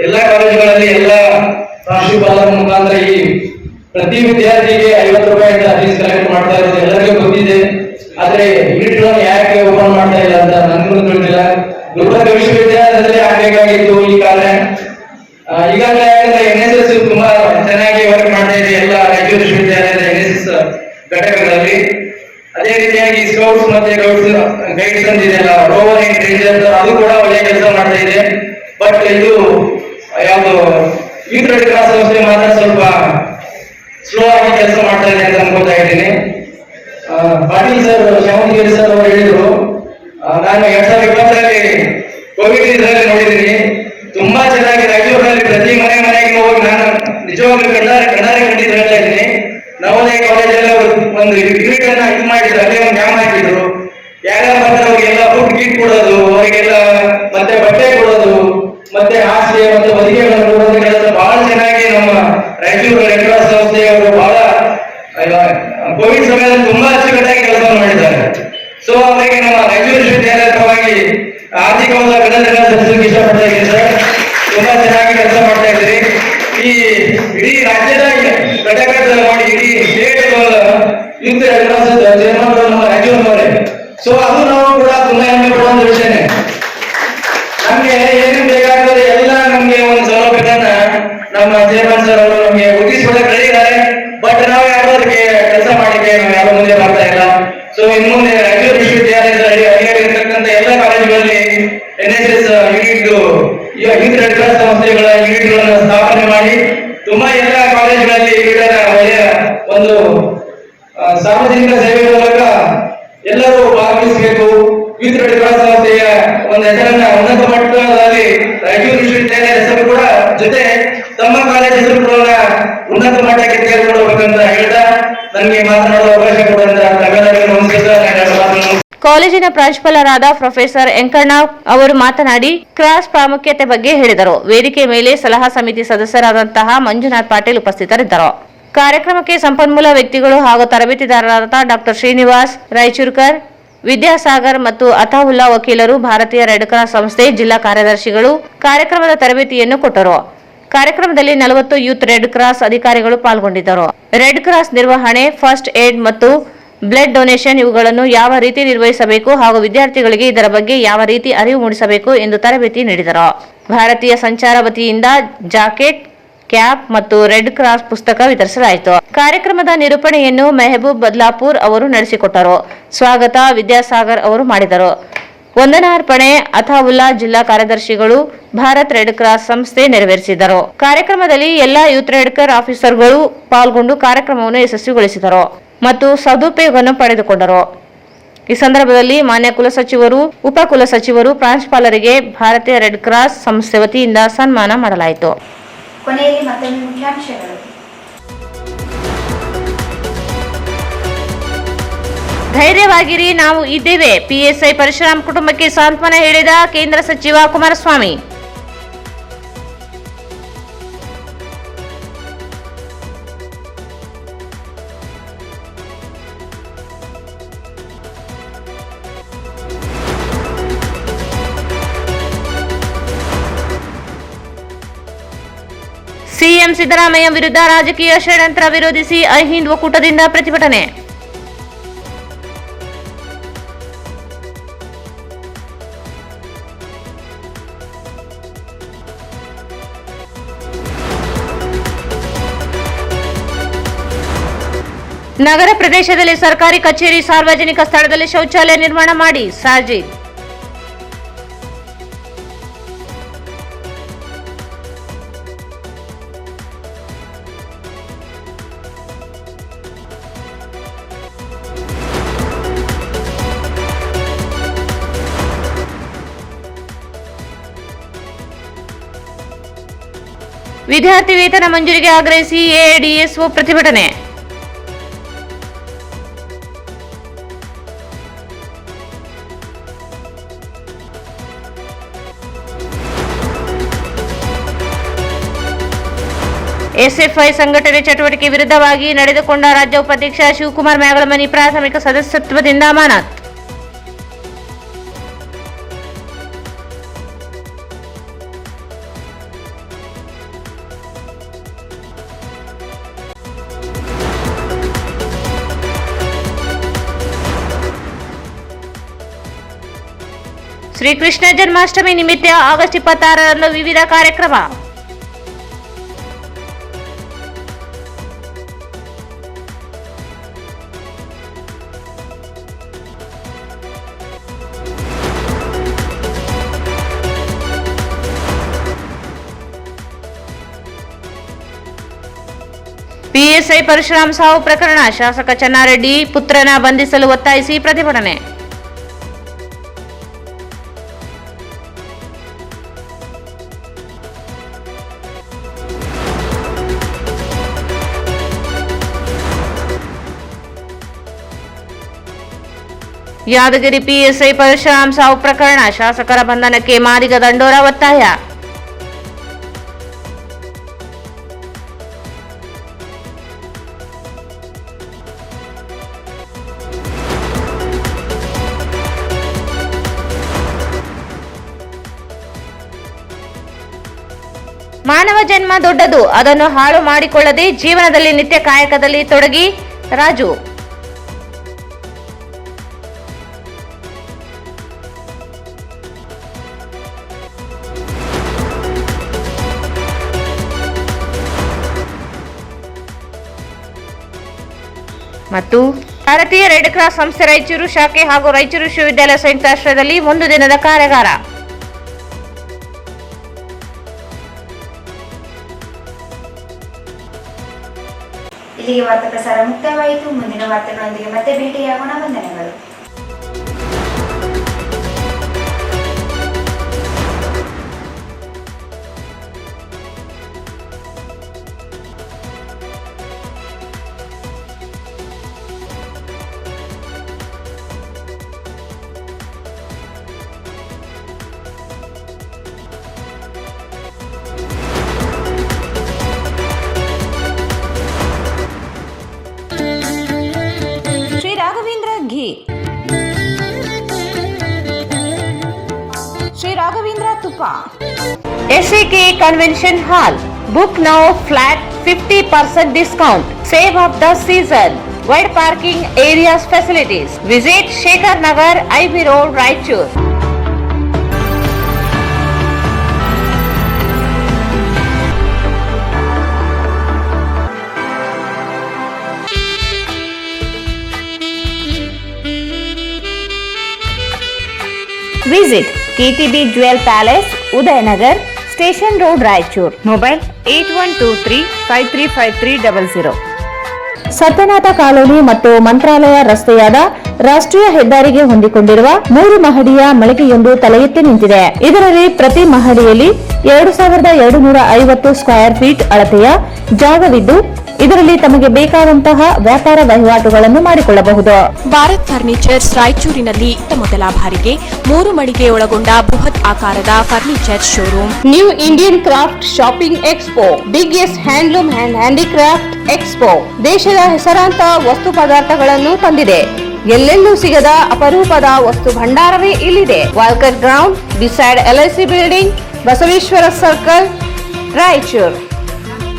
ಎಲ್ಲ ಕಾಲೇಜುಗಳಲ್ಲಿ ಎಲ್ಲ ಪ್ರಾಂಶುಪಾಲರ ಮುಖಾಂತರ ಈ ಪ್ರತಿ ವಿದ್ಯಾರ್ಥಿಗೆ 50 ರೂಪಾಯಿ ಅಂತ ಫೀಸ್ ಕಲೆಕ್ಟ್ ಮಾಡ್ತಾ ಇರೋದು ಎಲ್ಲರಿಗೂ ಗೊತ್ತಿದೆ. ಆದ್ರೆ ಯೂನಿಟ್ಗಳನ್ನು ಯಾಕೆ ಓಪನ್ ಮಾಡ್ತಾ ಇಲ್ಲ ಅಂತ ನನಗೂ ತಿಳಿದಿಲ್ಲ. ಗುಲ್ಬರ್ಗ ವಿಶ್ವವಿದ್ಯಾಲಯದಲ್ಲಿ ಆಗಬೇಕಾಗಿತ್ತು ಈ ಕಾರ್ಯ. ಈಗಾಗಲೇ NSS ತುಂಬಾ ಚೆನ್ನಾಗಿ ವರ್ಕ್ ಮಾಡ್ತಾ ಇದೆ ಎಲ್ಲ ರಾಯಚೂರು ವಿಶ್ವವಿದ್ಯಾಲಯದ NSS ಘಟಕಗಳಲ್ಲಿ. ಅದೇ ರೀತಿಯಾಗಿ ಸ್ಕೌಟ್ಸ್ ಮತ್ತೆ ಗೈಡ್ಸ್ ಅಂತಿದೆಯಲ್ಲ, ರೋವರ್ ಅಂಡ್ ರೇಂಜರ್ಸ್, ಅದು ಕೂಡ ಒಳ್ಳೆಯ ಕೆಲಸ ಮಾಡ್ತಾ ಇದೆ. ಬಟ್ ಇದು ಯಾವುದು ಯೂತ್ ರೆಡ್ ಕ್ರಾಸ್ ಸಂಸ್ಥೆ ಮಾತ್ರ ಸ್ವಲ್ಪ ಸ್ಲೋ ಆಗಿ ಕೆಲಸ ಮಾಡ್ತಾ ಇದೆ ಅಂತ ಅನ್ಕೋತಾ ಇದ್ದೀನಿ. ಪಾಟೀಲ್ ಸರ್, ಶಾವಂತಿಗಿರಿ ಸರ್ ಅವರು ಹೇಳಿದ್ರು, ನಾನು 2020ರಲ್ಲಿ ಕೋವಿಡ್ ಇದರಲ್ಲಿ ನೋಡಿದ್ದೀನಿ, ತುಂಬಾ ಚೆನ್ನಾಗಿ ರಾಯಚೂರಿನಲ್ಲಿ ಪ್ರತಿ ಮನೆಗೆ ಹೋಗಿ ನಾನು ನಿಜವಾಗ್ಲೂ ಕಣ್ಣಾರೆ ಕಂಡಿದ್ದು ಹೇಳ್ತಾ ಇದ್ದೀನಿ. ನವೋದಯ ಕಾಲೇಜಲ್ಲಿ ಒಂದು ಯೂನಿಟ್ ಅನ್ನ ಇದು ಮಾಡಿದ್ರು, ಅಲ್ಲೇ ಒಂದು ಕ್ಯಾಂಪ್ ಹಾಕಿದ್ರು. ಯಾರ್ಯಾರು ಬರ್ತಾರೆ ಅವರಿಗೆಲ್ಲ ಫುಡ್ ಕಿಟ್ ಕೊಡೋದು, ಅವರಿಗೆಲ್ಲ ಮತ್ತೆ ಬಟ್ಟೆ ಕೊಡೋದು, ಮತ್ತೆ ಹಾಸಿಗೆ ಮತ್ತೆ ಹೊದಿಕೆಗಳನ್ನು ಕೊಡೋದು ಕೆಲಸ ಬಹಳ ಚೆನ್ನಾಗಿ ನಮ್ಮ ರಾಯಚೂರು ರೆಡ್ ಕ್ರಾಸ್ ಸಂಸ್ಥೆಯವರು ಬಹಳ ಕೋವಿಡ್ ಸಮಯದಲ್ಲಿ ತುಂಬಾ ಅಚ್ಚುಕಟ್ಟಾಗಿ ಕೆಲಸವನ್ನು ಮಾಡಿದ್ದಾರೆ. ಸೊ ಅವರಿಗೆ ನಮ್ಮ ರಾಯಚೂರು ವಿಶ್ವವಿದ್ಯಾಲಯದ ಪರವಾಗಿ ಆರ್ಥಿಕವಾದ ಅಭಿನಂದನೆ ಸಲ್ಲಿಸಲಿಕ್ಕೆ ಇಷ್ಟಪಡ್ತಾ ಇದ್ದೀನಿ ಸರ್. ತುಂಬಾ ಚೆನ್ನಾಗಿ ಕೆಲಸ ಮಾಡ್ತಾ ಇದ್ದೀರಿ. ಈ ಇಡೀ ರಾಜ್ಯದ ಘಟಕ ಮಾಡಿ ಇಡೀ state youth red cross chairman ನಮ್ಮ ರಾಯಚೂರಿನವರೇ. ಸೊ ಅದು ನಾವು ಕೂಡ ತುಂಬಾ ಹೆಮ್ಮೆ ಪಡುವಂತ ವಿಷಯನೇ. ನಮ್ಗೆ ಏನು ಬೇಕಾಗ್ತದೆ ಎಲ್ಲ ನಮ್ಗೆ ಒಂದು ಸೌಲಭ್ಯಗಳನ್ನ ನಮ್ಮ ಚೇರ್ಮನ್ ಸರ್ ಅವರು ನಮ್ಗೆ ಒದಗಿಸಿಕೊಡಕ್ಕೆ ಹೇಳಿದ್ದಾರೆ. ಬಟ್ ನಾವು ಯಾರು ಅದಕ್ಕೆ ಕೆಲಸ ಮಾಡಲಿಕ್ಕೆ ನಾವು ಯಾರು ಮುಂದೆ ಬರ್ತಾ ಇಲ್ಲ. ಸೊ ಇನ್ನು ಮುಂದೆ ರಾಯಚೂರು ವಿಶ್ವವಿದ್ಯಾಲಯದ ಅಡಿಯಲ್ಲಿರ್ತಕ್ಕಂಥ ಎಲ್ಲ ಕಾಲೇಜುಗಳಲ್ಲಿ NSS unit youth red cross ಸಂಸ್ಥೆಗಳ ಯೂನಿಟ್ಗಳನ್ನು ಸ್ಥಾಪನೆ ಮಾಡಿ ತುಂಬಾ ಎಲ್ಲ ಕಾಲೇಜುಗಳಲ್ಲಿ ಇದರ ಒಳ್ಳೆಯ ಒಂದು ಸಾರ್ವಜನಿಕ ಸೇವೆ ಮೂಲಕ ಎಲ್ಲರೂ ಭಾಗವಹಿಸಬೇಕು. ಯೂತ್ ರೆಡ್ ಕ್ರಾಸ್ ಸಂಸ್ಥೆಯ ಒಂದು ಹೆಸರನ್ನ ಉನ್ನತ ಮಟ್ಟದಲ್ಲಿ ರಾಯಚೂರು ವಿಶ್ವವಿದ್ಯಾಲಯ ಹೆಸರು ಕೂಡ ಜೊತೆ ತಮ್ಮ ಕಾಲೇಜ್ ಹೆಸರು ಕೂಡ ಉನ್ನತ ಮಟ್ಟಕ್ಕೆ ತೆಗೆದುಕೊಳ್ಳಬೇಕಂತ ಹೇಳ್ತಾ ನನಗೆ ಮಾತನಾಡುವ ಅವಕಾಶ ಕೊಡುವಂತ ತಮ್ಮೆಲ್ಲರಿಗೂ ನಮಸ್ಕಾರ. ಕಾಲೇಜಿನ ಪ್ರಾಂಶುಪಾಲರಾದ ಪ್ರೊಫೆಸರ್ ಎಂಕಣ್ಣ ಅವರು ಮಾತನಾಡಿ ಕ್ರಾಸ್ ಪ್ರಾಮುಖ್ಯತೆ ಬಗ್ಗೆ ಹೇಳಿದರು. ವೇದಿಕೆ ಮೇಲೆ ಸಲಹಾ ಸಮಿತಿ ಸದಸ್ಯರಾದಂತಹ ಮಂಜುನಾಥ್ ಪಾಟೀಲ್ ಉಪಸ್ಥಿತರಿದ್ದರು. ಕಾರ್ಯಕ್ರಮಕ್ಕೆ ಸಂಪನ್ಮೂಲ ವ್ಯಕ್ತಿಗಳು ಹಾಗೂ ತರಬೇತಿದಾರರಾದ ಡಾಕ್ಟರ್ ಶ್ರೀನಿವಾಸ್ ರಾಯಚೂರ್ಕರ್, ವಿದ್ಯಾಸಾಗರ್ ಮತ್ತು ಅತಾವುಲ್ಲಾ ವಕೀಲರು, ಭಾರತೀಯ ರೆಡ್ ಕ್ರಾಸ್ ಸಂಸ್ಥೆ ಜಿಲ್ಲಾ ಕಾರ್ಯದರ್ಶಿಗಳು ಕಾರ್ಯಕ್ರಮದ ತರಬೇತಿಯನ್ನು ಕೊಟ್ಟರು. ಕಾರ್ಯಕ್ರಮದಲ್ಲಿ 40 ಯೂತ್ ರೆಡ್ ಕ್ರಾಸ್ ಅಧಿಕಾರಿಗಳು ಪಾಲ್ಗೊಂಡಿದ್ದರು. ರೆಡ್ ಕ್ರಾಸ್ ನಿರ್ವಹಣೆ, ಫಸ್ಟ್ ಏಡ್ ಮತ್ತು ಬ್ಲಡ್ ಡೊನೇಷನ್ ಇವುಗಳನ್ನು ಯಾವ ರೀತಿ ನಿರ್ವಹಿಸಬೇಕು ಹಾಗೂ ವಿದ್ಯಾರ್ಥಿಗಳಿಗೆ ಇದರ ಬಗ್ಗೆ ಯಾವ ರೀತಿ ಅರಿವು ಮೂಡಿಸಬೇಕು ಎಂದು ತರಬೇತಿ ನೀಡಿದರು. ಭಾರತೀಯ ಸಂಚಾರ ವತಿಯಿಂದ ಜಾಕೆಟ್, ಕ್ಯಾಪ್ ಮತ್ತು ರೆಡ್ ಕ್ರಾಸ್ ಪುಸ್ತಕ ವಿತರಿಸಲಾಯಿತು. ಕಾರ್ಯಕ್ರಮದ ನಿರೂಪಣೆಯನ್ನು ಮೆಹಬೂಬ್ ಬದ್ಲಾಪುರ್ ಅವರು ನಡೆಸಿಕೊಟ್ಟರು. ಸ್ವಾಗತ ವಿದ್ಯಾಸಾಗರ್ ಅವರು ಮಾಡಿದರು. ವಂದನಾರ್ಪಣೆ ಅತಾವುಲ್ಲಾ ಜಿಲ್ಲಾ ಕಾರ್ಯದರ್ಶಿಗಳು, ಭಾರತ್ ರೆಡ್ ಕ್ರಾಸ್ ಸಂಸ್ಥೆ ನೆರವೇರಿಸಿದರು. ಕಾರ್ಯಕ್ರಮದಲ್ಲಿ ಎಲ್ಲಾ ಯೂತ್ ರೆಡ್ ಕ್ರಾಸ್ ಆಫೀಸರ್ಗಳು ಪಾಲ್ಗೊಂಡು ಕಾರ್ಯಕ್ರಮವನ್ನು ಯಶಸ್ವಿಗೊಳಿಸಿದರು ಮತ್ತು ಸದುಪಯೋಗವನ್ನು ಪಡೆದುಕೊಂಡರು. ಈ ಸಂದರ್ಭದಲ್ಲಿ ಮಾನ್ಯ ಕುಲಸಚಿವರು, ಉಪ ಕುಲಸಚಿವರು, ಪ್ರಾಂಶುಪಾಲರಿಗೆ ಭಾರತೀಯ ರೆಡ್ ಕ್ರಾಸ್ ಸಂಸ್ಥೆ ವತಿಯಿಂದ ಸನ್ಮಾನ ಮಾಡಲಾಯಿತು. ಕೊನೆಯಲ್ಲಿ ಮತ್ತೊಮ್ಮೆ ಮುಖ್ಯಾಂಶಗಳು. ಧೈರ್ಯವಾಗಿರಿ, ನಾವು ಇದ್ದೇವೆ. PSI ಪರಶುರಾಮ್ ಕುಟುಂಬಕ್ಕೆ ಸಾಂತ್ವನ ಹೇಳಿದ ಕೇಂದ್ರ ಸಚಿವ ಕುಮಾರಸ್ವಾಮಿ. ಸಿಎಂ ಸಿದ್ದರಾಮಯ್ಯ ವಿರುದ್ಧ ರಾಜಕೀಯ ಷಡ್ಯಂತ್ರ ವಿರೋಧಿಸಿ ಅಹಿಂದ್ ಒಕ್ಕೂಟದಿಂದ ಪ್ರತಿಭಟನೆ. ನಗರ ಪ್ರದೇಶದಲ್ಲಿ ಸರ್ಕಾರಿ ಕಚೇರಿ, ಸಾರ್ವಜನಿಕ ಸ್ಥಳದಲ್ಲಿ ಶೌಚಾಲಯ ನಿರ್ಮಾಣ ಮಾಡಿ, ಸಾಜಿದ್. ವಿದ್ಯಾರ್ಥಿ ವೇತನ ಮಂಜೂರಿಗೆ ಆಗ್ರಹಿಸಿ ಎಐಡಿಎಸ್ಒ ಪ್ರತಿಭಟನೆ. ಎಸ್ಎಫ್ಐ ಸಂಘಟನೆ ಚಟುವಟಿಕೆ ವಿರುದ್ಧವಾಗಿ ನಡೆದುಕೊಂಡ ರಾಜ್ಯ ಉಪಾಧ್ಯಕ್ಷ ಶಿವಕುಮಾರ್ ಮ್ಯಾಗಳಮನಿ ಪ್ರಾಥಮಿಕ ಸದಸ್ಯತ್ವದಿಂದ ಅಮಾನತ್. ಶ್ರೀಕೃಷ್ಣ ಜನ್ಮಾಷ್ಟಮಿ ನಿಮಿತ್ತ ಆಗಸ್ಟ್ 26ರಂದು ವಿವಿಧ ಕಾರ್ಯಕ್ರಮ. ಪಿಎಸ್ಐ ಪರಶುರಾಮ್ ಸಾವು ಪ್ರಕರಣ ಶಾಸಕ ಚೆನ್ನಾರೆಡ್ಡಿ ಪುತ್ರನ ಬಂಧಿಸಲು ಒತ್ತಾಯಿಸಿ ಪ್ರತಿಭಟನೆ. ಯಾದಗಿರಿ ಪಿಎಸ್ಐ ಪರಶುರಾಮ್ ಸಾವು ಪ್ರಕರಣ ಶಾಸಕರ ಬಂಧನಕ್ಕೆ ಮಾದಿಗ ದಂಡೋರ ಒತ್ತಾಯ. ಮಾನವ ಜನ್ಮ ದೊಡ್ಡದು, ಅದನ್ನು ಹಾಳು ಮಾಡಿಕೊಳ್ಳದೆ ಜೀವನದಲ್ಲಿ ನಿತ್ಯ ಕಾಯಕದಲ್ಲಿ ತೊಡಗಿ. ರಾಜು. ಮತ್ತು ಭಾರತೀಯ ರೆಡ್ ಕ್ರಾಸ್ ಸಂಸ್ಥೆ ರಾಯಚೂರು ಶಾಖೆ ಹಾಗೂ ರಾಯಚೂರು ವಿಶ್ವವಿದ್ಯಾಲಯ ಸಂಯುಕ್ತಾಶ್ರಯದಲ್ಲಿ 1 ದಿನದ ಕಾರ್ಯಾಗಾರ. ಇಲ್ಲಿಗೆ ವಾರ್ತಾ ಪ್ರಸಾರ ಮುಕ್ತಾಯವಾಯಿತು. ಮುಂದಿನ ವಾರ್ತೆಗಳೊಂದಿಗೆ ಮತ್ತೆ ಭೇಟಿಯಾಗೋಣ. ವಂದನೆಗಳು. ಶ್ರೀ ರಾಘವೇಂದ್ರ ತುಪ್ಪ. SAK convention hall. Book now, flat 50% discount. Save of the season. Wide parking areas facilities. Visit Shekhar Nagar, IB Road, Raichur. Visit KTB Jewel Palace, Udayanagar, Station Road, Raichur. Mobile 8123535300. Satyanatha colony ಮತ್ತು ಮಂತ್ರಾಲಯ ರಸ್ತೆಯಾದ ರಾಷ್ಟ್ರೀಯ ಹೆದ್ದಾರಿಗೆ ಹೊಂದಿಕೊಂಡಿರುವ 3 ಮಹಡಿಯ ಮಳಿಗೆಯೊಂದು ತಲೆ ಎತ್ತಿ ನಿಂತಿದೆ. ಇದರಲ್ಲಿ ಪ್ರತಿ ಮಹಡಿಯಲ್ಲಿ 2250 ಸ್ಕ್ವೇರ್ ಫೀಟ್ ಅಳತೆಯ ಜಾಗವಿದ್ದು ಇದರಲ್ಲಿ ತಮಗೆ ಬೇಕಾದಂತಹ ವ್ಯಾಪಾರ ವಹಿವಾಟುಗಳನ್ನು ಮಾಡಿಕೊಳ್ಳಬಹುದು. ಭಾರತ್ ಫರ್ನಿಚರ್ಸ್ ರಾಯಚೂರಿನಲ್ಲಿ ಮೊದಲ ಬಾರಿಗೆ 3 ಮಳಿಗೆ ಒಳಗೊಂಡ ಬೃಹತ್ ಆಕಾರದ furniture showroom. New Indian craft shopping expo, biggest handloom and handicraft expo ದೇಶದ ಹೆಸರಾಂತ ವಸ್ತು ಪದಾರ್ಥಗಳನ್ನು ತಂದಿದೆ. ಎಲ್ಲೆಲ್ಲೂ ಸಿಗದ ಅಪರೂಪದ ವಸ್ತು ಭಂಡಾರವೇ ಇಲ್ಲಿದೆ. Walker ground beside LIC building, Basaveshwara circle, Raichur.